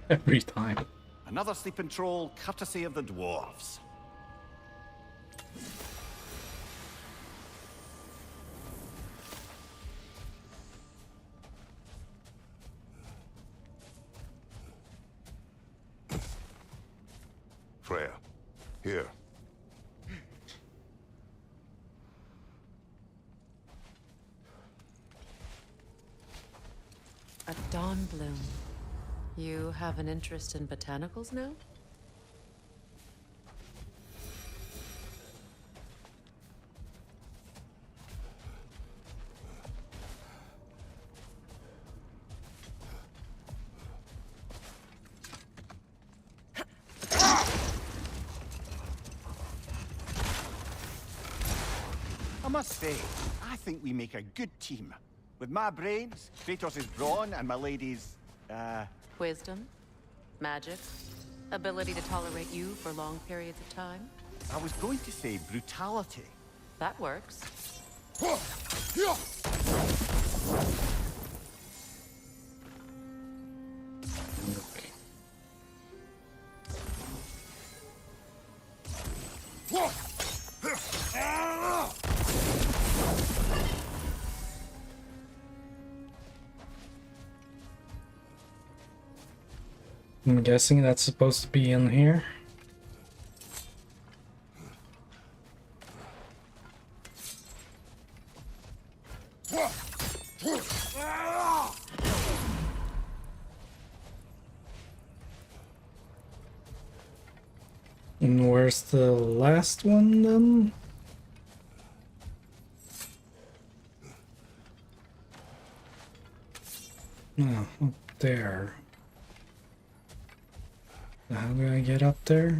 Every time. Another sleeping troll, courtesy of the dwarves. Freya, here. A dawn bloom. You have an interest in botanicals now? I must say, I think we make a good team. With my brains, Kratos' brawn, and my lady's, Wisdom, magic, ability to tolerate you for long periods of time. I was going to say brutality. That works. I'm guessing that's supposed to be in here. And where's the last one then? Oh, up there. How do I get up there?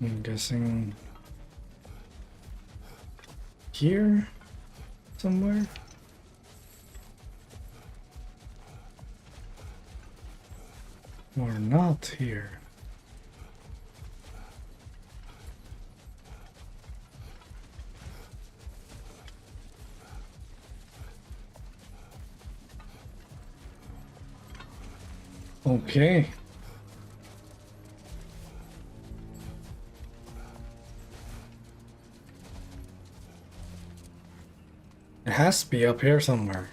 I'm guessing here somewhere. Or not here. Okay. has to be up here somewhere.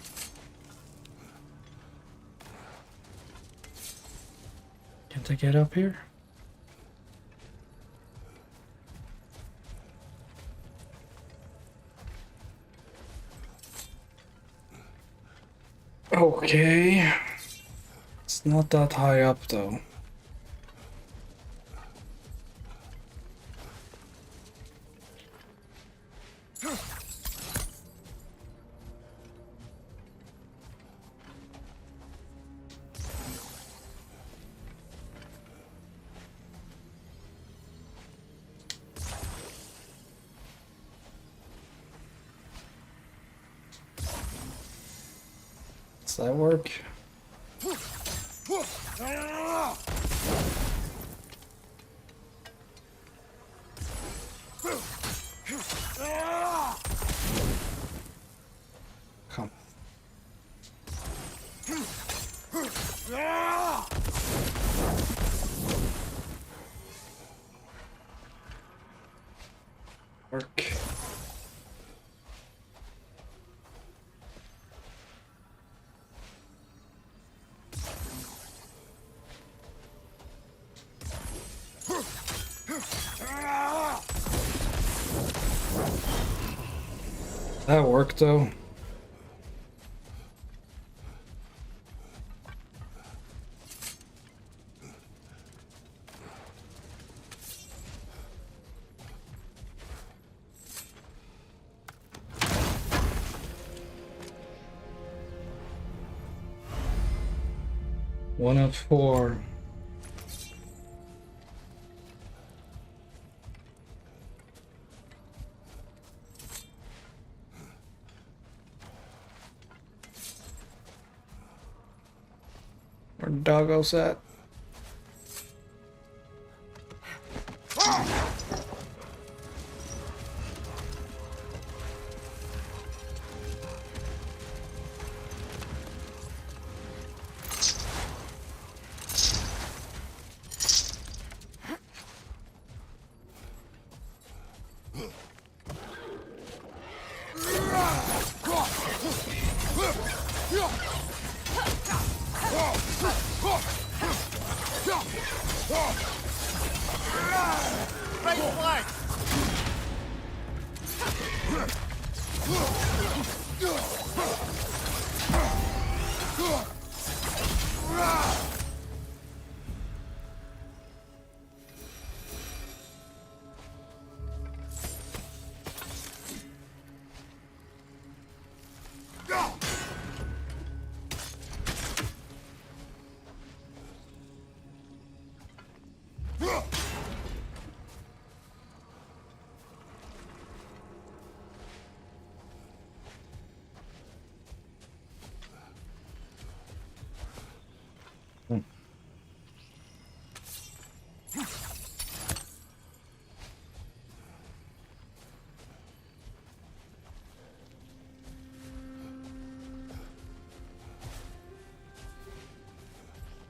Can't I get up here? Okay. It's not that high up though. Does that work? Come. Work. That worked though. One of 4. Where doggo's at?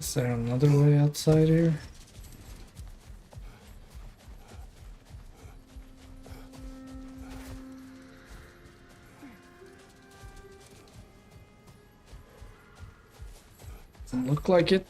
Is there another way outside here? Doesn't look like it.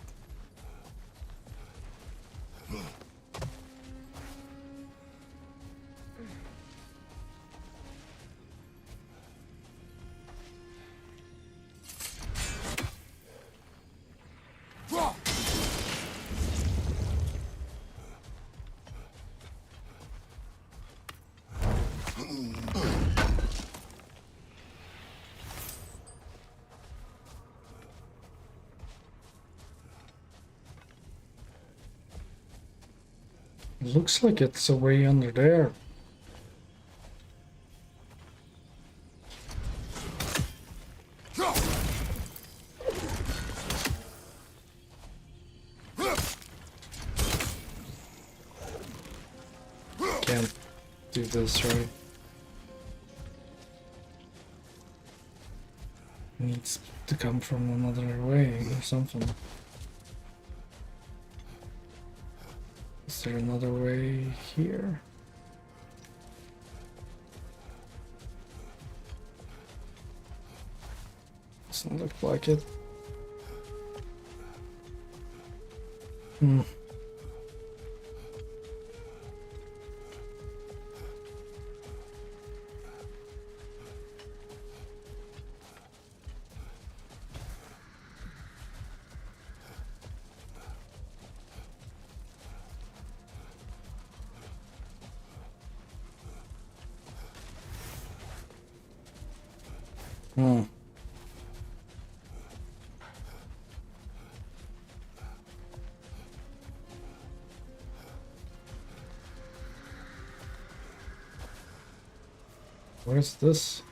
Looks like it's way under there. Can't do this, right? Needs to come from another way or something. Is there another way here? Doesn't look like it. Hmm. Hmm. Where's this?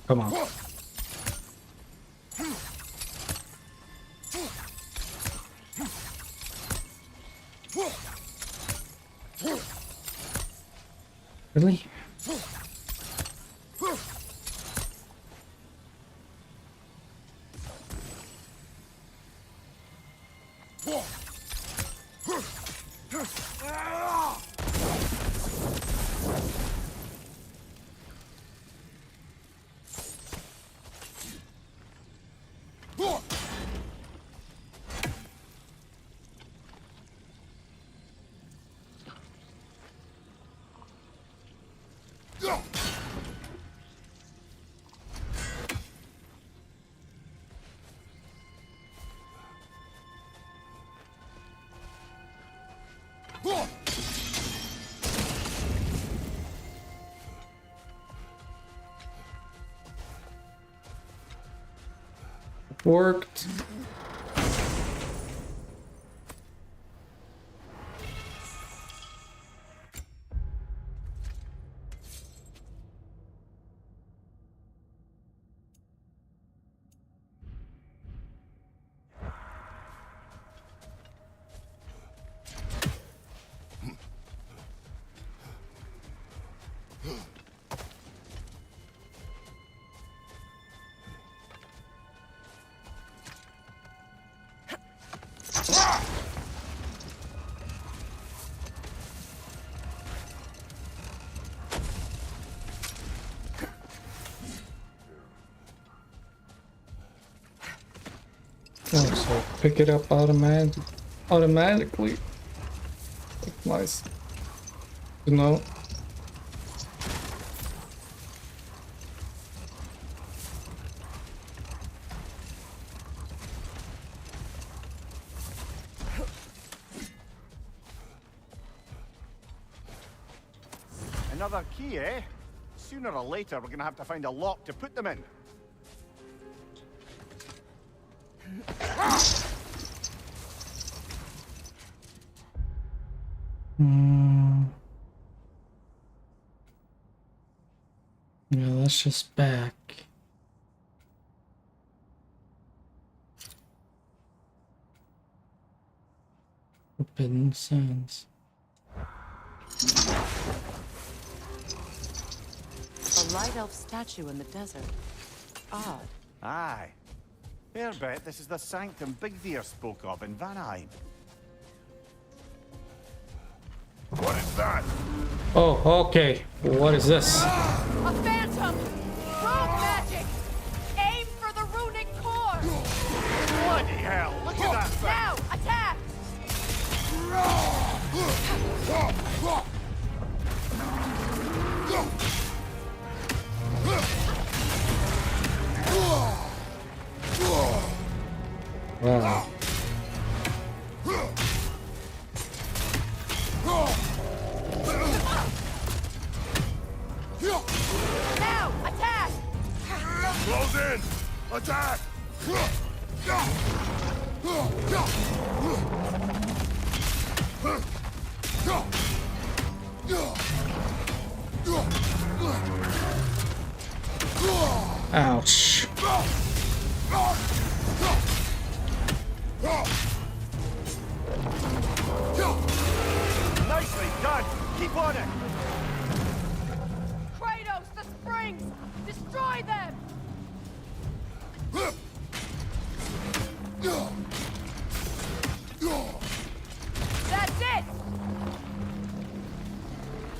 Come on. Really? Worked. Oh, so pick it up automatically. Nice to know. Another key, eh? Sooner or later, we're gonna have to find a lock to put them in. Yeah, that's just back. Forbidden Sands. A light elf statue in the desert. Odd. Aye. Fair bet this is the sanctum Bigveer spoke of in Vanheim. What is that? Oh, okay. What is this? A phantom! Rogue magic! Aim for the runic core! Bloody hell! Wow. Now, attack! Close in! Attack! Ouch. Nicely done! Keep on it! Kratos, the springs! Destroy them! That's it!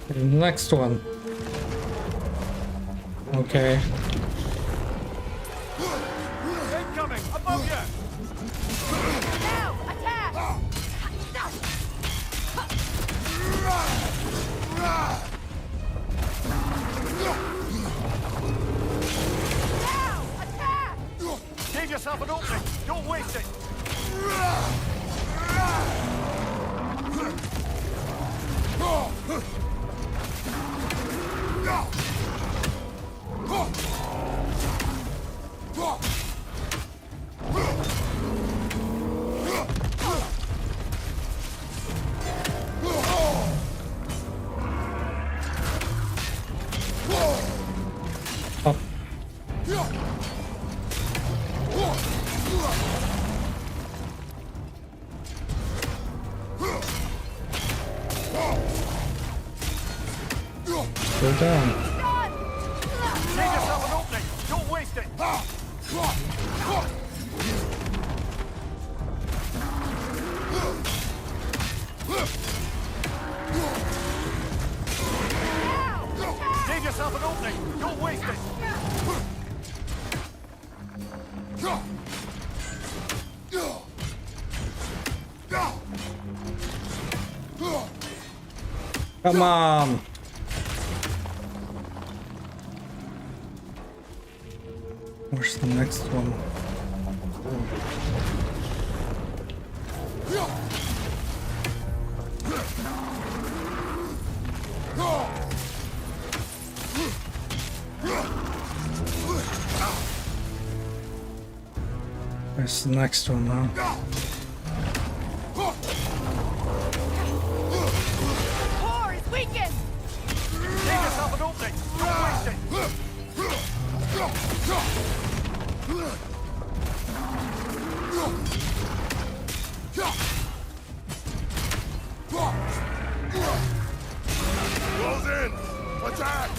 The next one. Okay. Incoming! Above you! Now, attack! Now, attack! Give yourself an opening! Don't waste it! Up. Go down. Give yourself an opening! Don't waste it! Give yourself an opening! Don't waste it! Come on. Where's the next one? Where's the next one now? Core is weakened! Give yourself an opening! Don't waste it! Close in! Attack!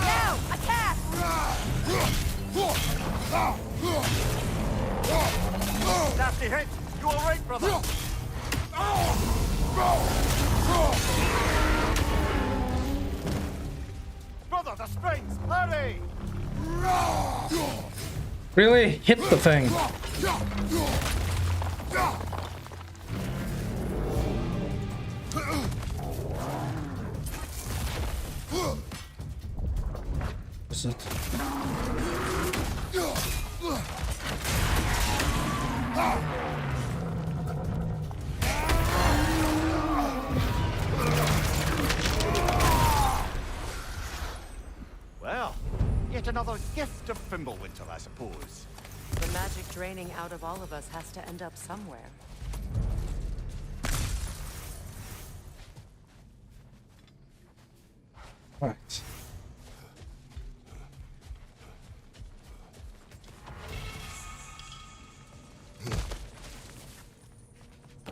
Now, attack! Nasty hit! You alright, brother? Brother, the springs! Hurry! Really? Hit the thing. Is it? Well, yet another gift of Fimbulwinter, I suppose. The magic draining out of all of us has to end up somewhere. Right.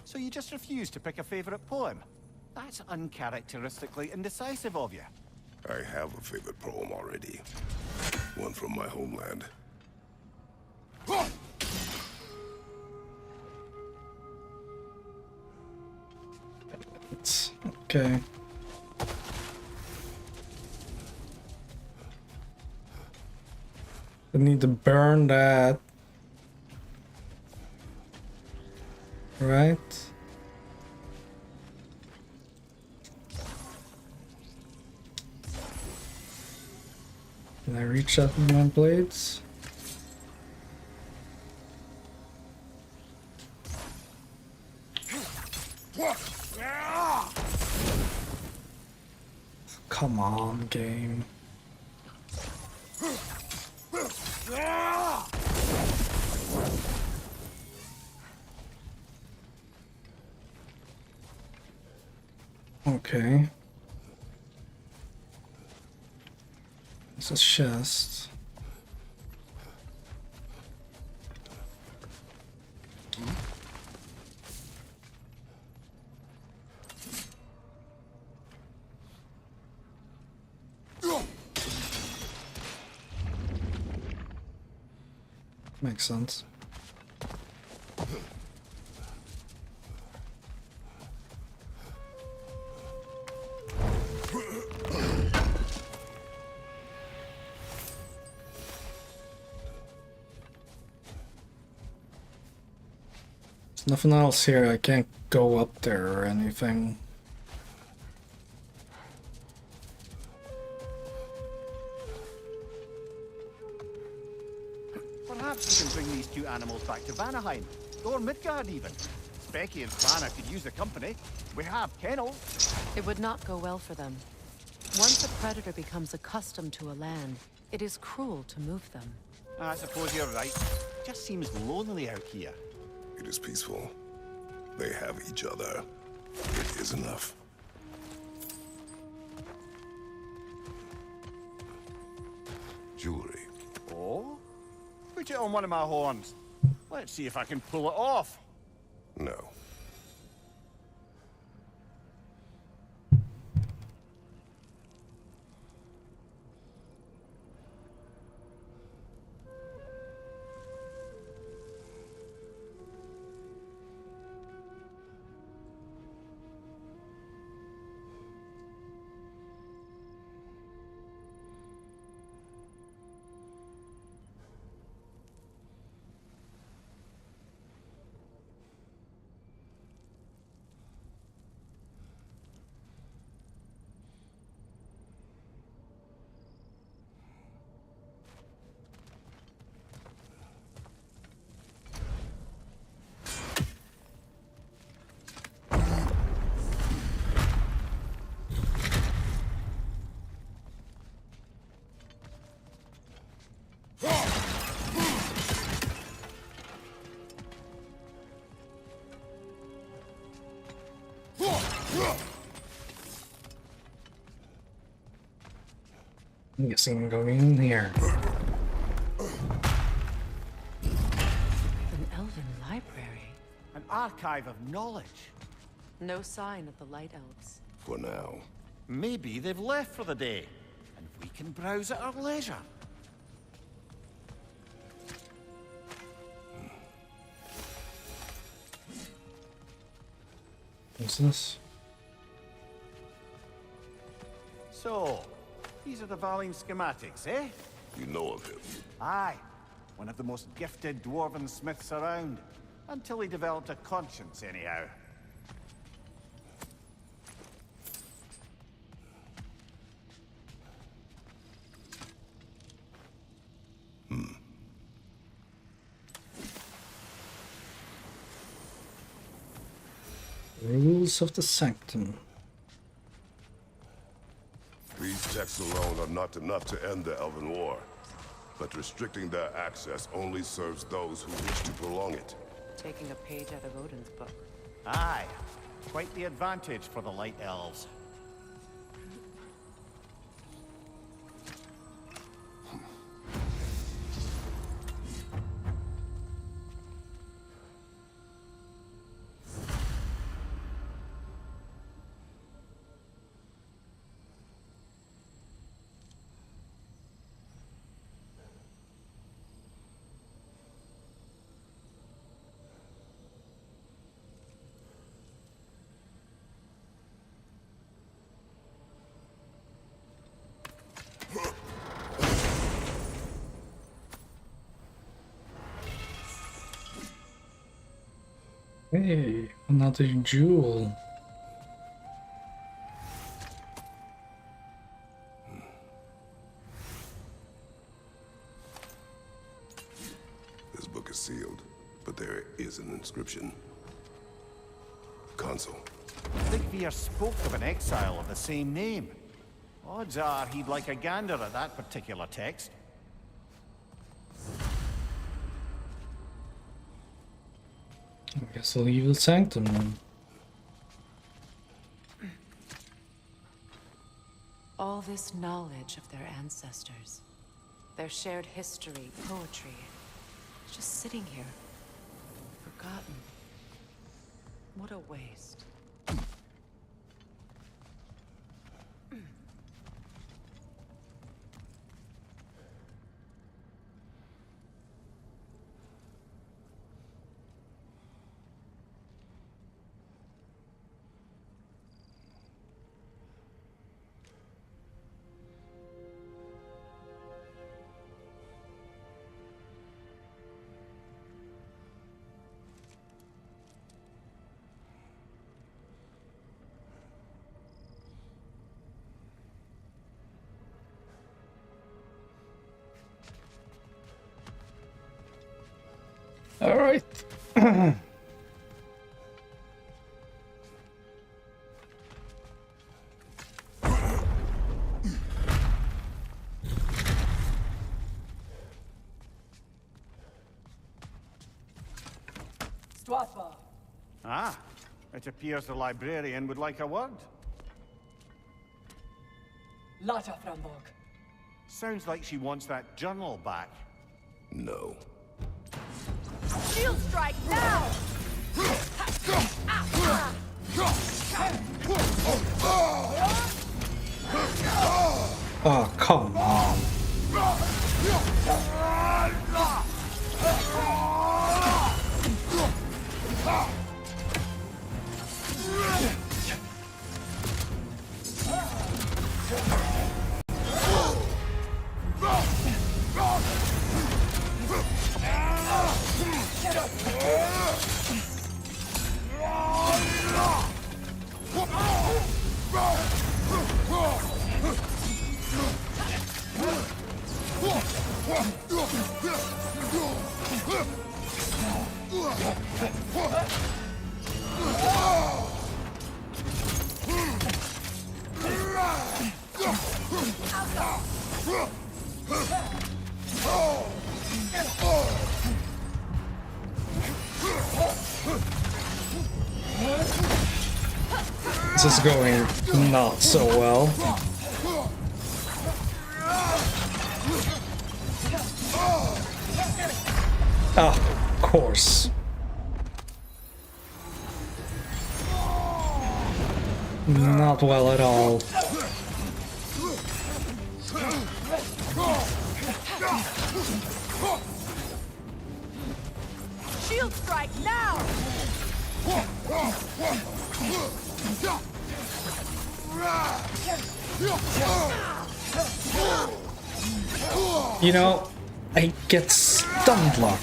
So you just refuse to pick a favorite poem? That's uncharacteristically indecisive of you. I have a favorite poem already. One from my homeland. It's okay. I need to burn that. Right? Can I reach that with my blades? Come on, game. Okay. It's a chest. Makes sense. There's nothing else here. I can't go up there or anything. Perhaps we can bring these two animals back to Vanaheim, or Midgard even. Becky and Svana could use the company. We have kennels. It would not go well for them. Once a predator becomes accustomed to a land, it is cruel to move them. I suppose you're right. Just seems lonely out here. It is peaceful. They have each other. It is enough. Jewelry. Oh? Put it on one of my horns. Let's see if I can pull it off. No. I'm guessing I'm going in here. An elven library. An archive of knowledge. No sign of the Light Elves. For now. Maybe they've left for the day, and we can browse at our leisure. What's this? So, these are the Valine schematics, eh? You know of him. Aye. One of the most gifted dwarven smiths around. Until he developed a conscience, anyhow. Rules of the Sanctum. These texts alone are not enough to end the Elven War. But restricting their access only serves those who wish to prolong it. Taking a page out of Odin's book. Aye. Quite the advantage for the Light Elves. Hey, another jewel. console. Sigvier spoke of an exile of the same name. Odds are he'd like a gander at that particular text. I guess I'll leave the sanctum then. All this knowledge of their ancestors, their shared history, poetry, it's just sitting here, forgotten. What a waste. All right. Ah, it appears the librarian would like a word. Lotta Framborg. Sounds like she wants that journal back. No. Shield strike now! Oh, come on. This is going not so well. Ah, of course. Not well at all. Shield strike now! You know, I get stunned locked.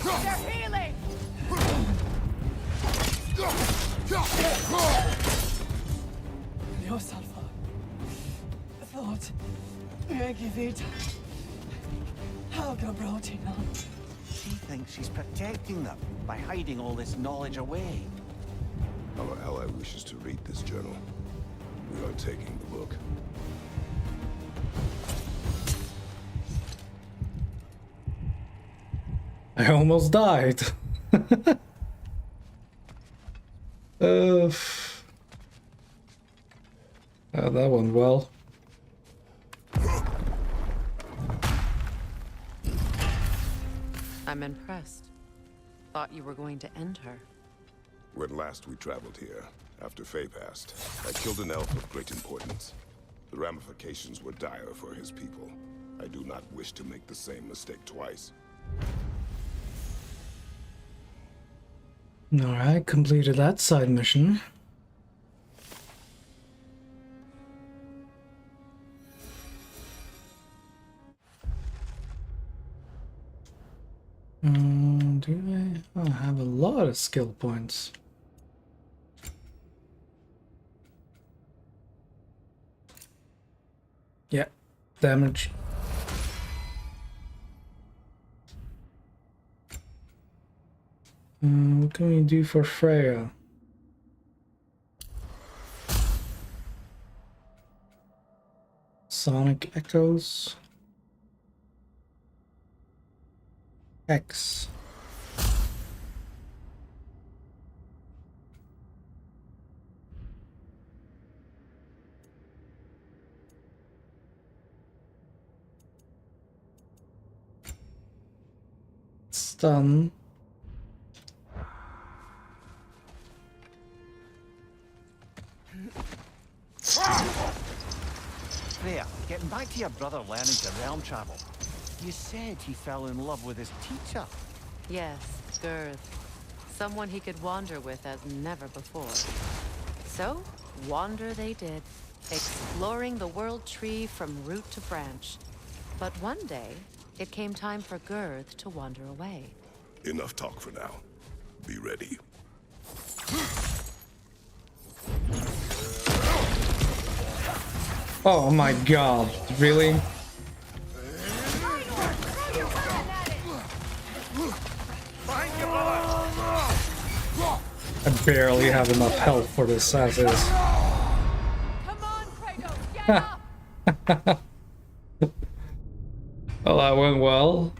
They're healing! Yourself thought jag vet how Gabroti now. She thinks she's protecting them by hiding all this knowledge away. Our ally wishes to read this journal. We are taking the book. I almost died. That went well. I'm impressed. Thought you were going to end her. When last we traveled here, after Faye passed, I killed an elf of great importance. The ramifications were dire for his people. I do not wish to make the same mistake twice. Alright, completed that side mission. Do I? I have a lot of skill points. Yeah, damage. What can we do for Freya? Sonic Echoes. X. Stun. There, getting back to your brother learning to realm travel. You said he fell in love with his teacher. Yes, Girth. Someone he could wander with as never before. So, wander they did, exploring the world tree from root to branch. But one day, it came time for Girth to wander away. Enough talk for now. Be ready. Oh my god, really? I barely have enough health for this as is. Come on, Kratos, get up! Well, that went well.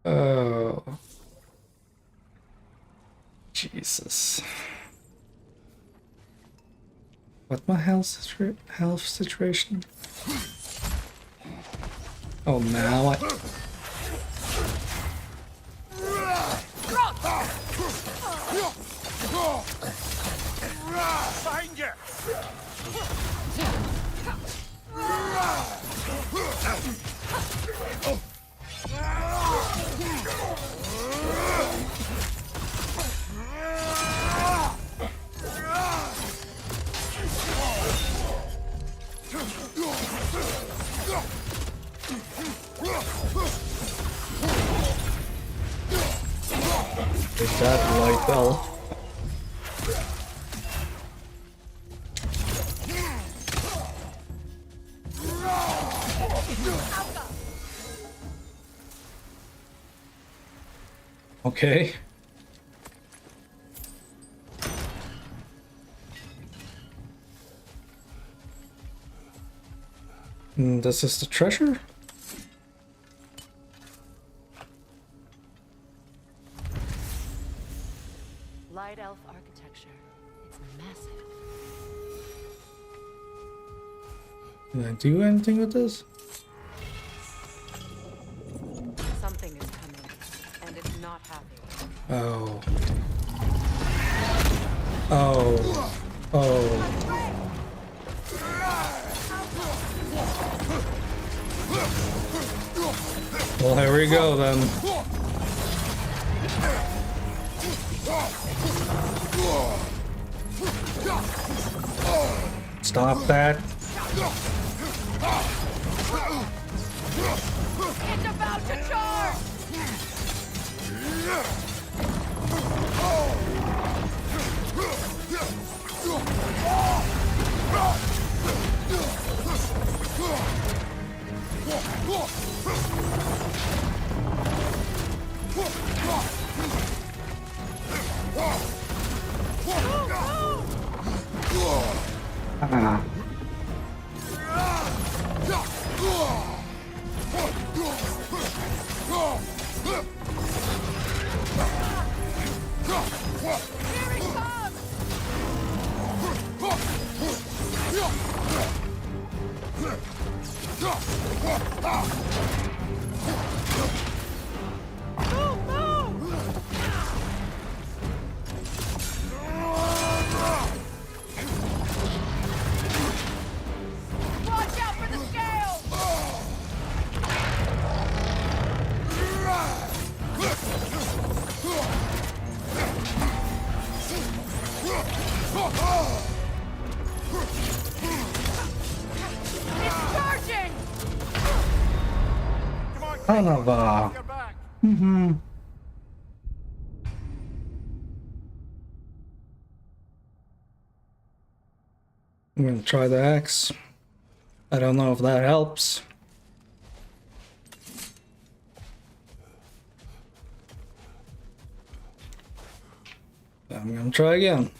Oh. Jesus. What my health situation? Oh, now I... Find you! Take that, light bell. Okay. This is the treasure? Light elf architecture. It's massive. Can I do anything with this? Something is coming, and it's not happy. Oh. Oh. Oh. Well, here we go then. Stop that. It's about to charge! Ah. Here it comes! Watch out for the scales! It's charging! Son of a... Get back! Mm-hmm. I'm gonna try the axe. I don't know if that helps. I'm gonna try again.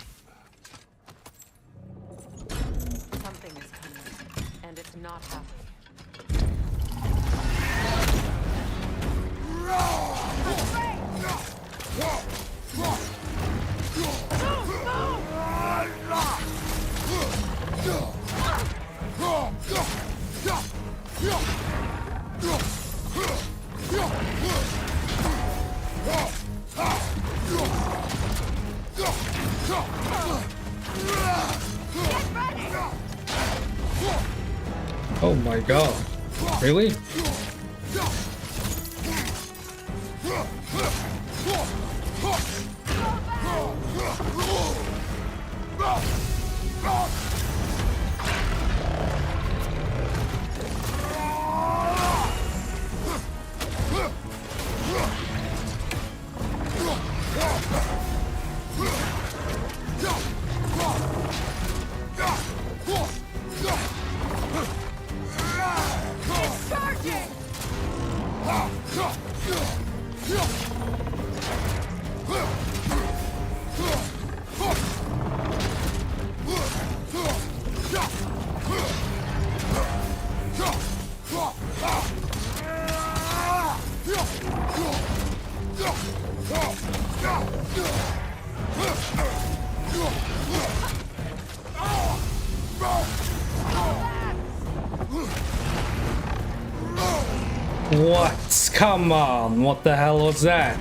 Something is coming, and it's not happy. Oh my god. Really? What? Come on, what the hell was that?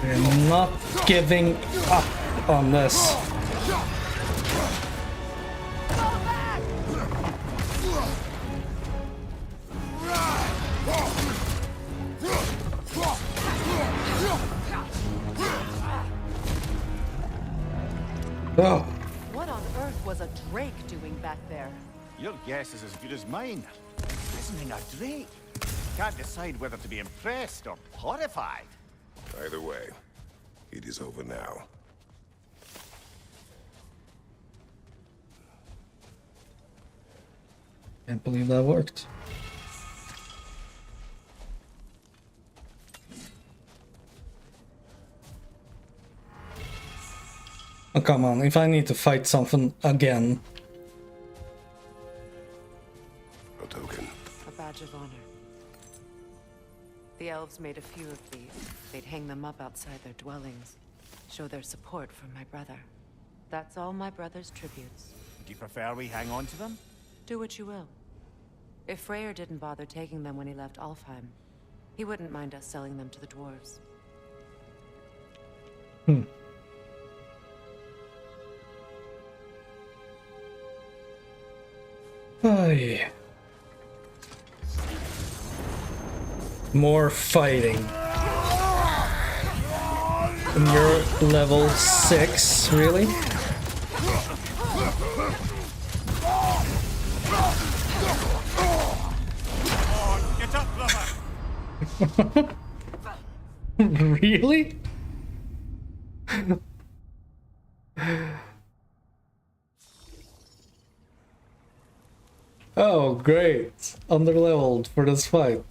I'm not giving up on this. Oh. What on earth was a drake doing back there? Your guess is as good as mine. Isn't a drake? Can't decide whether to be impressed or horrified. Either way, it is over now. Can't believe that worked. Oh, come on, if I need to fight something again. A token. A badge of honor. The elves made a few of these. They'd hang them up outside their dwellings. Show their support for my brother. That's all my brother's tributes. Do you prefer we hang on to them? Do what you will. If Freyr didn't bother taking them when he left Alfheim, he wouldn't mind us selling them to the dwarves. Aye. More fighting. And you're level 6, really? Get up, brother! Really? Oh, great. Underleveled for this fight.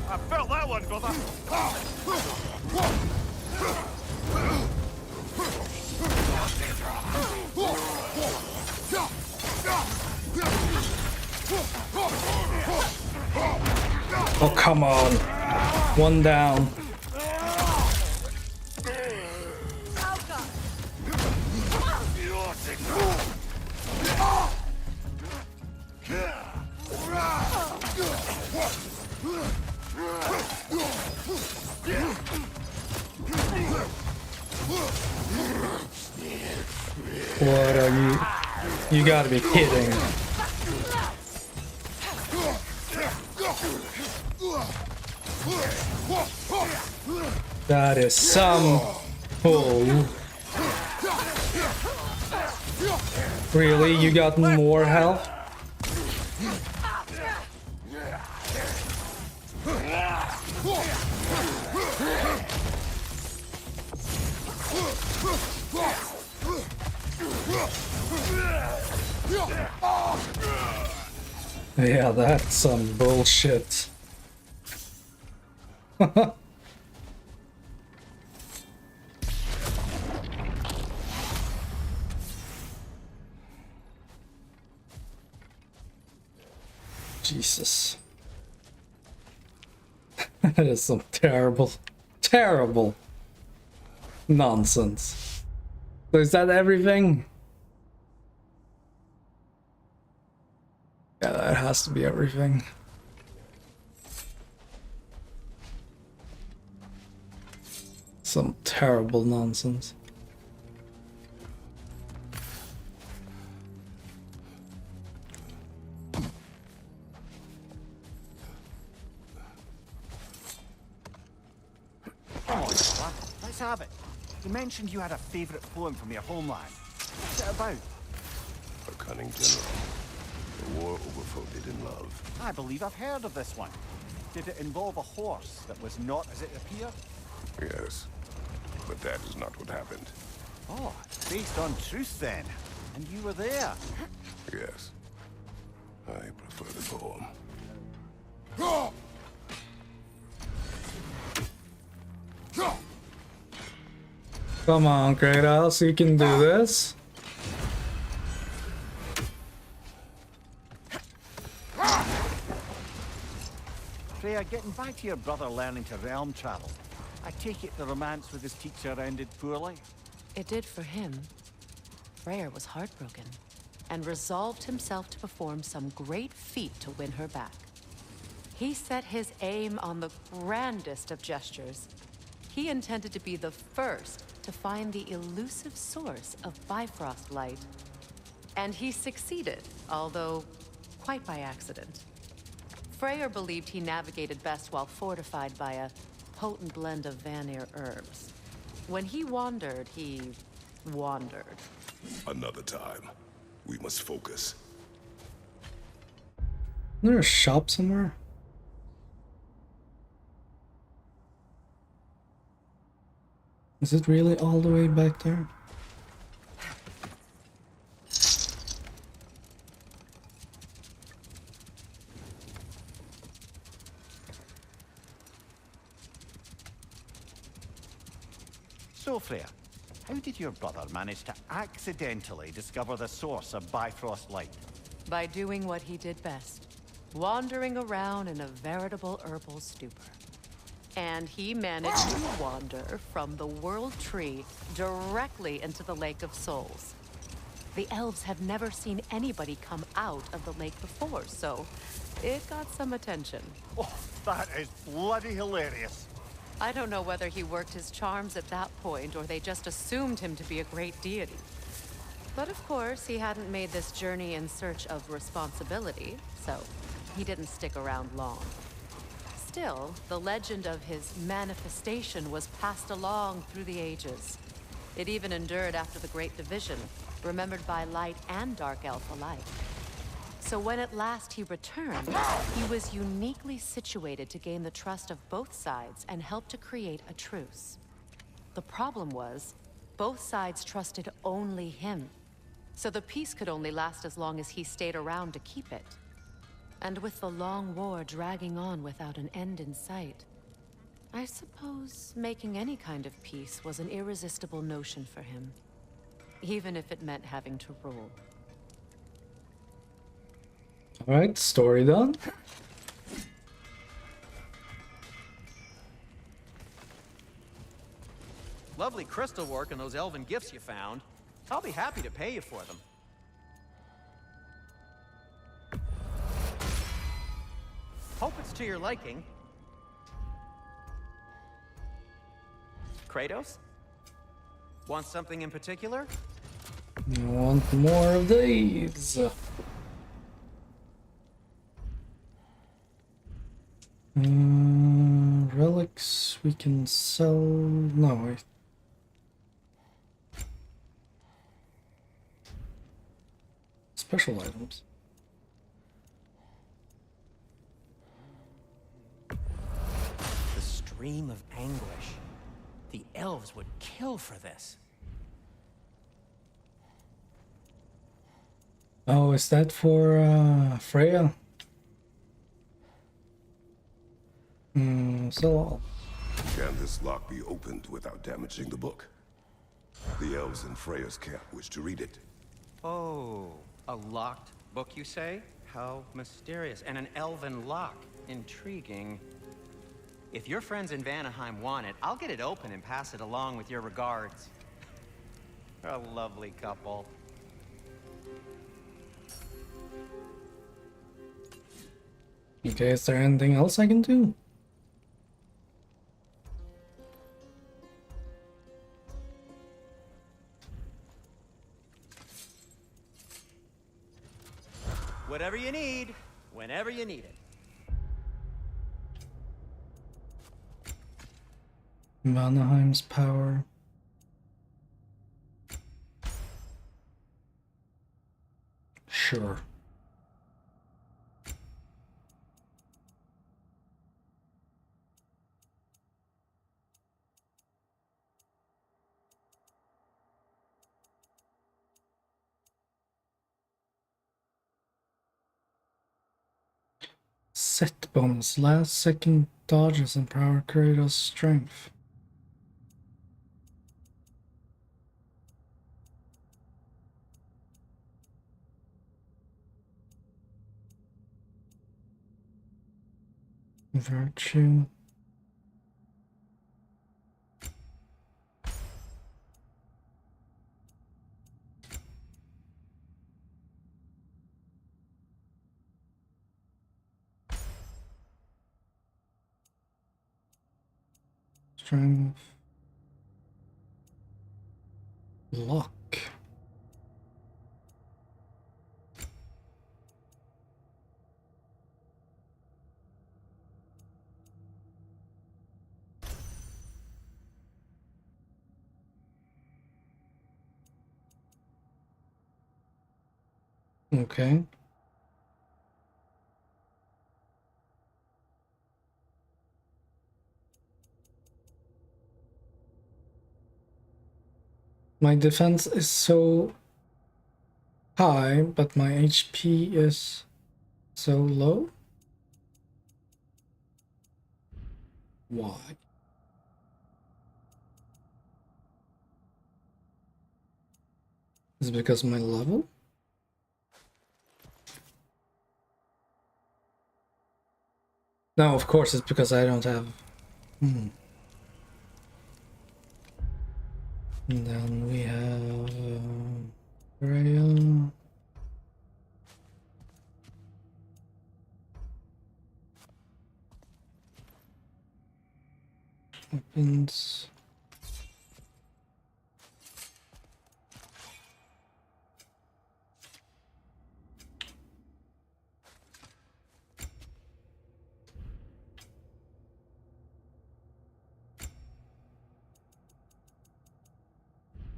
I felt that one, brother! Oh, come on. One down. What are you? You gotta be kidding. That is some pull. Really? You got more health? Yeah, that's some bullshit. Jesus. That is some terrible, terrible nonsense. So is that everything? Yeah, that has to be everything. Some terrible nonsense. Come on, fella. Let's have it. You mentioned you had a favorite poem from your homeland. What's it about? A cunning general. A war overfolded in love. I believe I've heard of this one. Did it involve a horse that was not as it appeared? Yes, but that is not what happened. Oh, it's based on truth then. And you were there. Yes. I prefer the poem. Come on, Kratos, you can do this. Freya, getting back to your brother learning to realm travel. I take it the romance with his teacher ended poorly? It did for him. Freyr was heartbroken and resolved himself to perform some great feat to win her back. He set his aim on the grandest of gestures. He intended to be the first to find the elusive source of Bifrost light. And he succeeded, although quite by accident. Freyr believed he navigated best while fortified by a potent blend of Vanir herbs. When he wandered, he wandered. Another time. We must focus. Is there a shop somewhere? Is it really all the way back there? So, Freya, how did your brother manage to accidentally discover the source of Bifrost light? By doing what he did best, wandering around in a veritable herbal stupor. And he managed to wander from the World Tree directly into the Lake of Souls. The elves have never seen anybody come out of the lake before, so it got some attention. Oh, that is bloody hilarious. I don't know whether he worked his charms at that point or they just assumed him to be a great deity. But of course, he hadn't made this journey in search of responsibility, so he didn't stick around long. Still, the legend of his manifestation was passed along through the ages. It even endured after the Great Division, remembered by Light and Dark Elf alike. So when at last he returned, he was uniquely situated to gain the trust of both sides and help to create a truce. The problem was, both sides trusted only him. So the peace could only last as long as he stayed around to keep it. And with the long war dragging on without an end in sight, I suppose making any kind of peace was an irresistible notion for him. Even if it meant having to rule. Alright, story done. Lovely crystal work and those elven gifts you found. I'll be happy to pay you for them. Hope it's to your liking. Kratos? Want something in particular? I want more of these. Relics we can sell. No, wait. Special items. The stream of anguish. The elves would kill for this. Oh, is that for Freya? Sell all. Can this lock be opened without damaging the book? The elves in Freya's camp wish to read it. Oh, a locked book, you say? How mysterious. And an elven lock. Intriguing. If your friends in Vanaheim want it, I'll get it open and pass it along with your regards. They're a lovely couple. Okay, is there anything else I can do? Whatever you need, whenever you need it. Vanaheim's power. Sure. Set bonus. Last second dodges empower Kratos' strength. Virtue. Strength. Luck. Okay. My defense is so high, but my HP is so low? Why? Is it because of my level? No, of course it's because I don't have... And then we have... Freya. Weapons.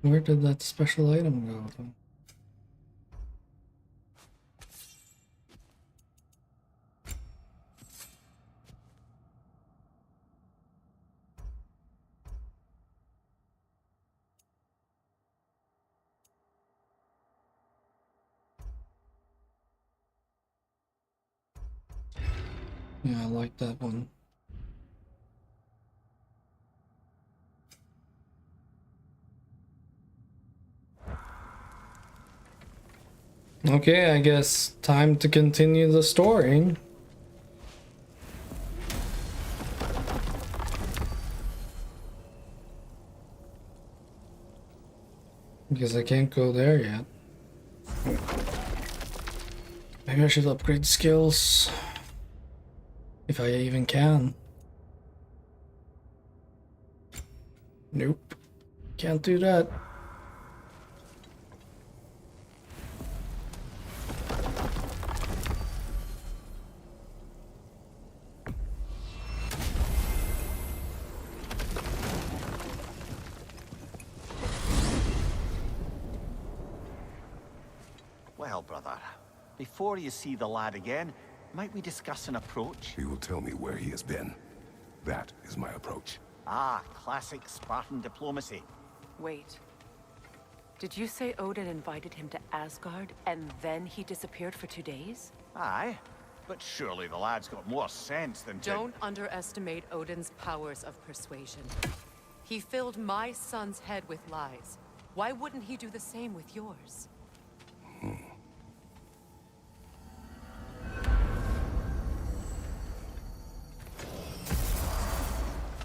Where did that special item go though? Yeah, I like that one. Okay, I guess time to continue the story. Because I can't go there yet. Maybe I should upgrade skills. If I even can. Nope. Can't do that. Well, brother, before you see the lad again, might we discuss an approach? He will tell me where he has been. That is my approach. Ah, classic Spartan diplomacy. Wait. Did you say Odin invited him to Asgard and then he disappeared for 2 days? Aye, but surely the lad's got more sense than to... Don't underestimate Odin's powers of persuasion. He filled my son's head with lies. Why wouldn't he do the same with yours?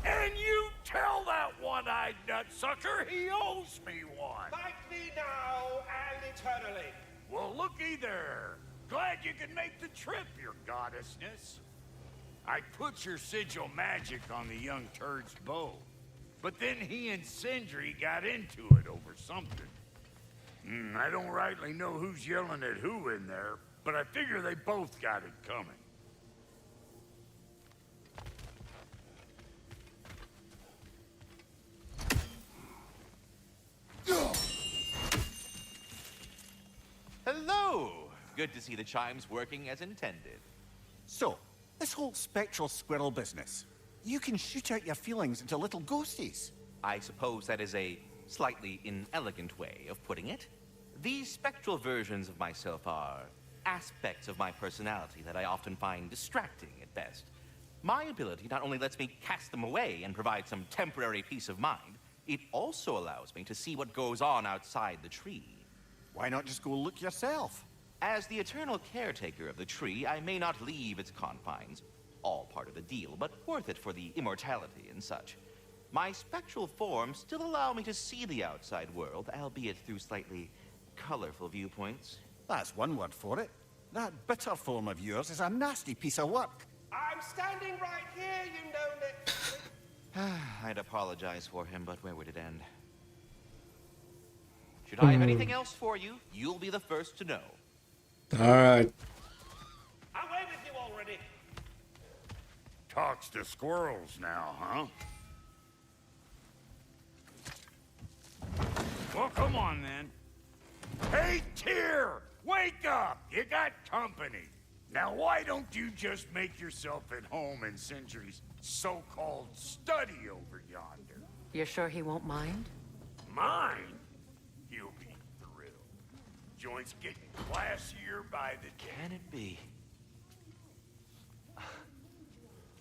And you tell that one-eyed nutsucker he owes me one. Thank me now and eternally. Well, looky there. Glad you can make the trip, your goddessness. I put your sigil magic on the young turd's bow. But then he and Sindri got into it over something. I don't rightly know who's yelling at who in there, but I figure they both got it coming. Hello! Good to see the chimes working as intended. So, this whole spectral squirrel business, you can shoot out your feelings into little ghosties. I suppose that is a slightly inelegant way of putting it. These spectral versions of myself are aspects of my personality that I often find distracting at best. My ability not only lets me cast them away and provide some temporary peace of mind, it also allows me to see what goes on outside the tree. Why not just go look yourself? As the eternal caretaker of the tree, I may not leave its confines. All part of the deal, but worth it for the immortality and such. My spectral forms still allow me to see the outside world, albeit through slightly colorful viewpoints. That's one word for it. That bitter form of yours is a nasty piece of work. I'm standing right here, you know it. I'd apologize for him, but where would it end? Should I have anything else for you, you'll be the first to know. Alright. I'm away with you already. Talks to squirrels now, huh? Well, come on then. Hey, Tyr! Wake up! You got company. Now, why don't you just make yourself at home in Sindri's so-called study over yonder? You're sure he won't mind? Mine? He'll be thrilled. Joint's getting classier by the day. Can it be?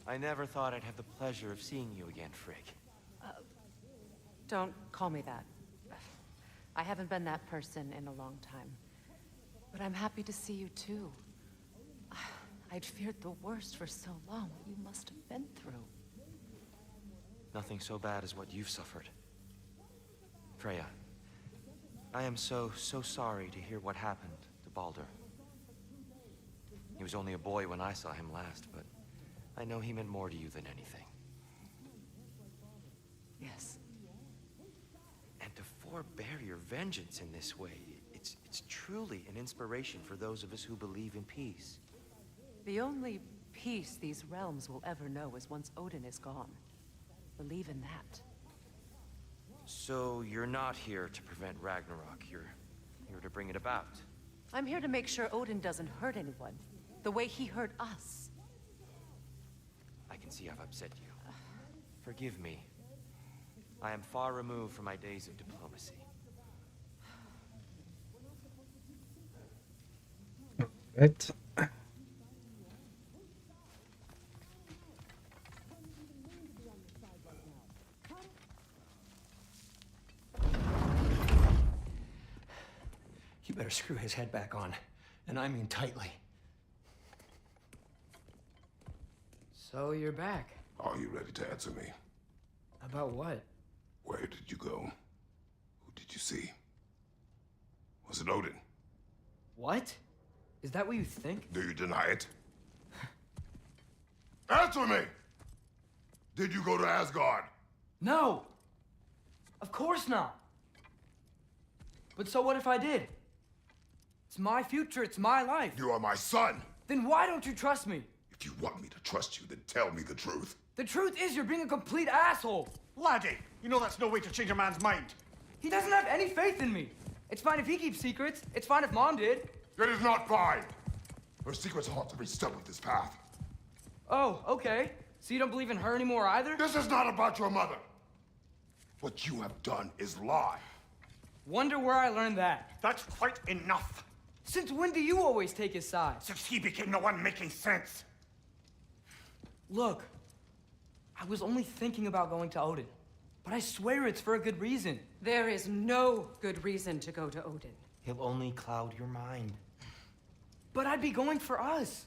I never thought I'd have the pleasure of seeing you again, Frigg. Don't call me that. I haven't been that person in a long time. But I'm happy to see you too. I'd feared the worst for so long. What you must have been through. Nothing so bad as what you've suffered. Freya, I am so sorry to hear what happened to Baldur. He was only a boy when I saw him last, but I know he meant more to you than anything. Yes. And to forbear your vengeance in this way, it's truly an inspiration for those of us who believe in peace. The only peace these realms will ever know is once Odin is gone. Believe in that. So you're not here to prevent Ragnarok, you're here to bring it about. I'm here to make sure Odin doesn't hurt anyone, the way he hurt us. I can see I've upset you. Forgive me. I am far removed from my days of diplomacy. Right. You better screw his head back on, and I mean tightly. So you're back. Are you ready to answer me? About what? Where did you go? Who did you see? Was it Odin? What? Is that what you think? Do you deny it? Answer me! Did you go to Asgard? No! Of course not. But so what if I did? It's my future, it's my life. You are my son. Then why don't you trust me? If you want me to trust you, then tell me the truth. The truth is you're being a complete asshole. Laddie, you know that's no way to change a man's mind. He doesn't have any faith in me. It's fine if he keeps secrets. It's fine if Mom did. It is not fine. Her secrets ought to be stuck with this path. Oh, okay. So you don't believe in her anymore either? This is not about your mother. What you have done is lie. Wonder where I learned that. That's quite enough. Since when do you always take his side? Since he became the one making sense. Look, I was only thinking about going to Odin. But I swear it's for a good reason. There is no good reason to go to Odin. He'll only cloud your mind. But I'd be going for us.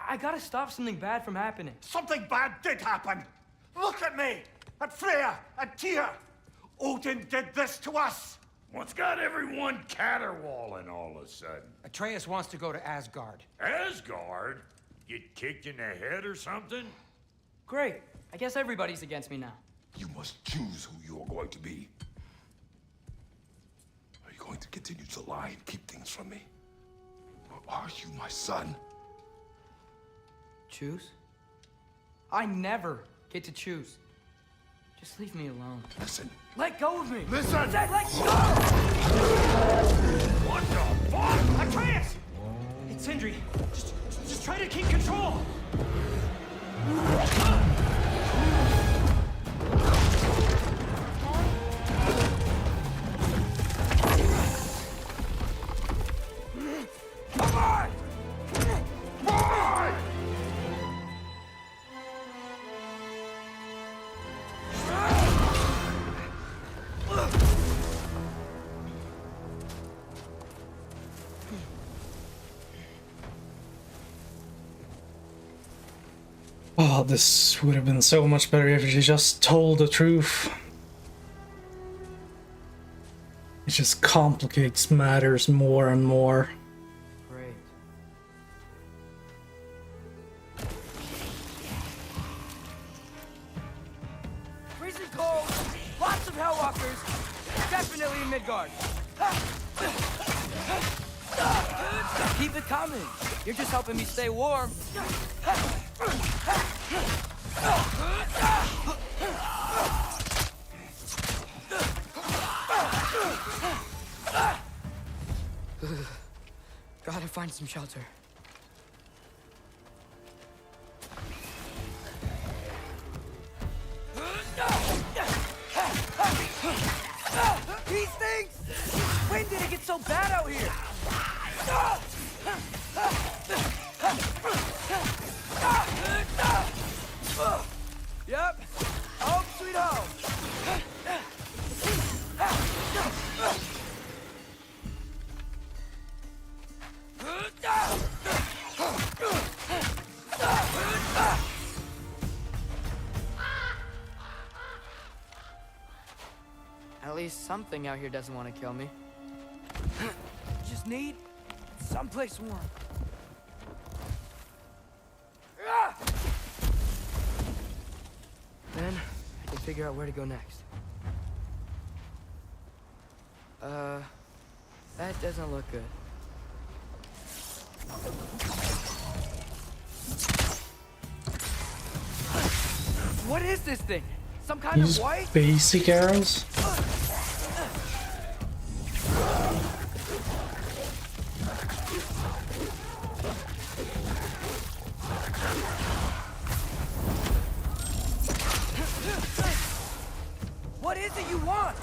I gotta stop something bad from happening. Something bad did happen. Look at me, at Freya, at Tyr. Odin did this to us. What's got everyone caterwauling all of a sudden? Atreus wants to go to Asgard. Asgard? Get kicked in the head or something? Great. I guess everybody's against me now. You must choose who you are going to be. Are you going to continue to lie and keep things from me? Or are you my son? Choose? I never get to choose. Just leave me alone. Listen. Let go of me! Listen! I said let go! What the fuck? Atreus! It's Sindri. Just try to keep control. Come on! Boy! Oh, this would have been so much better if she just told the truth. It just complicates matters more and more. Great. Freezing cold, lots of Hellwalkers, definitely in Midgard. Keep it coming. You're just helping me stay warm. Gotta find some shelter. He stinks! When did it get so bad out here? Yep. Home sweet home. At least something out here doesn't want to kill me. Just need someplace warm. Then I can figure out where to go next. That doesn't look good. What is this thing? Some kind These of white? basic arrows? What is it you want?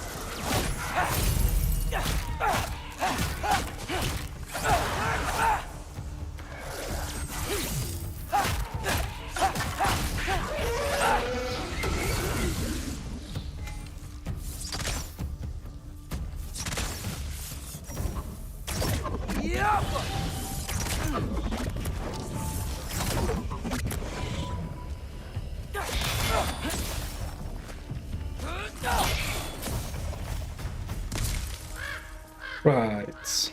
Right.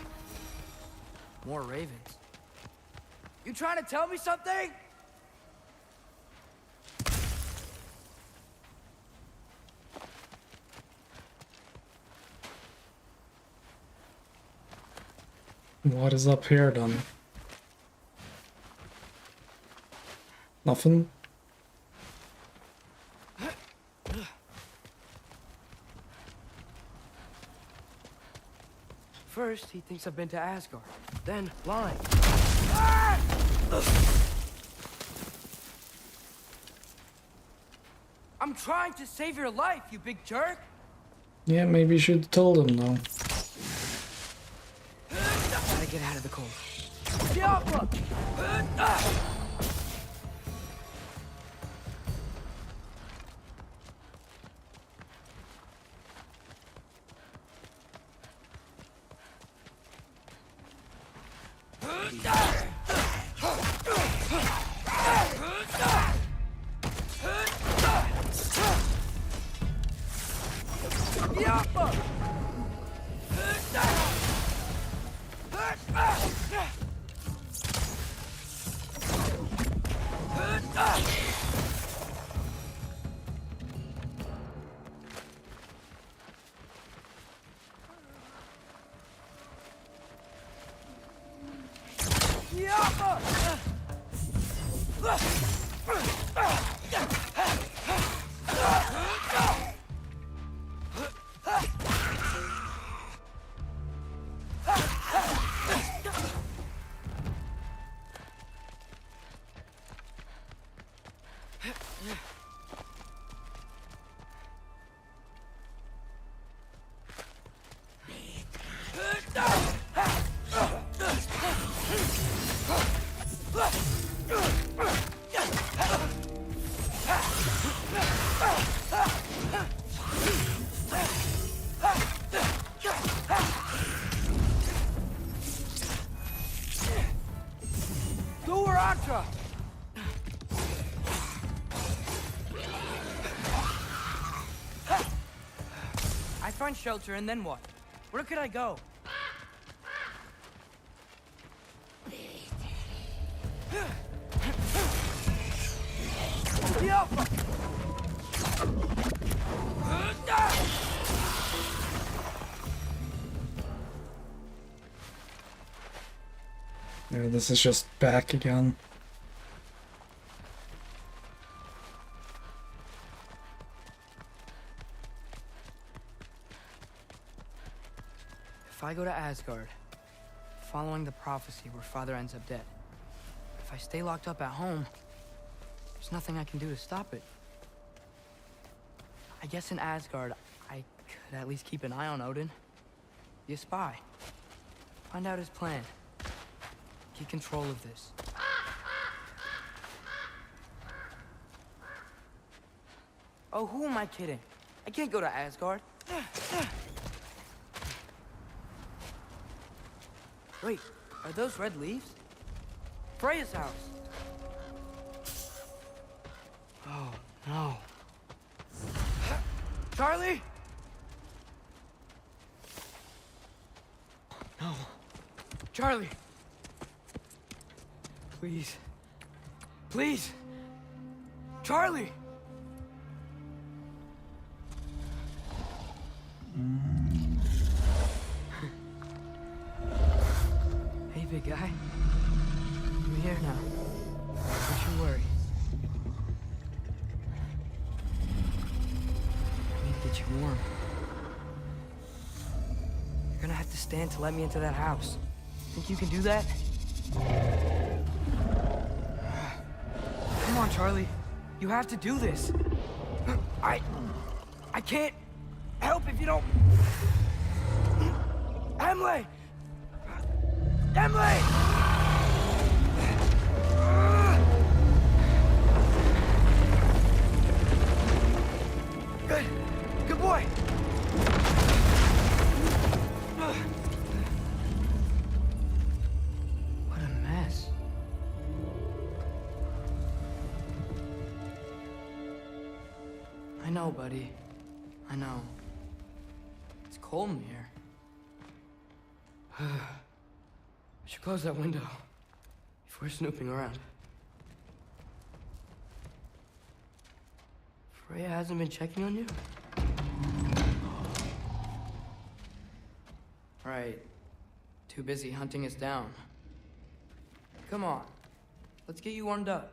More ravens. You trying to tell me something? What is up here then? Nothing? First, he thinks I've been to Asgard. Then, lying. I'm trying to save your life, you big jerk! Yeah, maybe you should have told him though. Gotta get out of the cold. Diablo! I find shelter and then what? Where could I go? Yeah, this is just back again. If I go to Asgard, following the prophecy where Father ends up dead, if I stay locked up at home, there's nothing I can do to stop it. I guess in Asgard, I could at least keep an eye on Odin. Be a spy. Find out his plan. Get control of this. Oh, who am I kidding? I can't go to Asgard. Wait, are those red leaves? Freya's house. Oh, no. Charlie? No. Charlie. Please. Please. Charlie. Hey, big guy. I'm here now. Don't you worry. I need to get you warm. You're gonna have to stand to let me into that house. Think you can do that? Come on, Charlie. You have to do this. I can't help if you don't... Emily! Emily! Good. Good boy. What a mess. I know, buddy. I know. It's cold in here. I should close that window if we're snooping around. Freya hasn't been checking on you? Right. too busy hunting us down. Come on, let's get you warmed up.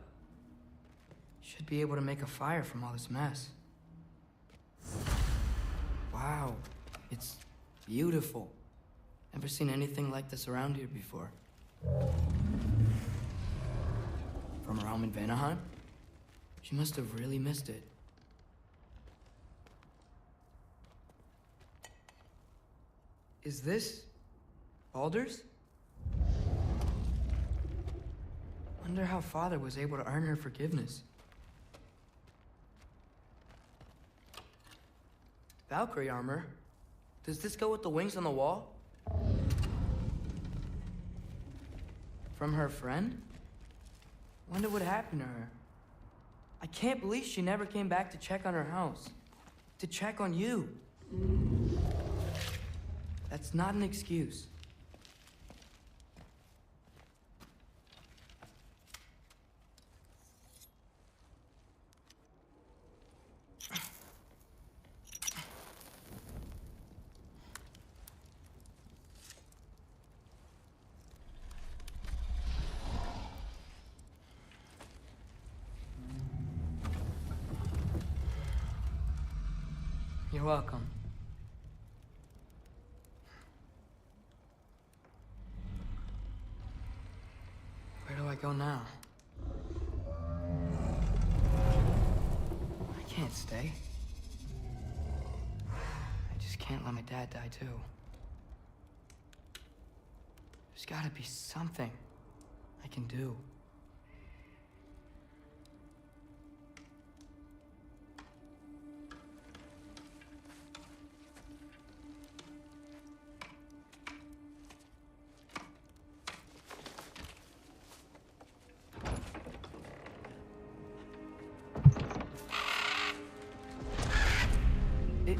Should be able to make a fire from all this mess. Wow, it's beautiful. Never seen anything like this around here before. From her home in Vanaheim? She must have really missed it. Is this Baldur's? Wonder how Father was able to earn her forgiveness. Valkyrie armor? Does this go with the wings on the wall? From her friend? Wonder what happened to her. I can't believe she never came back to check on her house. To check on you. That's not an excuse. You're welcome. Where do I go now? I can't stay. I just can't let my dad die too. There's gotta be something I can do.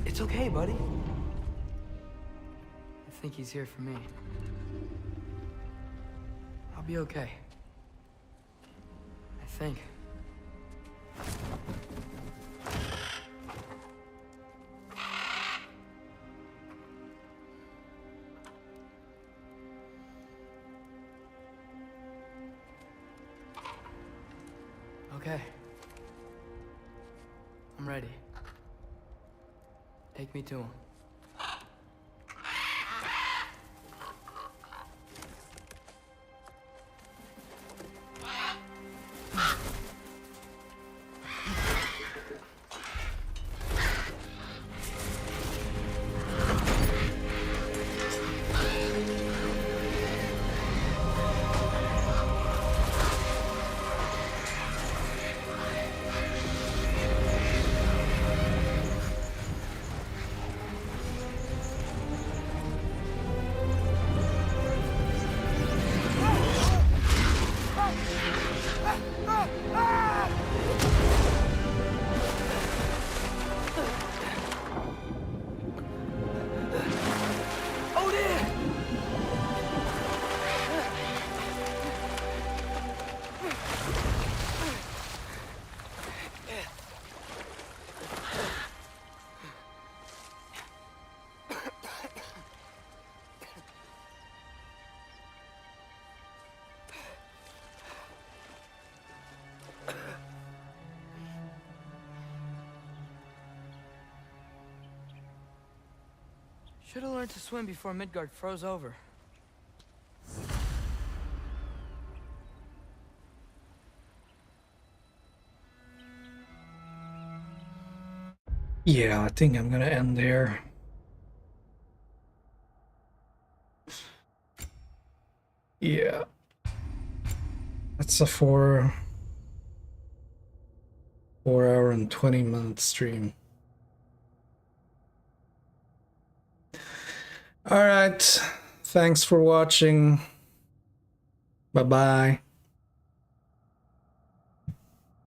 It's okay, buddy. I think he's here for me. I'll be okay. I think. Okay. I'm ready. Take me to him. Should have learned to swim before Midgard froze over. Yeah, I think I'm gonna end there. Yeah. That's a 4 hour and 20-minute stream. All right. Thanks for watching. Bye-bye.